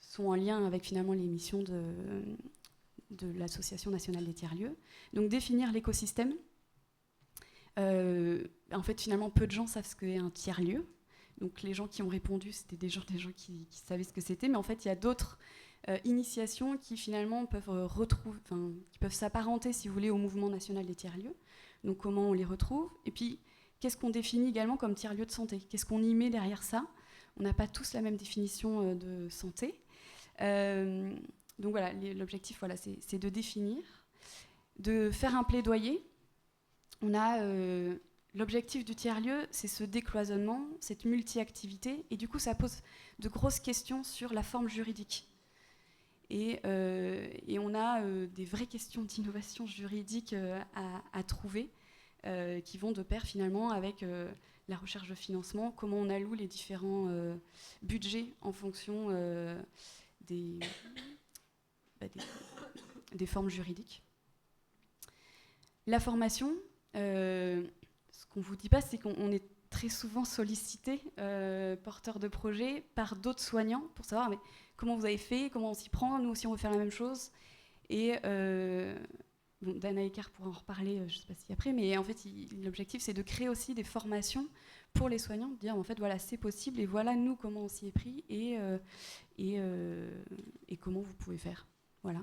sont en lien avec finalement les missions de l'Association nationale des tiers-lieux. Donc définir l'écosystème. En fait, finalement, peu de gens savent ce qu'est un tiers-lieu. Donc les gens qui ont répondu, c'était des gens qui savaient ce que c'était, mais en fait, il y a d'autres initiations qui finalement peuvent qui peuvent s'apparenter, si vous voulez, au mouvement national des tiers-lieux. Donc comment on les retrouve, et puis qu'est-ce qu'on définit également comme tiers-lieu de santé, qu'est-ce qu'on y met derrière ça. On n'a pas tous la même définition de santé. Donc voilà, l'objectif, voilà, c'est de définir, de faire un plaidoyer. On a l'objectif du tiers-lieu, c'est ce décloisonnement, cette multi-activité, et du coup, ça pose de grosses questions sur la forme juridique. Et on a des vraies questions d'innovation juridique à trouver, qui vont de pair finalement avec la recherche de financement, comment on alloue les différents budgets en fonction des formes juridiques. La formation, ce qu'on ne vous dit pas, c'est qu'on est très souvent sollicité, porteur de projet, par d'autres soignants pour savoir mais, comment vous avez fait, comment on s'y prend, nous aussi on veut faire la même chose. Et Dana Eckart pourra en reparler, je ne sais pas si après, mais en fait l'objectif c'est de créer aussi des formations pour les soignants, de dire en fait voilà c'est possible et voilà nous comment on s'y est pris et comment vous pouvez faire. Voilà.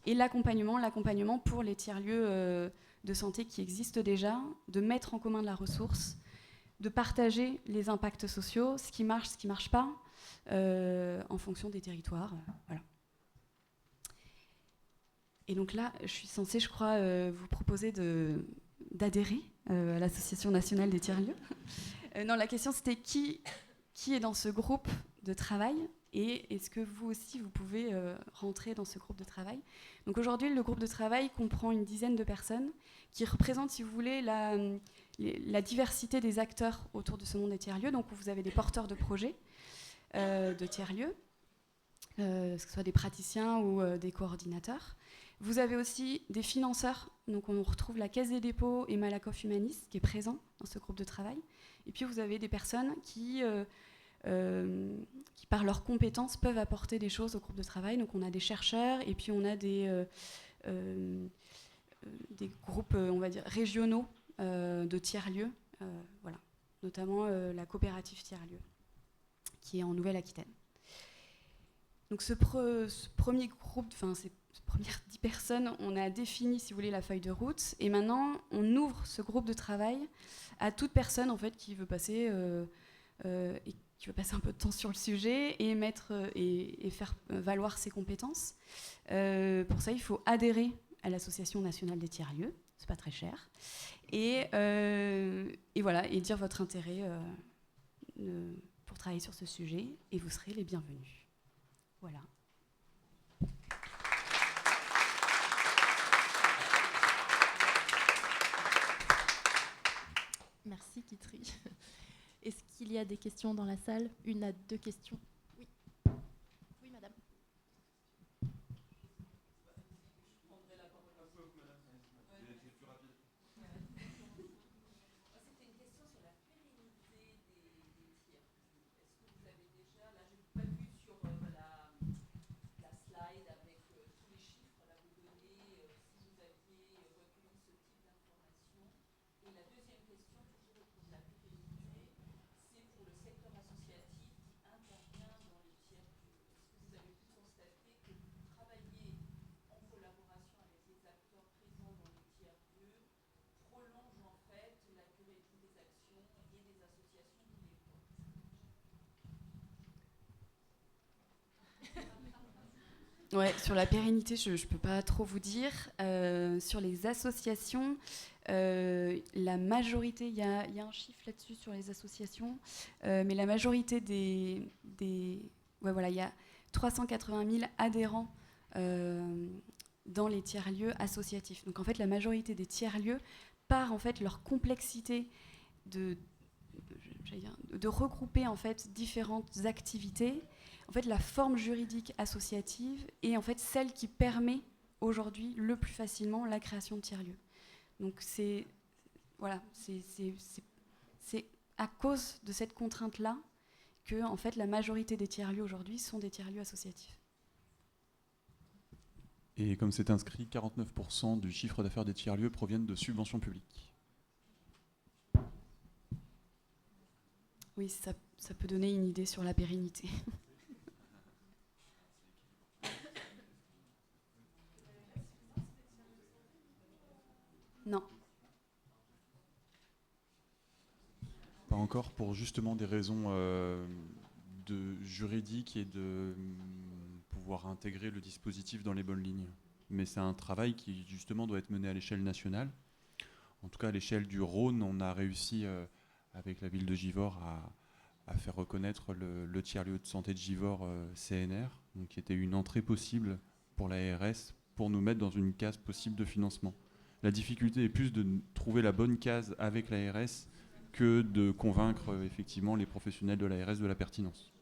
Et l'accompagnement pour les tiers-lieux de santé qui existent déjà, de mettre en commun de la ressource, de partager les impacts sociaux, ce qui marche, ce qui ne marche pas, en fonction des territoires. Voilà. Et donc là, je suis censée, je crois, vous proposer d'adhérer à l'Association nationale des tiers-lieux. Non, la question c'était qui est dans ce groupe de travail et est-ce que vous aussi, vous pouvez rentrer dans ce groupe de travail. Donc aujourd'hui, le groupe de travail comprend une dizaine de personnes qui représentent, si vous voulez, la diversité des acteurs autour de ce monde des tiers-lieux. Donc vous avez des porteurs de projets de tiers-lieux, que ce soit des praticiens ou des coordinateurs. Vous avez aussi des financeurs, donc on retrouve la Caisse des dépôts et Malakoff Humanis qui est présent dans ce groupe de travail. Et puis vous avez des personnes qui par leurs compétences peuvent apporter des choses au groupe de travail. Donc on a des chercheurs et puis on a des groupes, on va dire, régionaux de tiers-lieux, voilà. Notamment la coopérative tiers-lieux, qui est en Nouvelle-Aquitaine. Donc ce premier groupe, ces premières 10 personnes, on a défini, si vous voulez, la feuille de route, et maintenant on ouvre ce groupe de travail à toute personne en fait qui veut passer un peu de temps sur le sujet et faire valoir ses compétences. Pour ça, il faut adhérer à l'Association nationale des tiers-lieux, c'est pas très cher, et voilà, et dire votre intérêt pour travailler sur ce sujet, et vous serez les bienvenus. Voilà. Merci Kitri. Est-ce qu'il y a des questions dans la salle? 1 à 2 questions. Oui. Oui, madame. Ouais, sur la pérennité, je ne peux pas trop vous dire. Sur les associations, La majorité, il y a un chiffre là-dessus sur les associations, mais la majorité ouais, voilà, il y a 380 000 adhérents dans les tiers-lieux associatifs. Donc en fait, la majorité des tiers-lieux, par en fait leur complexité de regrouper en fait différentes activités, en fait la forme juridique associative est en fait celle qui permet aujourd'hui le plus facilement la création de tiers-lieux. Donc c'est à cause de cette contrainte-là que en fait la majorité des tiers-lieux aujourd'hui sont des tiers-lieux associatifs. Et comme c'est inscrit, 49% du chiffre d'affaires des tiers-lieux proviennent de subventions publiques. Oui, ça peut donner une idée sur la pérennité. Non. Pas encore, pour justement des raisons juridiques et de pouvoir intégrer le dispositif dans les bonnes lignes. Mais c'est un travail qui justement doit être mené à l'échelle nationale. En tout cas, à l'échelle du Rhône, on a réussi avec la ville de Givors à faire reconnaître le tiers-lieu de santé de Givors CNR, donc qui était une entrée possible pour l'ARS pour nous mettre dans une case possible de financement. La difficulté est plus de trouver la bonne case avec l'ARS que de convaincre effectivement les professionnels de l'ARS de la pertinence.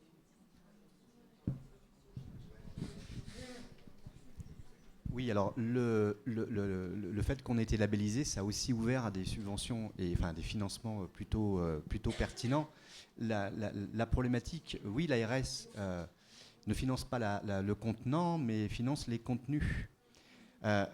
Oui, alors le fait qu'on ait été labellisé, ça a aussi ouvert à des subventions et enfin des financements plutôt pertinents. La problématique, oui, l'ARS ne finance pas le contenant, mais finance les contenus.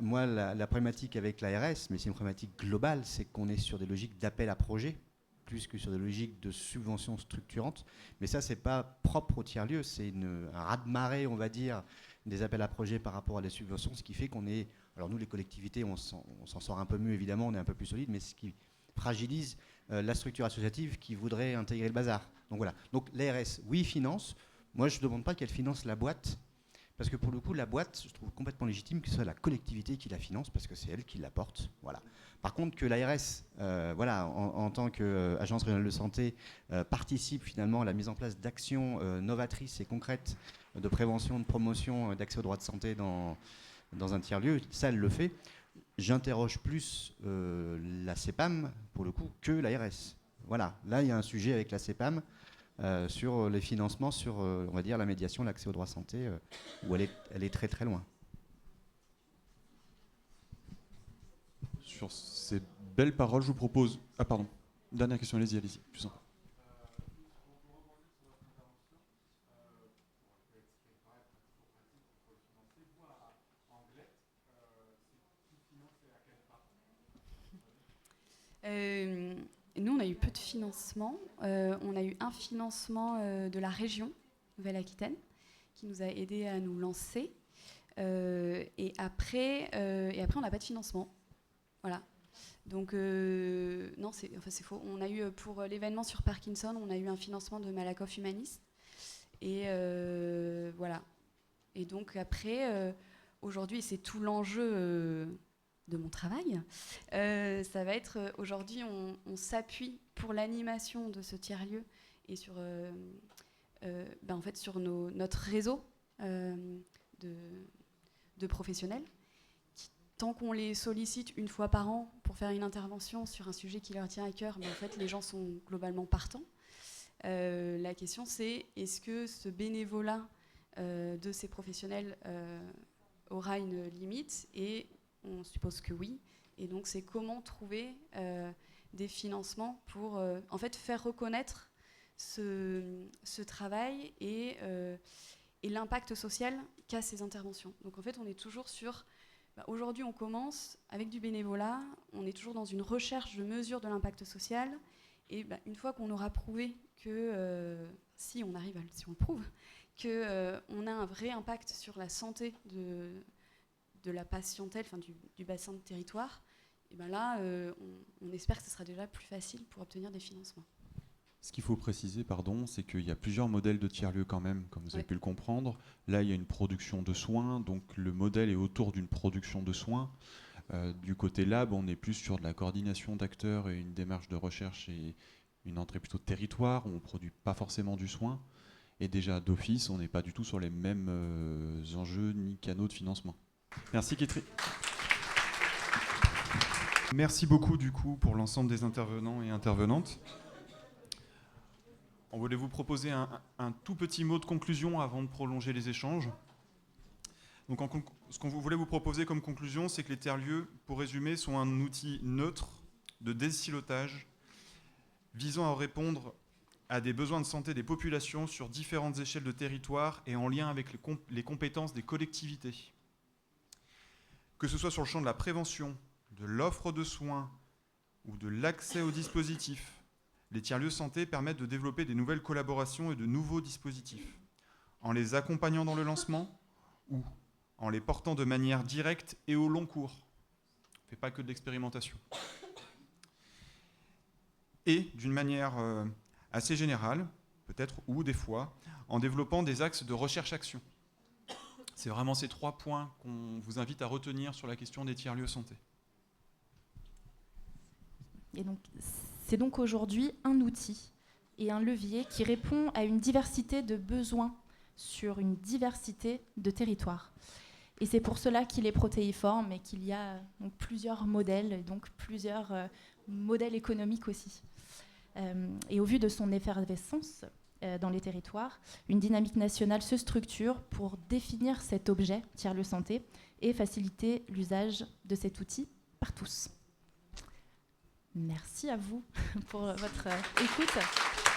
Moi, la problématique avec l'ARS, mais c'est une problématique globale, c'est qu'on est sur des logiques d'appel à projet, plus que sur des logiques de subventions structurantes. Mais ça, c'est pas propre au tiers-lieu, c'est un raz-de-marée, on va dire, des appels à projets par rapport à des subventions, ce qui fait qu'on est... Alors nous, les collectivités, on s'en sort un peu mieux, évidemment, on est un peu plus solide, mais ce qui fragilise la structure associative qui voudrait intégrer le bazar. Donc voilà. Donc l'ARS, oui, finance. Moi, je ne demande pas qu'elle finance la boîte, parce que pour le coup, la boîte, je trouve complètement légitime que ce soit la collectivité qui la finance, parce que c'est elle qui la porte. Voilà. Par contre, que l'ARS, voilà, en tant qu'agence régionale de santé, participe finalement à la mise en place d'actions novatrices et concrètes de prévention, de promotion, d'accès aux droits de santé dans un tiers-lieu, ça, elle le fait. J'interroge plus la CEPAM, pour le coup, que l'ARS. Voilà, là, il y a un sujet avec la CEPAM sur les financements, sur, on va dire, la médiation, l'accès aux droits de santé, où elle est très très loin. Sur ces belles paroles, je vous propose... Ah pardon, dernière question, allez-y, plus simple. Nous, on a eu peu de financement. On a eu un financement de la région Nouvelle-Aquitaine qui nous a aidés à nous lancer. Et après, on n'a pas de financement. Voilà. Donc, non, c'est faux. On a eu, pour l'événement sur Parkinson, on a eu un financement de Malakoff Humaniste. Et voilà. Et donc, après, aujourd'hui, c'est tout l'enjeu de mon travail, ça va être aujourd'hui on s'appuie pour l'animation de ce tiers-lieu et sur, en fait, sur notre réseau de professionnels qui, tant qu'on les sollicite une fois par an pour faire une intervention sur un sujet qui leur tient à cœur, en fait, les gens sont globalement partants. La question c'est, est-ce que ce bénévolat de ces professionnels aura une limite? Et on suppose que oui. Et donc, c'est comment trouver des financements pour en fait, faire reconnaître ce travail et l'impact social qu'a ces interventions. Donc, en fait, on est toujours sur... aujourd'hui, on commence avec du bénévolat. On est toujours dans une recherche de mesure de l'impact social. Et une fois qu'on aura prouvé que, si on le prouve, qu'on a un vrai impact sur la santé de la patientèle, du bassin de territoire, et là, on espère que ce sera déjà plus facile pour obtenir des financements. Ce qu'il faut préciser, c'est qu'il y a plusieurs modèles de tiers-lieux quand même, comme vous avez pu le comprendre. Là, il y a une production de soins, donc le modèle est autour d'une production de soins. Du côté lab, on est plus sur de la coordination d'acteurs et une démarche de recherche et une entrée plutôt de territoire où on ne produit pas forcément du soin. Et déjà d'office, on n'est pas du tout sur les mêmes enjeux ni canaux de financement. Merci Kitri. Merci beaucoup du coup pour l'ensemble des intervenants et intervenantes. On voulait vous proposer un tout petit mot de conclusion avant de prolonger les échanges. Donc ce qu'on voulait vous proposer comme conclusion, c'est que les tiers-lieux, pour résumer, sont un outil neutre de désilotage visant à répondre à des besoins de santé des populations sur différentes échelles de territoire et en lien avec les compétences des collectivités. Que ce soit sur le champ de la prévention, de l'offre de soins ou de l'accès aux dispositifs, les tiers-lieux santé permettent de développer des nouvelles collaborations et de nouveaux dispositifs, en les accompagnant dans le lancement ou en les portant de manière directe et au long cours. On ne fait pas que de l'expérimentation. Et d'une manière assez générale, peut-être, ou des fois, en développant des axes de recherche-action. C'est vraiment ces 3 points qu'on vous invite à retenir sur la question des tiers-lieux santé. Et donc, c'est donc aujourd'hui un outil et un levier qui répond à une diversité de besoins sur une diversité de territoires. Et c'est pour cela qu'il est protéiforme et qu'il y a donc plusieurs modèles, et donc plusieurs modèles économiques aussi. Et au vu de son effervescence dans les territoires, une dynamique nationale se structure pour définir cet objet, tiers-lieu santé, et faciliter l'usage de cet outil par tous. Merci à vous pour votre écoute.